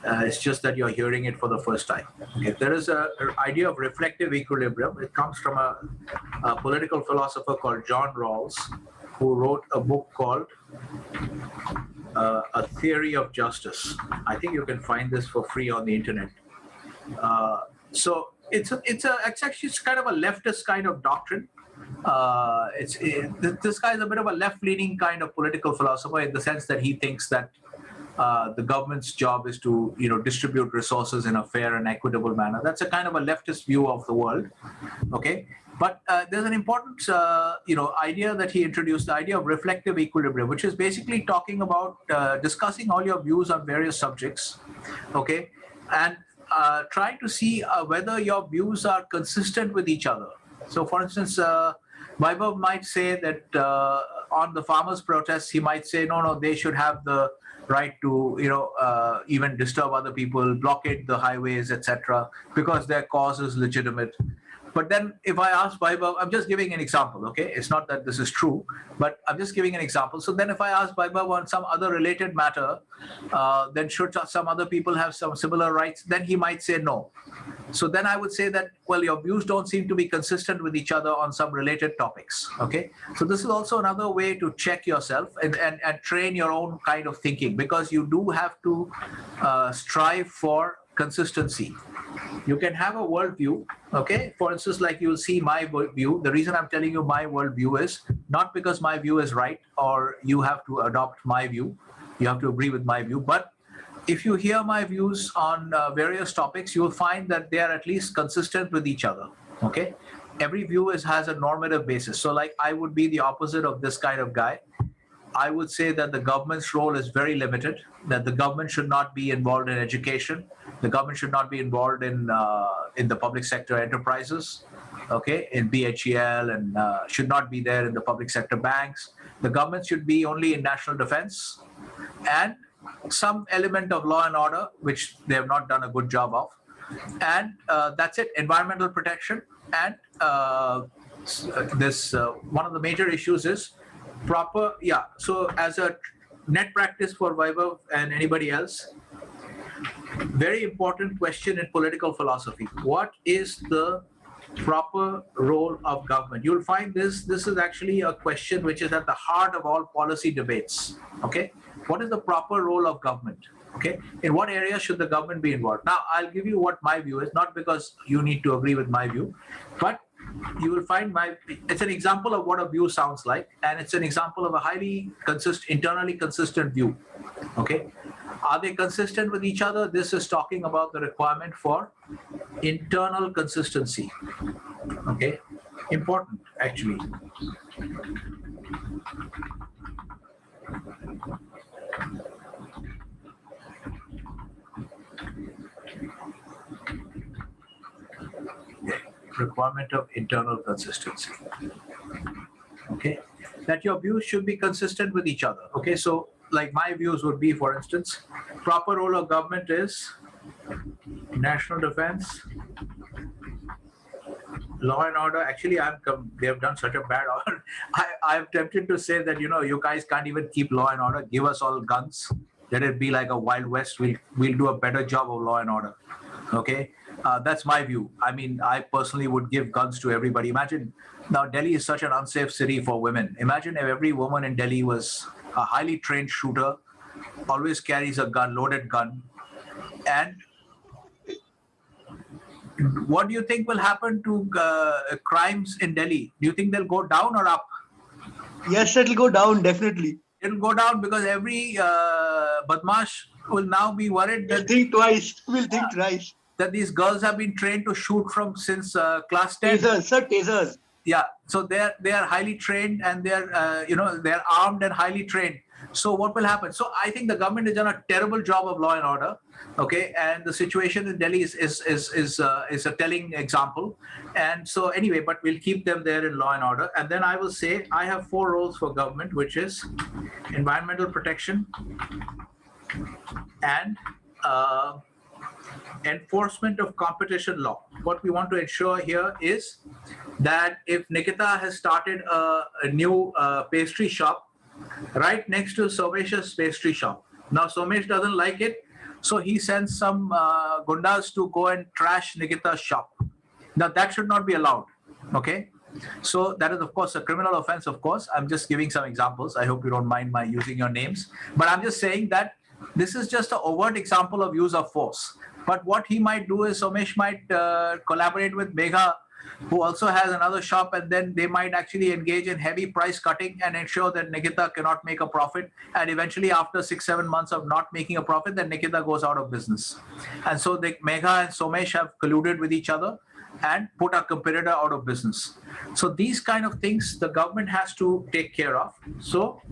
It's just that you're hearing it for the first time. Okay. There is an idea of reflective equilibrium. It comes from a political philosopher called John Rawls, who wrote a book called A Theory of Justice. I think you can find this for free on the internet. So it's actually kind of a leftist kind of doctrine. This guy is a bit of a left-leaning kind of political philosopher, in the sense that he thinks that the government's job is to distribute resources in a fair and equitable manner. That's a kind of a leftist view of the world. Okay, but there's an important idea that he introduced, the idea of reflective equilibrium, which is basically talking about discussing all your views on various subjects. Okay, and trying to see whether your views are consistent with each other. So, for instance, Vaibhav might say that on the farmers' protests, he might say, no, they should have the right to, even disturb other people, blockade the highways, etc., because their cause is legitimate. But then if I ask Vaibhav, I'm just giving an example, okay? It's not that this is true, but I'm just giving an example. So then if I ask Vaibhav on some other related matter, then should some other people have some similar rights? Then he might say no. So then I would say that, well, your views don't seem to be consistent with each other on some related topics, okay? So this is also another way to check yourself and train your own kind of thinking, because you do have to strive for consistency. You can have a worldview, okay? For instance, like you'll see my view. The reason I'm telling you my worldview is not because my view is right or you have to adopt my view. You have to agree with my view. But if you hear my views on various topics, you'll find that they are at least consistent with each other, okay? Every view has a normative basis. So like I would be the opposite of this kind of guy. I would say that the government's role is very limited, that the government should not be involved in education. The government should not be involved in the public sector enterprises, okay, in BHEL, and should not be there in the public sector banks. The government should be only in national defense and some element of law and order, which they have not done a good job of. And that's it, environmental protection. And one of the major issues is proper, so as a net practice for Vaibhav and anybody else, very important question in political philosophy. What is the proper role of government? You'll find this is actually a question which is at the heart of all policy debates, okay? What is the proper role of government, okay? In what area should the government be involved? Now, I'll give you what my view is, not because you need to agree with my view, but you will find it's an example of what a view sounds like, and it's an example of a highly internally consistent view, okay? Are they consistent with each other? This is talking about the requirement for internal consistency, okay? Important, actually. Requirement of internal consistency, okay? That your views should be consistent with each other, okay? So like my views would be, for instance, proper role of government is national defense, law and order. Actually, they have done such a bad order. I'm tempted to say that, you guys can't even keep law and order. Give us all guns. Let it be like a Wild West. We'll do a better job of law and order, okay? That's my view. I mean, I personally would give guns to everybody. Imagine, now Delhi is such an unsafe city for women. Imagine if every woman in Delhi was a highly trained shooter, always carries a gun, loaded gun. And what do you think will happen to crimes in Delhi? Do you think they'll go down or up? Yes, it'll go down, definitely. It'll go down because every badmash will now be worried that We'll think twice. That these girls have been trained to shoot since class 10. Tasers. Yeah, so they are highly trained, and they're armed and highly trained. So what will happen? So I think the government has done a terrible job of law and order, okay? And the situation in Delhi is a telling example. And so anyway, but we'll keep them there in law and order. And then I will say I have 4 roles for government, which is environmental protection and enforcement of competition law. What we want to ensure here is that if Nikita has started a new pastry shop right next to Somesh's pastry shop, now Somesh doesn't like it, so he sends some gundas to go and trash Nikita's shop. Now that should not be allowed, okay? So that is, of course, a criminal offense, of course. I'm just giving some examples. I hope you don't mind my using your names. But I'm just saying that this is just an overt example of use of force. But what he might do is Somesh might collaborate with Megha, who also has another shop, and then they might actually engage in heavy price cutting and ensure that Nikita cannot make a profit. And eventually, after 6-7 months of not making a profit, then Nikita goes out of business. And so Megha and Somesh have colluded with each other and put a competitor out of business. So these kind of things the government has to take care of. So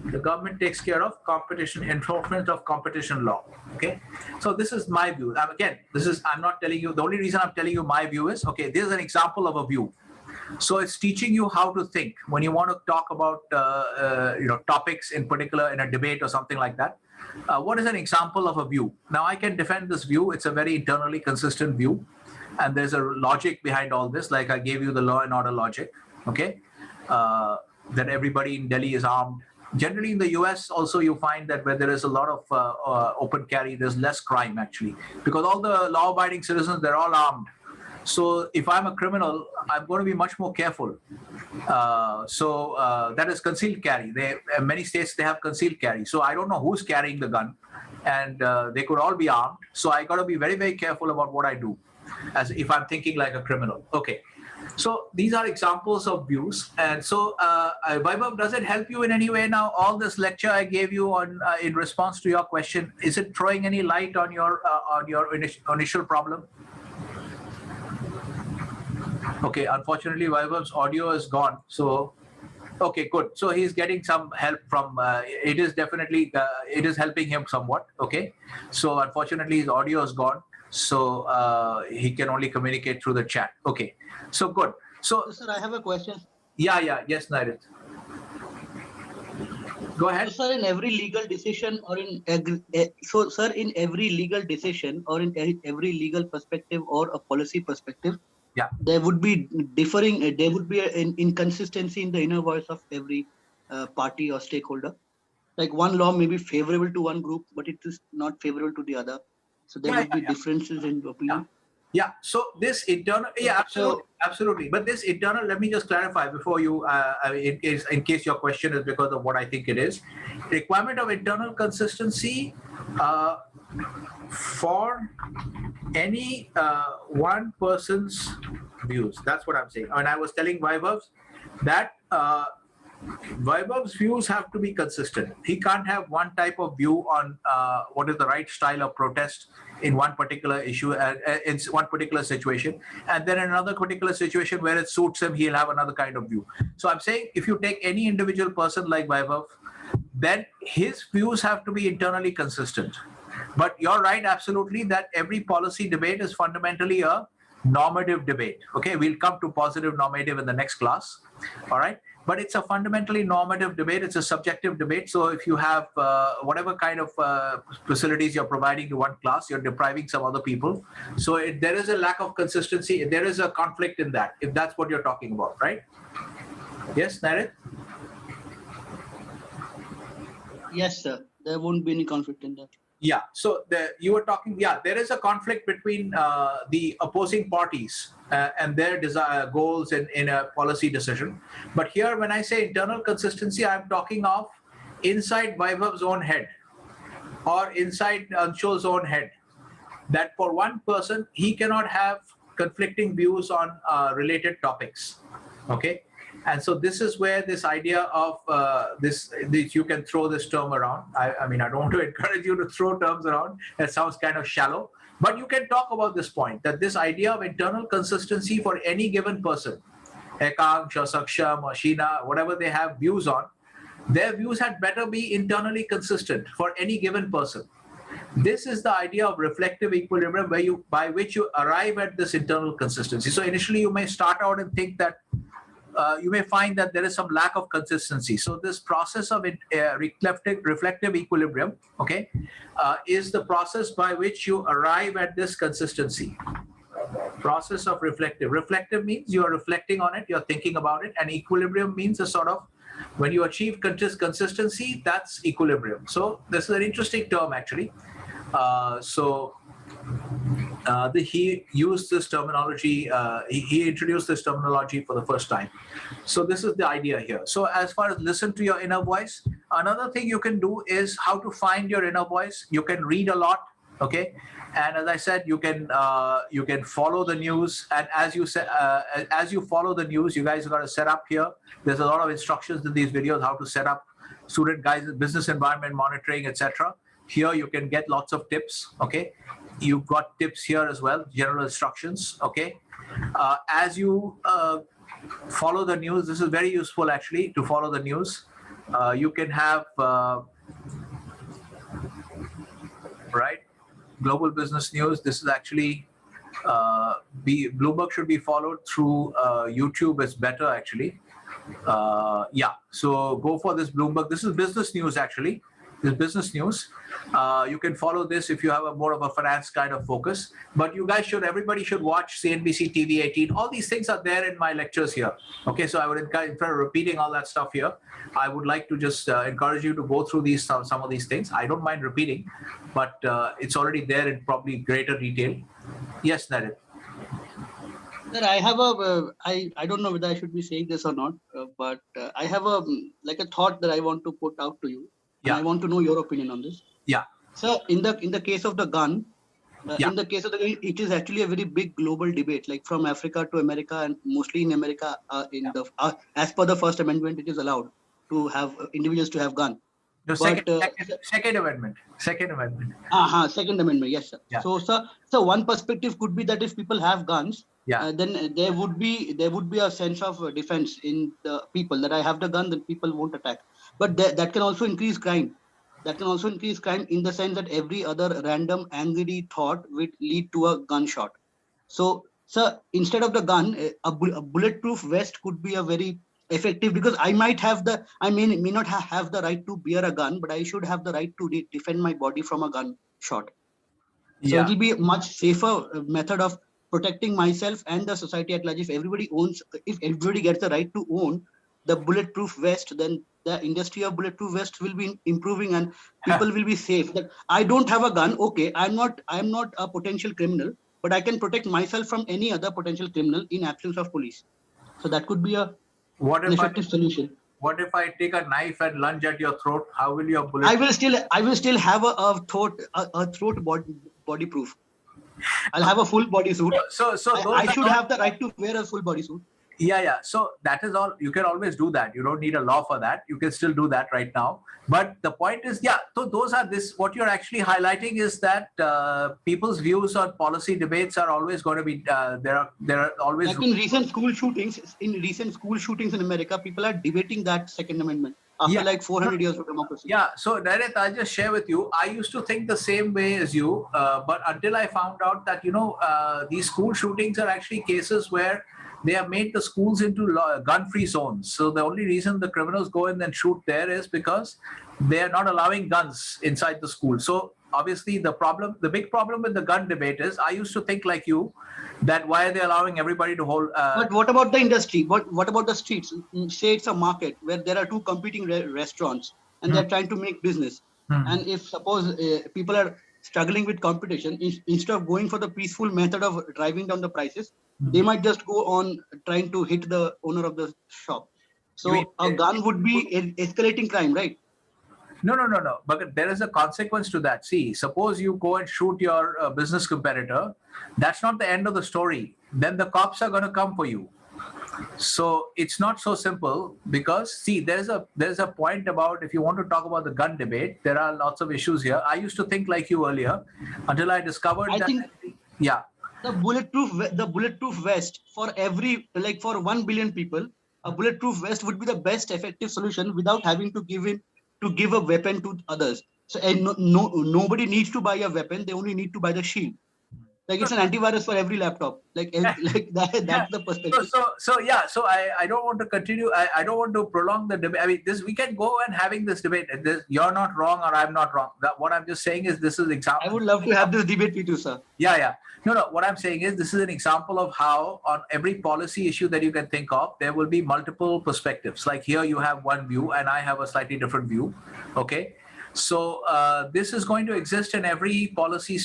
the government takes care of competition, enforcement of competition law. Okay. So this is my view. Again, I'm not telling you, the only reason I'm telling you my view is, okay, this is an example of a view. So it's teaching you how to think when you want to talk about topics in particular in a debate or something like that. What is an example of a view? Now I can defend this view. It's a very internally consistent view, and there's a logic behind all this. Like I gave you the law and order logic, okay? That everybody in Delhi is armed. Generally in the US also you find that where there is a lot of open carry, there's less crime actually, because all the law-abiding citizens, they're all armed. So if I'm a criminal, I'm going to be much more careful. That is concealed carry. Many states, they have concealed carry. So I don't know who's carrying the gun, and they could all be armed. So I got to be very, very careful about what I do, as if I'm thinking like a criminal. Okay. So these are examples of views. And so, Vaibhav, does it help you in any way now? All this lecture I gave you on in response to your question, is it throwing any light on your initial problem? Okay, unfortunately, Vaibhav's audio is gone. So, okay, good. So he's getting some help from. It is definitely it is helping him somewhat. Okay, so unfortunately, his audio is gone. So he can only communicate through the chat. Okay, so good. So, sir, I have a question. Yeah. Yes, Nairit. Go ahead. So, sir, in every legal decision or in every legal decision or in every legal perspective or a policy perspective, yeah, there would be differing. There would be an inconsistency in the inner voice of every party or stakeholder. Like one law may be favorable to one group, but it is not favorable to the other. So there would be differences in opinion. Yeah. So this internal, absolutely. But this internal, let me just clarify before you, in case your question is because of what I think it is, requirement of internal consistency for any one person's views. That's what I'm saying. And I was telling Vaibhav that Vaibhav's views have to be consistent. He can't have one type of view on what is the right style of protest in one particular issue, in one particular situation, and then in another particular situation where it suits him, he'll have another kind of view. So I'm saying if you take any individual person like Vaibhav, then his views have to be internally consistent. But you're right, absolutely, that every policy debate is fundamentally a normative debate. Okay, we'll come to positive normative in the next class. All right. But it's a fundamentally normative debate. It's a subjective debate. So if you have whatever kind of facilities you're providing to one class, you're depriving some other people. So there is a lack of consistency. There is a conflict in that, if that's what you're talking about, right? Yes, Narit? Yes, sir. There won't be any conflict in that. Yeah. So you were talking, there is a conflict between the opposing parties and their goals in a policy decision. But here, when I say internal consistency, I'm talking of inside Vaibhav's own head or inside Anshul's own head. That for one person, he cannot have conflicting views on related topics. Okay. And so this is where this idea of this you can throw this term around. I mean, I don't want to encourage you to throw terms around. That sounds kind of shallow. But you can talk about this point, that this idea of internal consistency for any given person, Ekang, Saksham, or Sheena, whatever they have views on, their views had better be internally consistent for any given person. This is the idea of reflective equilibrium by which you arrive at this internal consistency. So initially you may start out and think that you may find that there is some lack of consistency. So this process of reflective equilibrium, okay, is the process by which you arrive at this consistency. Process of reflective. Reflective means you are reflecting on it, you're thinking about it, and equilibrium means a sort of, when you achieve consistency, that's equilibrium. So this is an interesting term actually. He used this terminology, he introduced this terminology for the first time. So this is the idea here. So as far as listen to your inner voice, another thing you can do is how to find your inner voice. You can read a lot, okay? And as I said, you can follow the news. And as you follow the news, you guys got to set up here. There's a lot of instructions in these videos, how to set up student guides, business environment monitoring, etc. Here you can get lots of tips, okay? You've got tips here as well, general instructions, okay? As you follow the news, this is very useful actually to follow the news. You can have, right, global business news. This is actually Bloomberg should be followed through YouTube. It's better actually. Yeah, so go for this Bloomberg. This is business news actually. This is business news. You can follow this if you have a more of a finance kind of focus. But you guys should, everybody should watch CNBC TV 18. All these things are there in my lectures here. Okay, so I would encourage, instead of repeating all that stuff here, I would like to just encourage you to go through these some of these things. I don't mind repeating, but it's already there in probably greater detail. Yes, Narendra. Sir, I have a, I don't know whether I should be saying this or not, but I have a like a thought that I want to put out to you. And I want to know your opinion on this. Yeah. So in the case of the gun, Yeah. in the case of the gun, it is actually a very big global debate, like from Africa to America, and mostly in America, as per the First Amendment, it is allowed to have individuals to have gun. No, second amendment. Second amendment. Second Amendment, yes, sir. Yeah. So one perspective could be that if people have guns, Yeah. then there would be a sense of defense in the people, that I have the gun, then people won't attack. But that can also increase crime. That can also increase crime in the sense that every other random angry thought would lead to a gunshot. So, sir, instead of the gun, a bulletproof vest could be a very effective, because I may not have the right to bear a gun, but I should have the right to defend my body from a gunshot. So Yeah. it will be a much safer method of protecting myself and the society at large. If everybody gets the right to own the bulletproof vest, then the industry of bulletproof vests will be improving and people will be safe. That I don't have a gun, okay, I'm not a potential criminal, but I can protect myself from any other potential criminal in absence of police. So that could be an effective solution. What if I take a knife and lunge at your throat? How will your bullet? I will still have a throat body proof. I'll have a full body suit. So I should have the right to wear a full body suit. Yeah. So that is all. You can always do that. You don't need a law for that. You can still do that right now. But the point is, yeah. So those are this. What you're actually highlighting is that people's views on policy debates are always going to be there are always. Like in recent school shootings in America, people are debating that Second Amendment after like 400 years of democracy. Yeah. So Narendra, I'll just share with you. I used to think the same way as you, but until I found out that these school shootings are actually cases where they have made the schools into gun-free zones. So the only reason the criminals go in and shoot there is because they are not allowing guns inside the school. So obviously the big problem with the gun debate is, I used to think like you, that why are they allowing everybody to hold... But what about the industry? What about the streets? Say it's a market where there are two competing restaurants and they're trying to make business. And if suppose people are struggling with competition, instead of going for the peaceful method of driving down the prices, they might just go on trying to hit the owner of the shop. So a gun would be escalating crime, right? No. But there is a consequence to that. See, suppose you go and shoot your business competitor. That's not the end of the story. Then the cops are going to come for you. So it's not so simple, because see, there's a point about, if you want to talk about the gun debate, there are lots of issues here. I used to think like you earlier until I discovered yeah. The bulletproof vest for for 1 billion people, a bulletproof vest would be the best effective solution without having to give a weapon to others. So nobody needs to buy a weapon; they only need to buy the shield. Like it's an antivirus for every laptop. That's the perspective. So I don't want to continue. I don't want to prolong the debate. I mean, we can go and having this debate. You're not wrong or I'm not wrong. What I'm just saying is, this is example. I would love to have this debate with you, sir. Yeah. No. What I'm saying is, this is an example of how on every policy issue that you can think of, there will be multiple perspectives. Like here you have one view and I have a slightly different view. Okay. So this is going to exist in every policy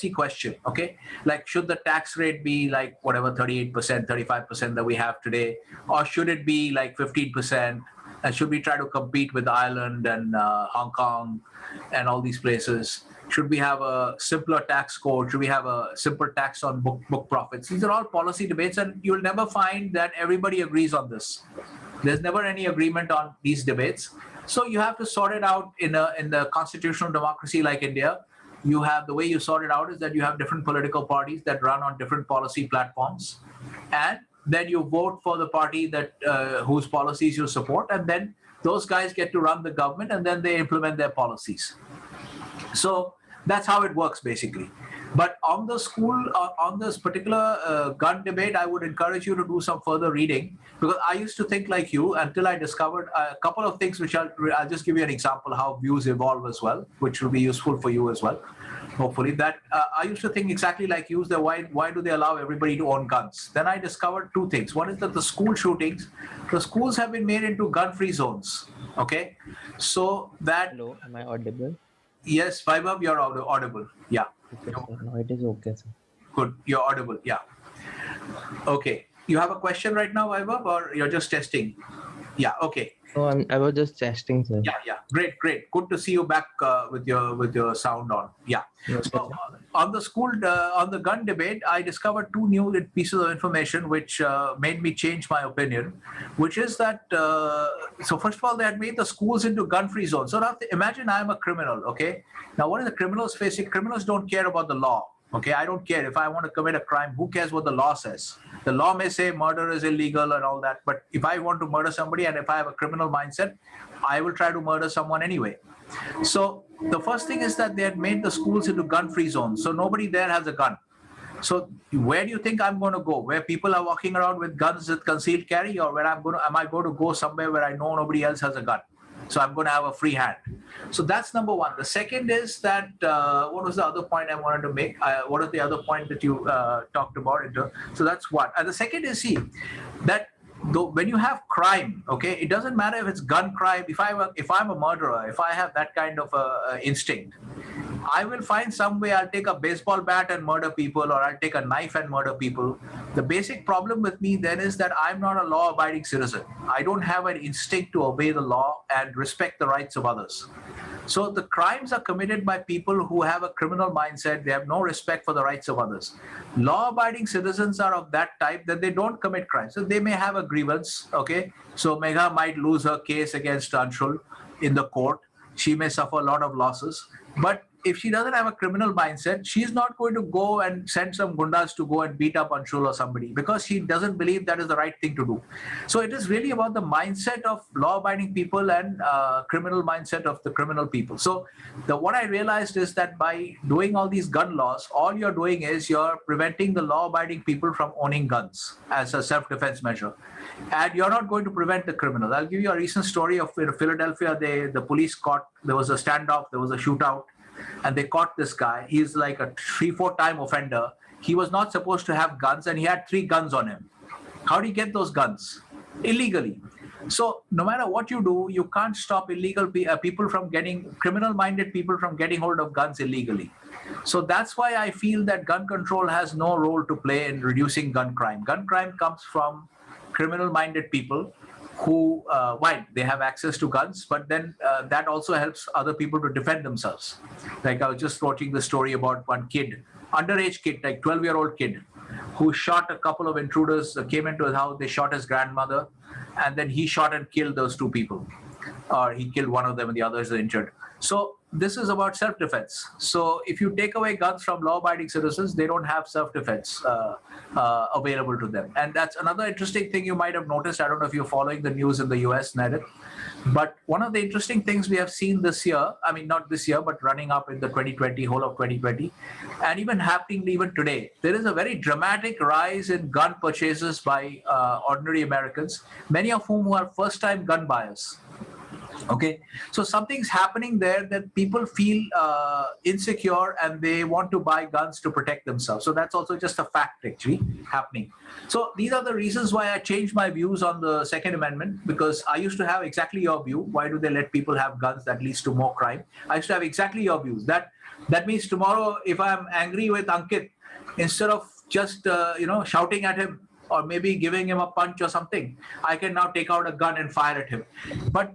question. Okay, like should the tax rate be like whatever 38%, 35% that we have today, or should it be like 15%? And should we try to compete with Ireland and Hong Kong and all these places? Should we have a simpler tax code? Should we have a simpler tax on book profits? These are all policy debates, and you'll never find that everybody agrees on this. There's never any agreement on these debates. So you have to sort it out in the constitutional democracy like India. You have, the way you sort it out is that you have different political parties that run on different policy platforms, and then you vote for the party that whose policies you support, and then those guys get to run the government, and then they implement their policies. So that's how it works basically. But on the school, on this particular gun debate, I would encourage you to do some further reading, because I used to think like you until I discovered a couple of things, which I'll just give you an example how views evolve as well, which will be useful for you as well. Hopefully that I used to think exactly like you, that why do they allow everybody to own guns? Then I discovered two things. One is that the school shootings, the schools have been made into gun-free zones. Okay, so that Hello, am I audible? yes, Vaibhav, you're audible. Yeah. Okay, sir. No, it is okay, sir. Good, you're audible. Yeah. Okay. You have a question right now, Vaibhav, or you're just testing? Yeah. Okay. No, I was just testing, sir. Yeah. Great. Good to see you back with your sound on. Yeah. Yes, So sir. on the gun debate, I discovered two new pieces of information which made me change my opinion. Which is that so first of all, they had made the schools into gun-free zones. So now imagine I'm a criminal. Okay. Now what are the criminals facing? Criminals don't care about the law. Okay, I don't care if I want to commit a crime. Who cares what the law says? The law may say murder is illegal and all that, but if I want to murder somebody and if I have a criminal mindset, I will try to murder someone anyway. So the first thing is that they had made the schools into gun-free zones, so nobody there has a gun. So where do you think I'm going to go? Where people are walking around with guns with concealed carry, or where am I going to go somewhere where I know nobody else has a gun? So I'm going to have a free hand. So that's number one. The second is that, what was the other point I wanted to make? What is the other point that you talked about? So that's one. And the second is, see, that when you have crime, okay, it doesn't matter if it's gun crime. If I'm a murderer, if I have that kind of instinct, I will find some way. I'll take a baseball bat and murder people, or I'll take a knife and murder people. The basic problem with me then is that I'm not a law-abiding citizen. I don't have an instinct to obey the law and respect the rights of others. So the crimes are committed by people who have a criminal mindset. They have no respect for the rights of others. Law-abiding citizens are of that type that they don't commit crimes. So they may have a grievance, okay? So Megha might lose her case against Anshul in the court. She may suffer a lot of losses. But if she doesn't have a criminal mindset, she's not going to go and send some gundas to go and beat up Anshul or somebody, because she doesn't believe that is the right thing to do. So it is really about the mindset of law-abiding people and criminal mindset of the criminal people. So what I realized is that by doing all these gun laws, all you're doing is you're preventing the law-abiding people from owning guns as a self-defense measure. And you're not going to prevent the criminals. I'll give you a recent story of Philadelphia. The police caught, there was a standoff, there was a shootout, and they caught this guy. He's like a 3-4 time offender. He was not supposed to have guns, and he had 3 guns on him. How do you get those guns? Illegally. So no matter what you do, you can't stop illegal people from criminal-minded people from getting hold of guns illegally. So that's why I feel that gun control has no role to play in reducing gun crime. Gun crime comes from criminal-minded people who, they have access to guns, but then that also helps other people to defend themselves. Like I was just watching the story about one kid, underage kid, like 12-year-old kid, who shot a couple of intruders, came into his house, they shot his grandmother, and then he shot and killed those 2 people. Or he killed one of them and the others are injured. So this is about self-defense. So if you take away guns from law-abiding citizens, they don't have self-defense available to them. And that's another interesting thing you might have noticed. I don't know if you're following the news in the US, Nadir, but one of the interesting things we have seen this year, I mean, not this year, but running up in the 2020, whole of 2020, and even happening even today, there is a very dramatic rise in gun purchases by ordinary Americans, many of whom are first-time gun buyers. Okay, so something's happening there that people feel insecure and they want to buy guns to protect themselves. So that's also just a fact actually happening. So these are the reasons why I changed my views on the Second Amendment, because I used to have exactly your view. Why do they let people have guns? That leads to more crime. I used to have exactly your views. That means tomorrow if I'm angry with Ankit, instead of just shouting at him or maybe giving him a punch or something, I can now take out a gun and fire at him. But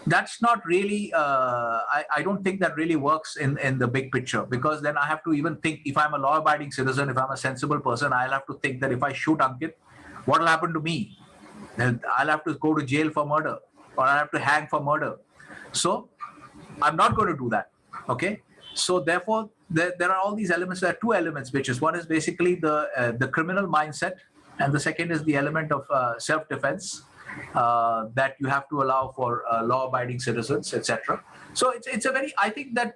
that's not really, I don't think that really works in the big picture, because then I have to even think, if I'm a law-abiding citizen, if I'm a sensible person, I'll have to think that if I shoot Ankit, what will happen to me? Then I'll have to go to jail for murder, or I'll have to hang for murder. So I'm not going to do that, okay? So therefore, there are all these elements. There are 2 elements, which is one is basically the criminal mindset, and the second is the element of self-defense. that you have to allow for law-abiding citizens, etc. So it's a very, I think that,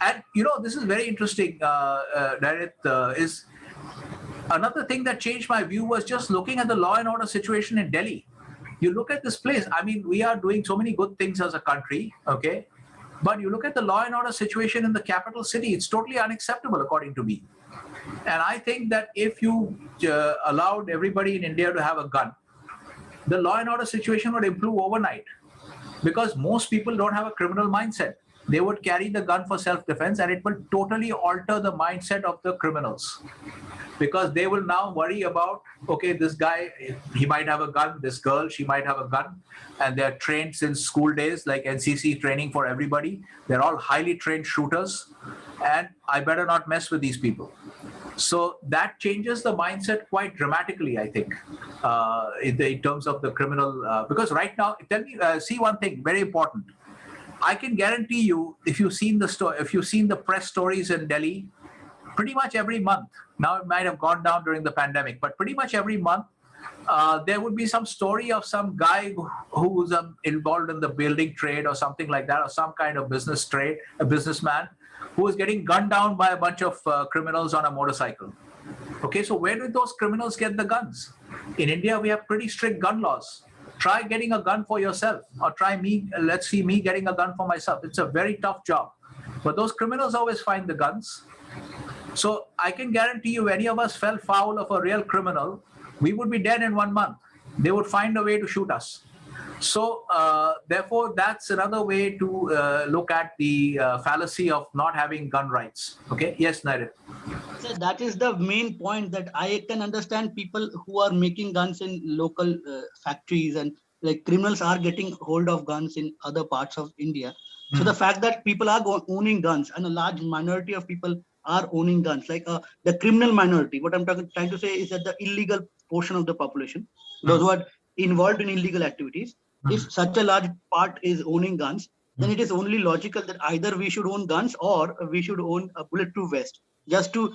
and this is very interesting, Narit, is another thing that changed my view was just looking at the law and order situation in Delhi. You look at this place, I mean, we are doing so many good things as a country, okay? But you look at the law and order situation in the capital city, it's totally unacceptable according to me. And I think that if you allowed everybody in India to have a gun, the law and order situation would improve overnight, because most people don't have a criminal mindset. They would carry the gun for self-defense, and it will totally alter the mindset of the criminals, because they will now worry about, okay, this guy, he might have a gun, this girl, she might have a gun, and they're trained since school days, like NCC training for everybody. They're all highly trained shooters, and I better not mess with these people. So that changes the mindset quite dramatically, I think, in terms of the criminal. Because right now, tell me, see one thing, very important. I can guarantee you, if you've seen the press stories in Delhi, pretty much every month. Now it might have gone down during the pandemic, but pretty much every month, there would be some story of some guy who was involved in the building trade or something like that, or some kind of a businessman who was getting gunned down by a bunch of criminals on a motorcycle. Okay, so where did those criminals get the guns? In India, we have pretty strict gun laws. Try getting a gun for yourself, or let's see me getting a gun for myself. It's a very tough job. But those criminals always find the guns. So I can guarantee you, any of us fell foul of a real criminal, we would be dead in 1 month. They would find a way to shoot us. So therefore, that's another way to look at the fallacy of not having gun rights. Okay, yes, Narit. So that is the main point, that I can understand people who are making guns in local factories, and like criminals are getting hold of guns in other parts of India. So the fact that people are owning guns, and a large minority of people are owning guns, like the criminal minority, what I'm trying to say is that the illegal portion of the population, those who are involved in illegal activities, if such a large part is owning guns, then it is only logical that either we should own guns or we should own a bulletproof vest, just to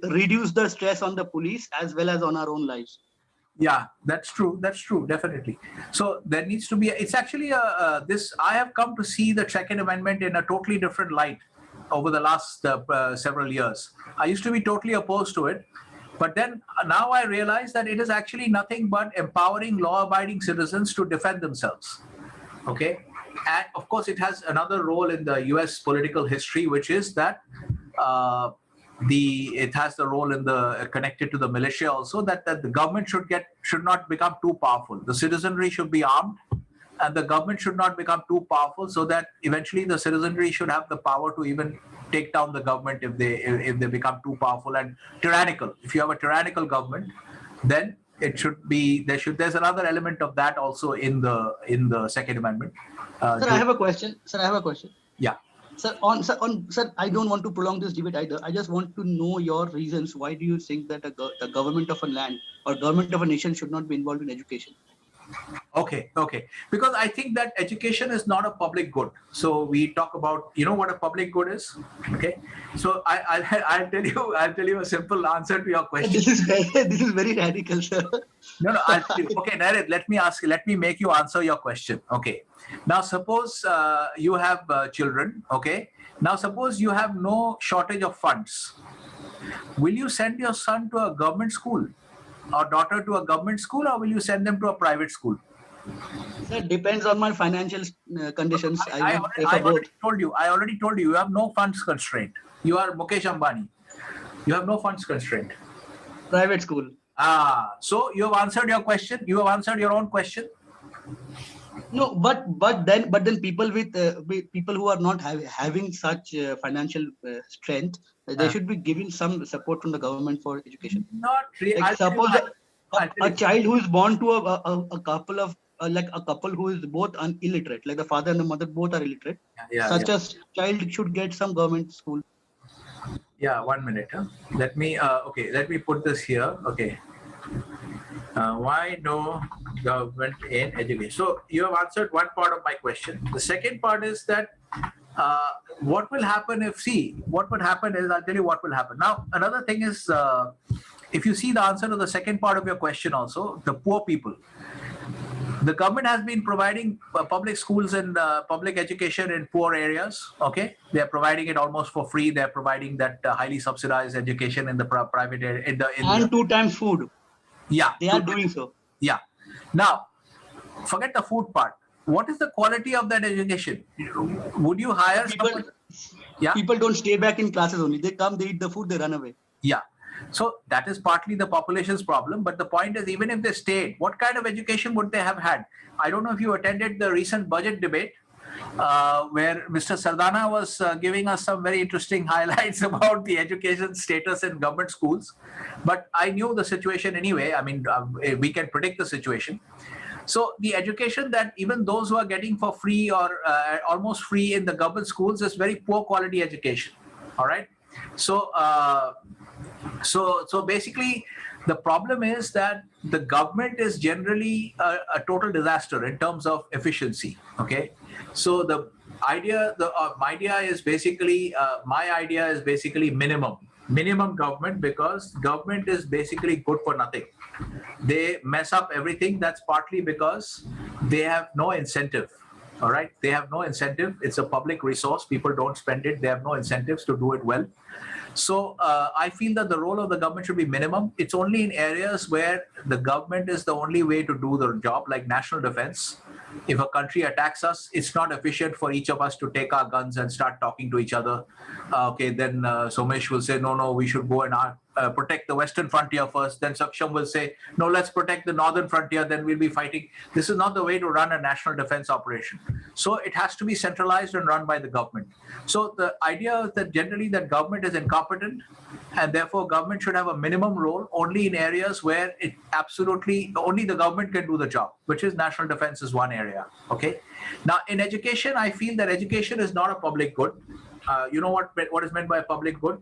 reduce the stress on the police as well as on our own lives. Yeah, that's true. That's true, definitely. So there needs to be, it's actually I have come to see the Second Amendment in a totally different light over the last several years. I used to be totally opposed to it. But then now I realize that it is actually nothing but empowering law-abiding citizens to defend themselves. Okay, and of course it has another role in the U.S. political history, which is that it has the role in the connected to the militia also, that the government should not become too powerful. The citizenry should be armed, and the government should not become too powerful, so that eventually the citizenry should have the power to even take down the government if they become too powerful and tyrannical. If you have a tyrannical government, then it should be there's another element of that also in the Second Amendment. Sir, I have a question. Yeah. Sir, sir, I don't want to prolong this debate either. I just want to know your reasons. Why do you think that the government of a land or government of a nation should not be involved in education? Okay. Because I think that education is not a public good. So we talk about, what a public good is. Okay. So I'll tell you a simple answer to your question. This is very radical, sir. No, I'll tell you. Okay, Narit, let me make you answer your question. Okay. Now, suppose you have children. Okay. Now, suppose you have no shortage of funds. Will you send your son to a government school or daughter to a government school, or will you send them to a private school? Sir, depends on my financial conditions. I already told you, you have no funds constraint. You are Mukesh Ambani. You have no funds constraint. Private school. So you have answered your question. You have answered your own question. No, but then people with people who are not having such financial strength, they should be given some support from the government for education. Not really. Like suppose a child who is born to a couple of a couple who is both illiterate, like the father and the mother both are illiterate. Such a child should get some government school. Yeah, 1 minute. Let me put this here. Okay. Why no government in education? So you have answered one part of my question. The second part is that what will happen I'll tell you what will happen. Now, another thing is, if you see the answer to the second part of your question also, the poor people. The government has been providing public schools and public education in poor areas. Okay, they are providing it almost for free. They are providing that highly subsidized education in the private area. And 2 times food. Yeah, They are doing so. Yeah. Now, forget the food part. What is the quality of that education? Would you hire someone? Yeah. People don't stay back in classes only. They come, they eat the food, they run away. Yeah. So that is partly the population's problem. But the point is, even if they stayed, what kind of education would they have had? I don't know if you attended the recent budget debate where Mr. Sardana was giving us some very interesting highlights about the education status in government schools. But I knew the situation anyway. I mean, we can predict the situation. So the education that even those who are getting for free or almost free in the government schools is very poor quality education. All right. So, so basically, the problem is that the government is generally a total disaster in terms of efficiency. Okay. So the idea, my idea is basically minimum government, because government is basically good for nothing. They mess up everything. That's partly because they have no incentive. All right. They have no incentive. It's a public resource. People don't spend it. They have no incentives to do it well. So I feel that the role of the government should be minimum. It's only in areas where the government is the only way to do the job, like national defense. If a country attacks us, it's not efficient for each of us to take our guns and start talking to each other. Okay, then Somesh will say, no, we should go and protect the western frontier first. Then Saksham will say, no, let's protect the northern frontier, then we'll be fighting. This is not the way to run a national defense operation. So it has to be centralized and run by the government. So the idea is that generally that government is incompetent, and therefore government should have a minimum role only in areas where it absolutely only the government can do the job, which is national defense is one area. Okay. Now in education, I feel that education is not a public good. You know what is meant by a public good?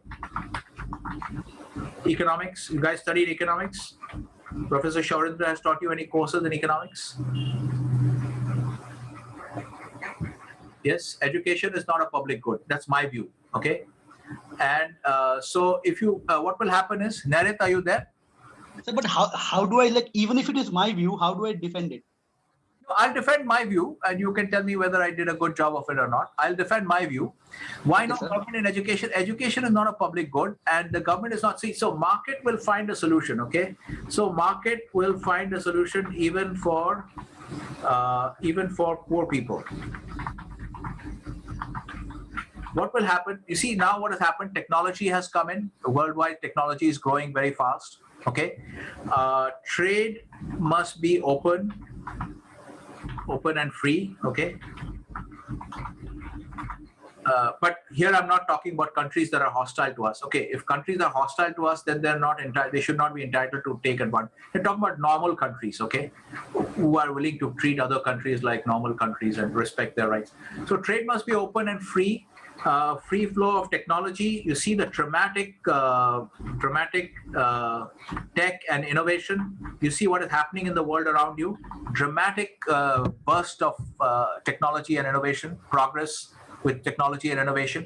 Economics. You guys studied economics? Professor Shaurendra has taught you any courses in economics? Yes, education is not a public good. That's my view. Okay. And so if you, what will happen is, Narit, are you there? So, but how do I, like, even if it is my view, how do I defend it? I'll defend my view, and you can tell me whether I did a good job of it or not. I'll defend my view. Why not government in education? Education is not a public good, and the government is not. See, so market will find a solution. Okay, so market will find a solution even for poor people. What will happen? You see, now what has happened? Technology has come in. Worldwide technology is growing very fast. Okay, trade must be open and free. Okay, but here I'm not talking about countries that are hostile to us. Okay, if countries are hostile to us, then they're not entitled. They should not be entitled to take advantage. We're talking about normal countries. Okay, who are willing to treat other countries like normal countries and respect their rights. So trade must be open and free. Free flow of technology. You see the dramatic tech and innovation. You see what is happening in the world around you. Dramatic burst of technology and innovation, progress with technology and innovation.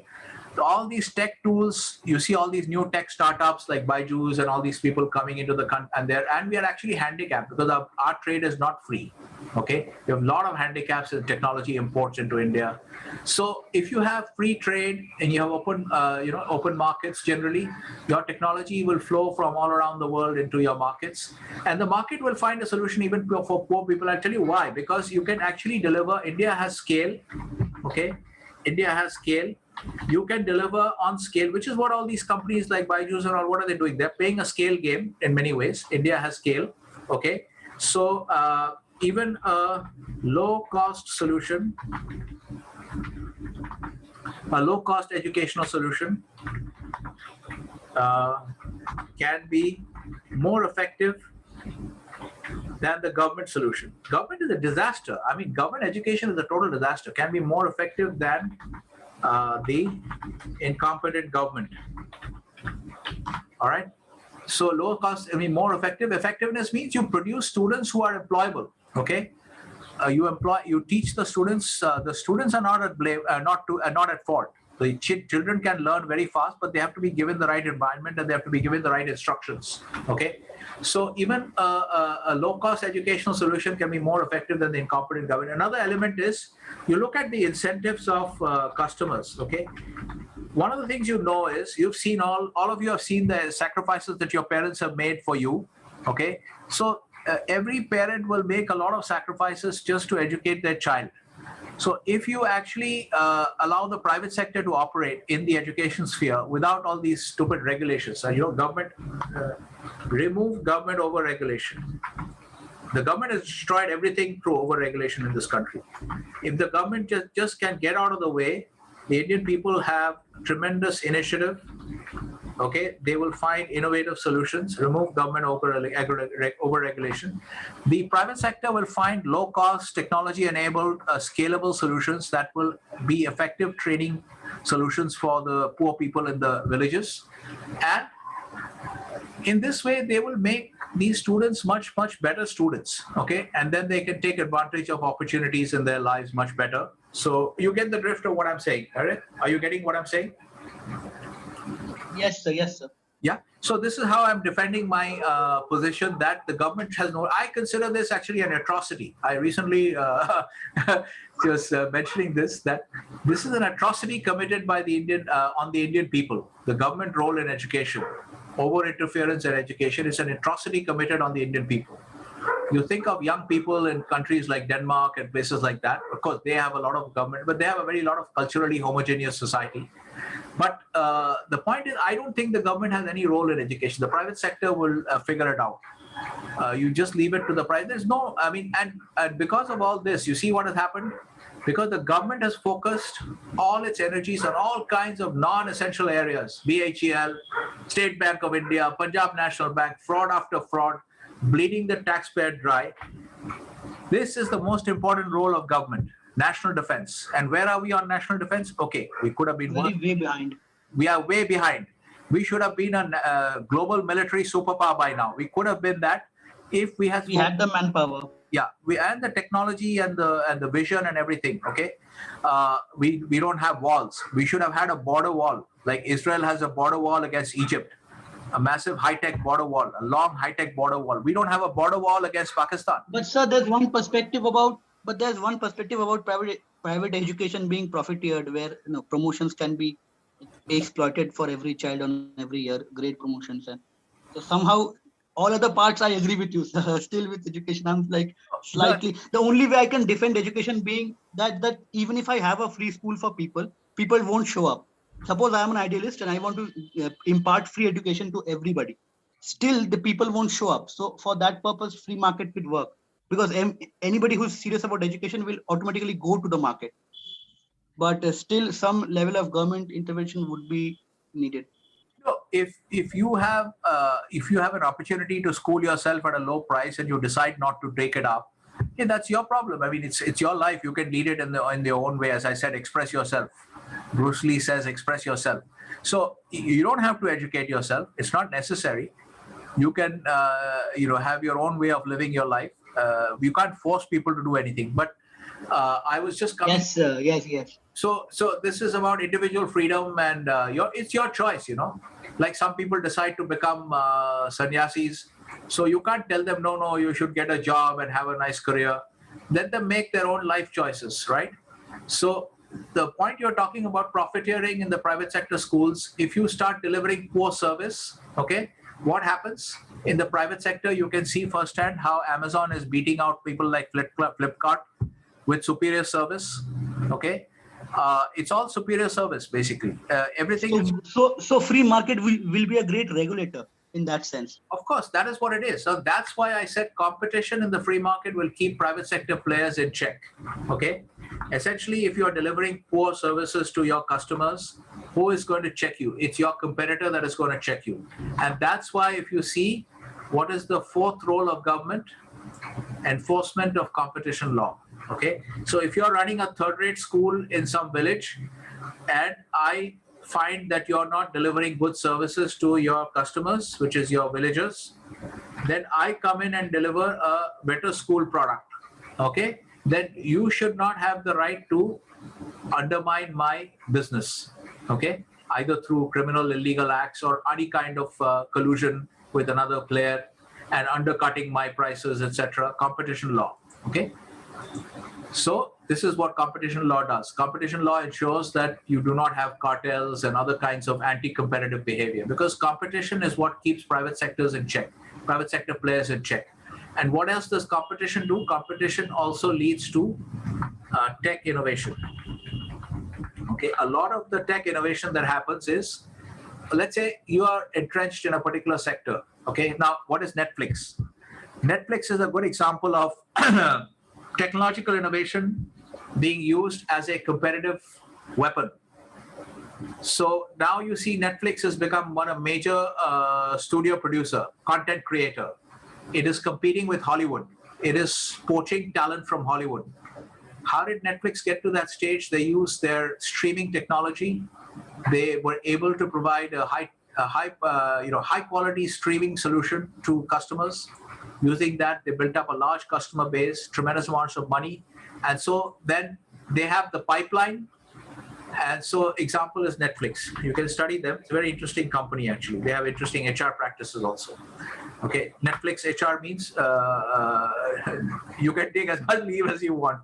So all these tech tools, you see all these new tech startups like Byju's and all these people coming into the country, and we are actually handicapped because our trade is not free. Okay, we have a lot of handicaps in technology imports into India. So if you have free trade and you have open markets, generally your technology will flow from all around the world into your markets, and the market will find a solution even for poor people. I'll tell you why. Because you can actually deliver. India has scale. Okay, India has scale. You can deliver on scale, which is what all these companies like Byju's and all, what are they doing? They're playing a scale game in many ways. India has scale. Okay, so even a low-cost solution, a low-cost educational solution can be more effective than the government solution. Government is a disaster. I mean, government education is a total disaster. Can be more effective than the incompetent government. All right. So low cost, I mean, more effective. Effectiveness means you produce students who are employable. Okay. You teach the students. The students are not at blame, not at fault. The children can learn very fast, but they have to be given the right environment and they have to be given the right instructions. Okay, so even a low-cost educational solution can be more effective than the incompetent government. Another element is you look at the incentives of customers. Okay, one of the things you know is you've seen all of you have seen the sacrifices that your parents have made for you. Okay, so every parent will make a lot of sacrifices just to educate their child. So if you actually allow the private sector to operate in the education sphere without all these stupid regulations, and government, remove government over regulation. The government has destroyed everything through over regulation in this country. If the government just can get out of the way, the Indian people have tremendous initiative. Okay, they will find innovative solutions, remove government over regulation. The private sector will find low-cost, technology-enabled, scalable solutions that will be effective training solutions for the poor people in the villages. And in this way, they will make these students much, much better students. Okay, and then they can take advantage of opportunities in their lives much better. So you get the drift of what I'm saying, all right? Are you getting what I'm saying? Yes, sir. Yes, sir. Yeah. So this is how I'm defending my position that the government has no. I consider this actually an atrocity. I recently was mentioning this, that this is an atrocity committed by the Indian on the Indian people. The government role in education, over interference in education, is an atrocity committed on the Indian people. You think of young people in countries like Denmark and places like that. Of course, they have a lot of government, but they have a very lot of culturally homogeneous society. But the point is, I don't think the government has any role in education. The private sector will figure it out. You just leave it to the private. There's no, I mean, and because of all this, you see what has happened? Because the government has focused all its energies on all kinds of non-essential areas, BHEL, State Bank of India, Punjab National Bank, fraud after fraud, bleeding the taxpayer dry. This is the most important role of government. National defense. And where are we on national defense? Okay, we could have been way behind. We are way behind. We should have been a global military superpower by now. We could have been that if we had the manpower. Yeah, we and the technology and the vision and everything. Okay, we don't have walls. We should have had a border wall, like Israel has a border wall against Egypt, a massive high-tech border wall, a long high-tech border wall. We don't have a border wall against Pakistan. But sir, there's one perspective about private education being profiteered, where promotions can be exploited for every child on every year, grade promotions, and so somehow all other parts I agree with you. Still with education, I'm like slightly the only way I can defend education being that even if I have a free school for people won't show up. Suppose I am an idealist and I want to impart free education to everybody. Still, the people won't show up. So for that purpose, free market will work. Because anybody who's serious about education will automatically go to the market. But still some level of government intervention would be needed. No, if you have an opportunity to school yourself at a low price and you decide not to take it up, yeah, that's your problem. I mean, it's your life. You can lead it in your own way. As I said, express yourself. Bruce Lee says, express yourself. So you don't have to educate yourself. It's not necessary. You can have your own way of living your life. You can't force people to do anything. But I was just coming. Yes, sir. Yes. So this is about individual freedom, and it's your choice. Like some people decide to become sannyasis. So you can't tell them, no, you should get a job and have a nice career. Let them make their own life choices, right? So the point you're talking about, profiteering in the private sector schools, if you start delivering poor service, okay, what happens? In the private sector, you can see firsthand how Amazon is beating out people like Flipkart with superior service, okay? It's all superior service, basically. Everything so free market will be a great regulator in that sense. Of course, that is what it is. So that's why I said competition in the free market will keep private sector players in check, okay? Essentially, if you're delivering poor services to your customers, who is going to check you? It's your competitor that is going to check you. And that's why if you see, what is the fourth role of government? Enforcement of competition law, okay? So if you're running a third-rate school in some village and I find that you're not delivering good services to your customers, which is your villagers, then I come in and deliver a better school product, okay? Then you should not have the right to undermine my business. okay, either through criminal illegal acts or any kind of collusion with another player and undercutting my prices, etc. Competition law, okay. So this is what competition law does. Competition law ensures that you do not have cartels and other kinds of anti-competitive behavior, because competition is what keeps private sectors in check, private sector players in check. And what else does competition do? Competition also leads to tech innovation. Okay, a lot of the tech innovation that happens is, let's say you are entrenched in a particular sector. Okay, now what is Netflix? Netflix is a good example of technological innovation being used as a competitive weapon. So now you see Netflix has become one of major studio producer, content creator. It is competing with Hollywood. It is poaching talent from Hollywood. How did Netflix get to that stage? They used their streaming technology. They were able to provide a high quality streaming solution to customers. Using that, they built up a large customer base, tremendous amounts of money. And so then they have the pipeline. And so example is Netflix. You can study them. It's a very interesting company, actually. They have interesting HR practices also. Okay, Netflix HR means you can take as much leave as you want.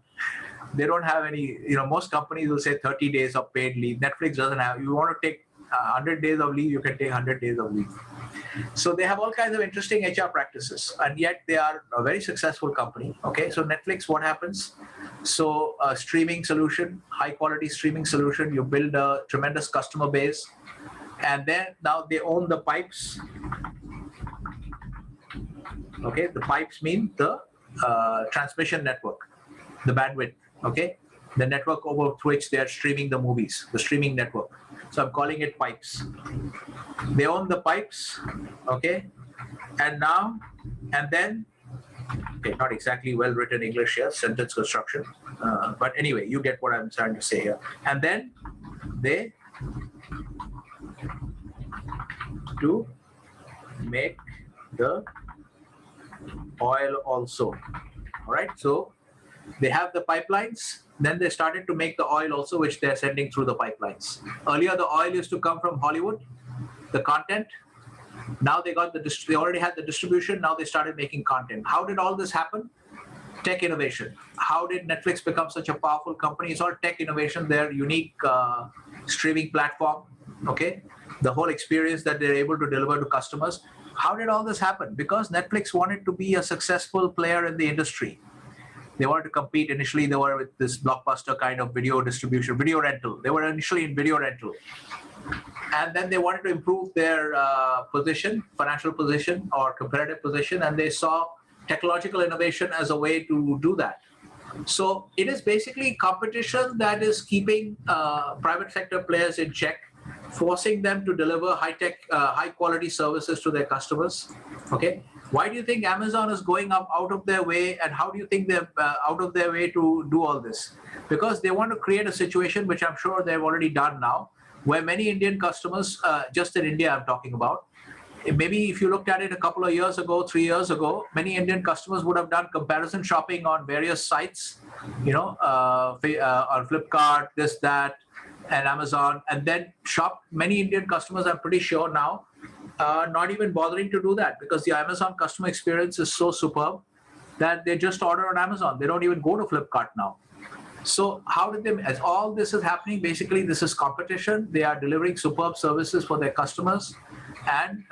They don't have any, most companies will say 30 days of paid leave. Netflix doesn't have. You want to take 100 days of leave, you can take 100 days of leave. So they have all kinds of interesting HR practices, and yet they are a very successful company. Okay, so Netflix, what happens? So a streaming solution, high quality streaming solution, you build a tremendous customer base, and then now they own the pipes. Okay, the pipes mean the transmission network, the bandwidth, okay? The network over which they are streaming the movies, the streaming network. So I'm calling it pipes. They own the pipes, okay? And then, okay, not exactly well-written English here, sentence construction. But anyway, you get what I'm trying to say here. And then they do make the oil also, all right? So they have the pipelines, then they started to make the oil also, which they're sending through the pipelines. Earlier, the oil used to come from Hollywood, the content. Now they already had the distribution, now they started making content. How did all this happen? Tech innovation. How did Netflix become such a powerful company? It's all tech innovation, their unique streaming platform, okay? The whole experience that they're able to deliver to customers. How did all this happen? Because Netflix wanted to be a successful player in the industry. They wanted to compete. Initially, they were with this blockbuster kind of video distribution, video rental. They were initially in video rental. And then they wanted to improve their position, financial position or competitive position, and they saw technological innovation as a way to do that. So it is basically competition that is keeping private sector players in check, forcing them to deliver high-tech, high-quality services to their customers. Okay, why do you think Amazon is going up out of their way, and how do you think they're out of their way to do all this? Because they want to create a situation, which I'm sure they've already done now, where many Indian customers, just in India I'm talking about, maybe if you looked at it a couple of years ago, 3 years ago, many Indian customers would have done comparison shopping on various sites, on Flipkart, this, that, and Amazon, and then shop. Many Indian customers, I'm pretty sure now, not even bothering to do that, because the Amazon customer experience is so superb that they just order on Amazon. They don't even go to Flipkart now. So how did they, as all this is happening, basically this is competition. They are delivering superb services for their customers and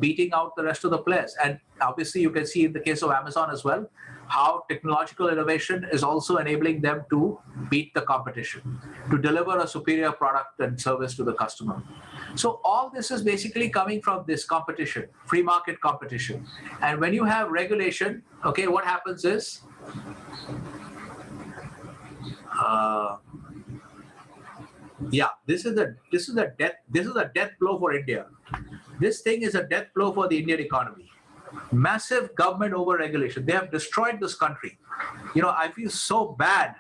beating out the rest of the players. And obviously you can see in the case of Amazon as well, how technological innovation is also enabling them to beat the competition, to deliver a superior product and service to the customer. So all this is basically coming from this competition, free market competition. And when you have regulation, okay, what happens is, this is a death blow for India. This thing is a death blow for the Indian economy. Massive government over-regulation. They have destroyed this country. I feel so bad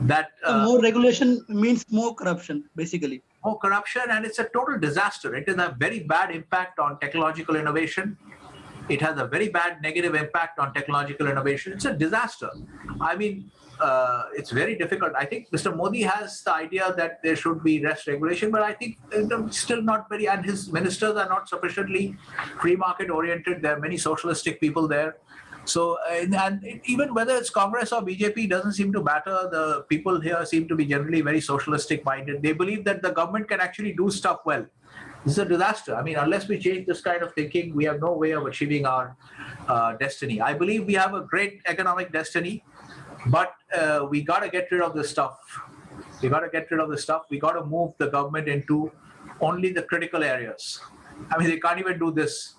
that more regulation means more corruption, basically. More corruption, and it's a total disaster. It is a very bad impact on technological innovation. It has a very bad negative impact on technological innovation. It's a disaster. I mean, it's very difficult. I think Mr. Modi has the idea that there should be less regulation, but I think still not very, and his ministers are not sufficiently free market oriented. There are many socialistic people there. So, and even whether it's Congress or BJP doesn't seem to matter. The people here seem to be generally very socialistic minded. They believe that the government can actually do stuff well. This is a disaster. I mean, unless we change this kind of thinking, we have no way of achieving our destiny. I believe we have a great economic destiny, but we got to get rid of this stuff. We got to get rid of this stuff. We got to move the government into only the critical areas. I mean, they can't even do this.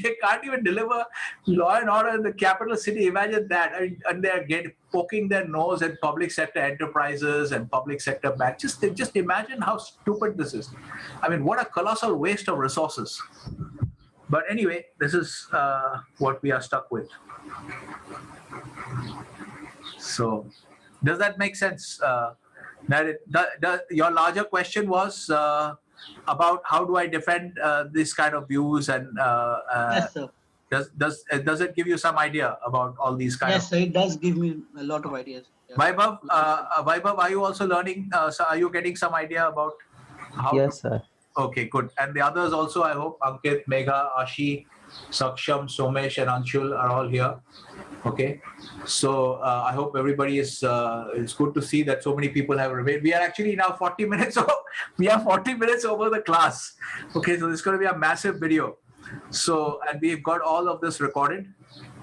They can't even deliver law and order in the capital city. Imagine that. And they're poking their nose at public sector enterprises and public sector banks. Just imagine how stupid this is. I mean, what a colossal waste of resources. But anyway, this is what we are stuck with. So, does that make sense? Your larger question was about how do I defend this kind of views, and Yes, sir. does it give you some idea about all these kind Yes, of? sir. It does give me a lot of ideas. Yeah. Vaibhav, are you also learning? So are you getting some idea about how? Yes, sir. Okay, good. And the others also, I hope, Ankit, Megha, Ashi, Saksham, Somesh, and Anshul are all here. Okay, so I hope everybody is. It's good to see that so many people have remained. We are actually now 40 minutes. We are 40 minutes over the class. Okay, so this is going to be a massive video. So, and we've got all of this recorded.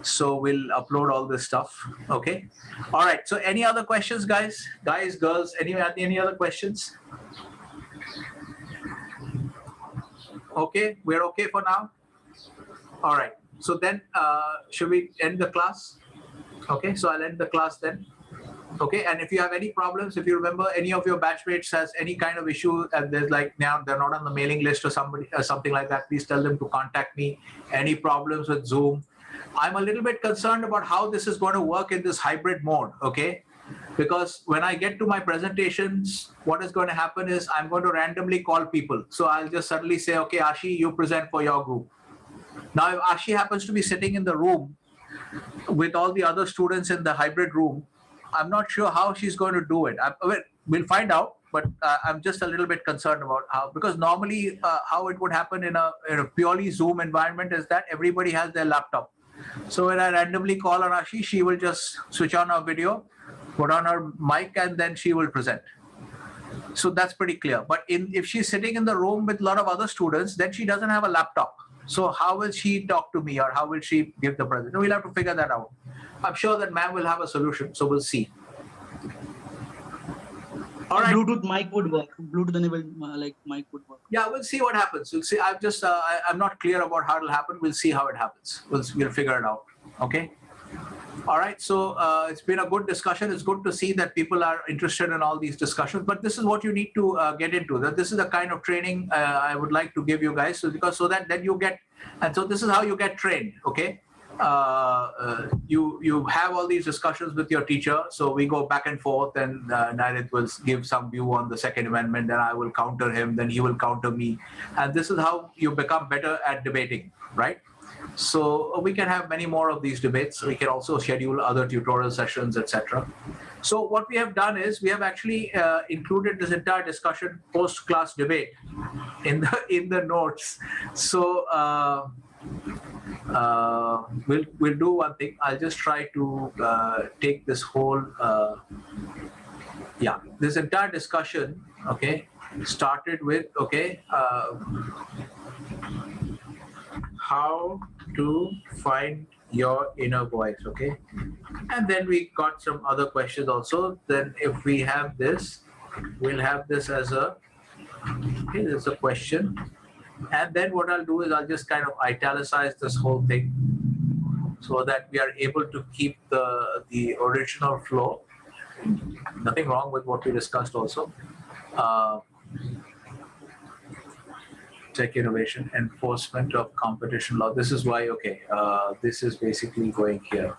So we'll upload all this stuff. Okay. All right. So any other questions, guys, girls? Any other questions? Okay, we're okay for now. All right. So then, should we end the class? Okay. So I'll end the class then. Okay. And if you have any problems, if you remember any of your batchmates has any kind of issue, and there's like now they're not on the mailing list or something like that, please tell them to contact me. Any problems with Zoom? I'm a little bit concerned about how this is going to work in this hybrid mode. Okay. Because when I get to my presentations, what is going to happen is I'm going to randomly call people. So I'll just suddenly say, okay, Ashi, you present for your group. Now, if Ashi happens to be sitting in the room with all the other students in the hybrid room, I'm not sure how she's going to do it. We'll find out, but I'm just a little bit concerned about how, because normally how it would happen in a purely Zoom environment is that everybody has their laptop. So when I randomly call on Ashi, she will just switch on her video, put on her mic, and then she will present. So that's pretty clear. But if she's sitting in the room with a lot of other students, then she doesn't have a laptop. So how will she talk to me, or how will she give the presentation? We'll have to figure that out. I'm sure that ma'am will have a solution. So we'll see. All right. Bluetooth mic would work. Bluetooth enabled mic would work. Yeah, we'll see what happens. We'll see. I'm not clear about how it'll happen. We'll see how it happens. We'll figure it out. Okay. All right. So it's been a good discussion. It's good to see that people are interested in all these discussions. But this is what you need to get into. That this is the kind of training I would like to give you guys. So that then you get, and so this is how you get trained. Okay. You have all these discussions with your teacher. So we go back and forth, and Nairith will give some view on the Second Amendment, then I will counter him, then he will counter me. And this is how you become better at debating, right? So we can have many more of these debates. We can also schedule other tutorial sessions, etc. So what we have done is we have actually included this entire discussion post-class debate in the notes. So we'll do one thing. I'll just try to take this whole this entire discussion. Okay, started with how to find your inner voice. Okay, and then we got some other questions also. Then if we have this, we'll have this as a there's a question. And then what I'll do is I'll just kind of italicize this whole thing so that we are able to keep the original flow. Nothing wrong with what we discussed also. Tech innovation, enforcement of competition law. This is why, this is basically going here.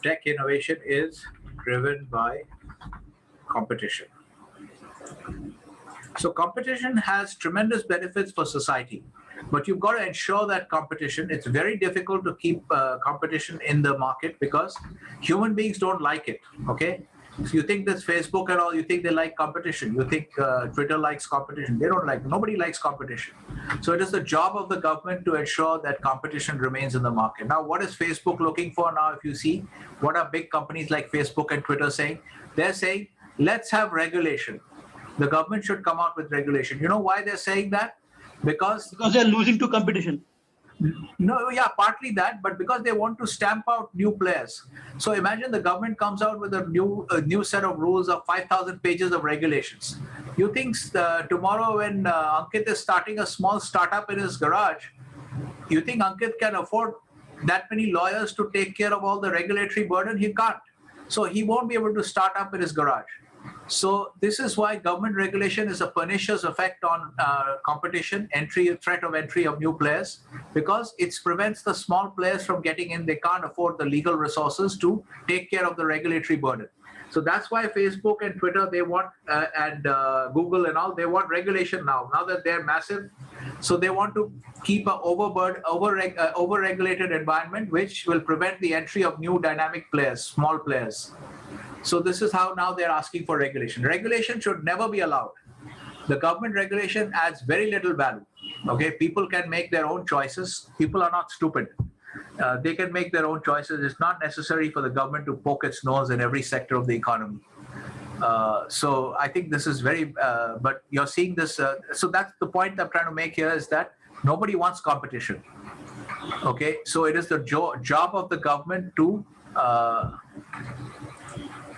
Tech innovation is driven by competition. So competition has tremendous benefits for society, but you've got to ensure that competition, it's very difficult to keep competition in the market because human beings don't like it, okay? So you think this Facebook and all, you think they like competition. You think Twitter likes competition. They don't like, nobody likes competition. So it is the job of the government to ensure that competition remains in the market. Now, what is Facebook looking for now? If you see, what are big companies like Facebook and Twitter saying? They're saying, let's have regulation. The government should come out with regulation. You know why they're saying that? Because they're losing to competition. No, yeah, partly that, but because they want to stamp out new players. So imagine the government comes out with a new set of rules of 5,000 pages of regulations. You think tomorrow when Ankit is starting a small startup in his garage, you think Ankit can afford that many lawyers to take care of all the regulatory burden? He can't. So he won't be able to start up in his garage. So this is why government regulation is a pernicious effect on competition, threat of entry of new players, because it prevents the small players from getting in. They can't afford the legal resources to take care of the regulatory burden. So that's why Facebook and Twitter, they want, and Google and all, they want regulation now that they're massive. So they want to keep an over-regulated environment, which will prevent the entry of new dynamic players, small players. So this is how now they're asking for regulation. Regulation should never be allowed. The government regulation adds very little value. Okay, people can make their own choices. People are not stupid. They can make their own choices. It's not necessary for the government to poke its nose in every sector of the economy. So I think this is very, but you're seeing this. So that's the point I'm trying to make here, is that nobody wants competition. Okay, so it is the job of the government to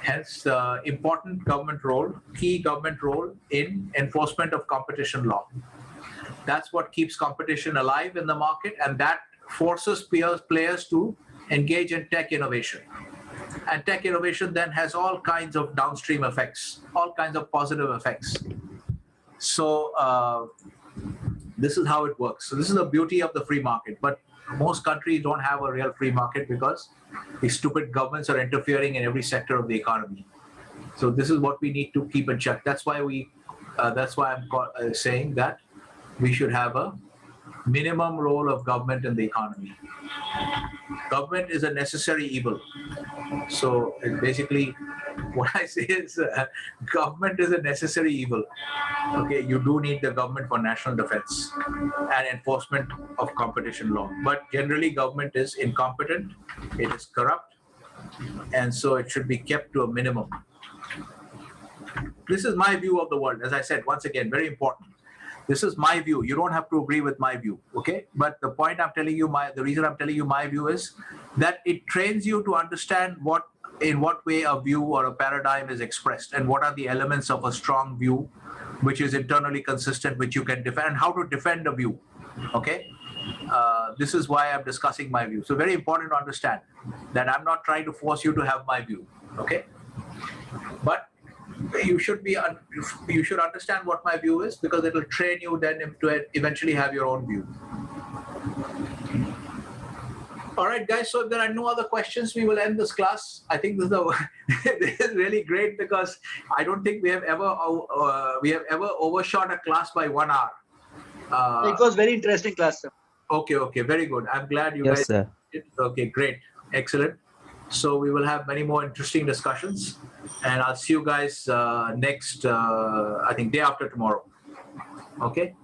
hence important government role, key government role in enforcement of competition law. That's what keeps competition alive in the market, and that forces players to engage in tech innovation. And tech innovation then has all kinds of downstream effects, all kinds of positive effects. So this is how it works. So this is the beauty of the free market. But most countries don't have a real free market because these stupid governments are interfering in every sector of the economy. So this is what we need to keep in check. That's why I'm saying that we should have a minimum role of government in the economy. Government is a necessary evil. So basically, what I say is government is a necessary evil. Okay, you do need the government for national defense and enforcement of competition law. But generally, government is incompetent, it is corrupt, and so it should be kept to a minimum. This is my view of the world. As I said, once again, very important. This is my view. You don't have to agree with my view, okay? But the point I'm telling you, the reason I'm telling you my view is that it trains you to understand in what way a view or a paradigm is expressed, and what are the elements of a strong view, which is internally consistent, which you can defend, and how to defend a view, okay? This is why I'm discussing my view. So very important to understand that I'm not trying to force you to have my view, okay? But you should understand what my view is, because it will train you then to eventually have your own view. All right, guys. So if there are no other questions, we will end this class. I think this is really great, because I don't think we have ever overshot a class by 1 hour. It was very interesting class, sir. Okay, very good. I'm glad you Yes, guys. sir. Okay, great, excellent. So we will have many more interesting discussions, and I'll see you guys next, I think, day after tomorrow. Okay.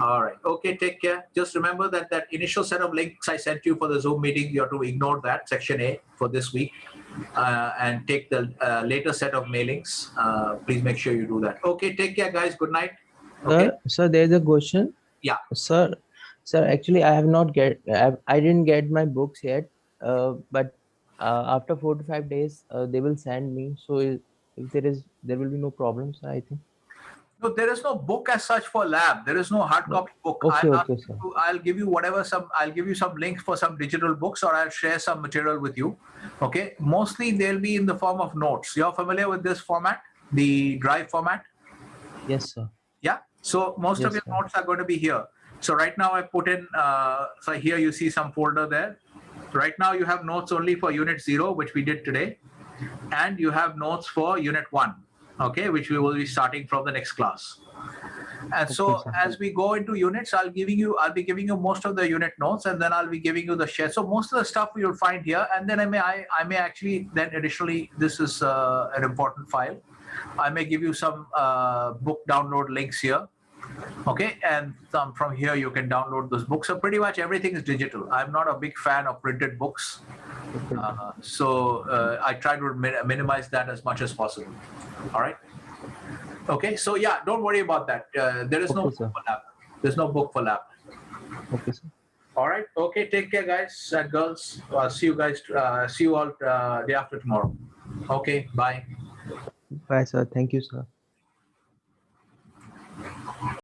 All right. Okay, take care. Just remember that initial set of links I sent you for the Zoom meeting, you have to ignore that, section A, for this week, and take the later set of mailings. Please make sure you do that. Okay, take care, guys. Good night. Okay. Sir, there's a question. Yeah. Sir, actually, I didn't get my books yet. But after 4 to 5 days, they will send me. So if there will be no problems, I think. No, there is no book as such for lab. There is no hard copy book. Okay, sir. I'll give you I'll give you some links for some digital books, or I'll share some material with you. Okay. Mostly they'll be in the form of notes. You're familiar with this format, the Drive format? Yes, sir. Yeah. So most of your notes are going to be here. So right now I put in, so here you see some folder there. Right now you have notes only for unit 0, which we did today, and you have notes for unit 1, okay, which we will be starting from the next class. And so Okay, sir. as we go into units, I'll be giving you most of the unit notes, and then I'll be giving you the share. So most of the stuff you'll find here, and then I may actually then additionally, this is an important file. I may give you some book download links here. Okay, and from here you can download those books. So pretty much everything is digital. I'm not a big fan of printed books, so I try to minimize that as much as possible. All right. Okay, so yeah, don't worry about that. There is no Okay, book sir. for lab. There's no book for lab. Okay, sir. All right. Okay, take care, guys and girls. See you guys. See you all day after tomorrow. Okay. Bye. Bye, sir. Thank you, sir.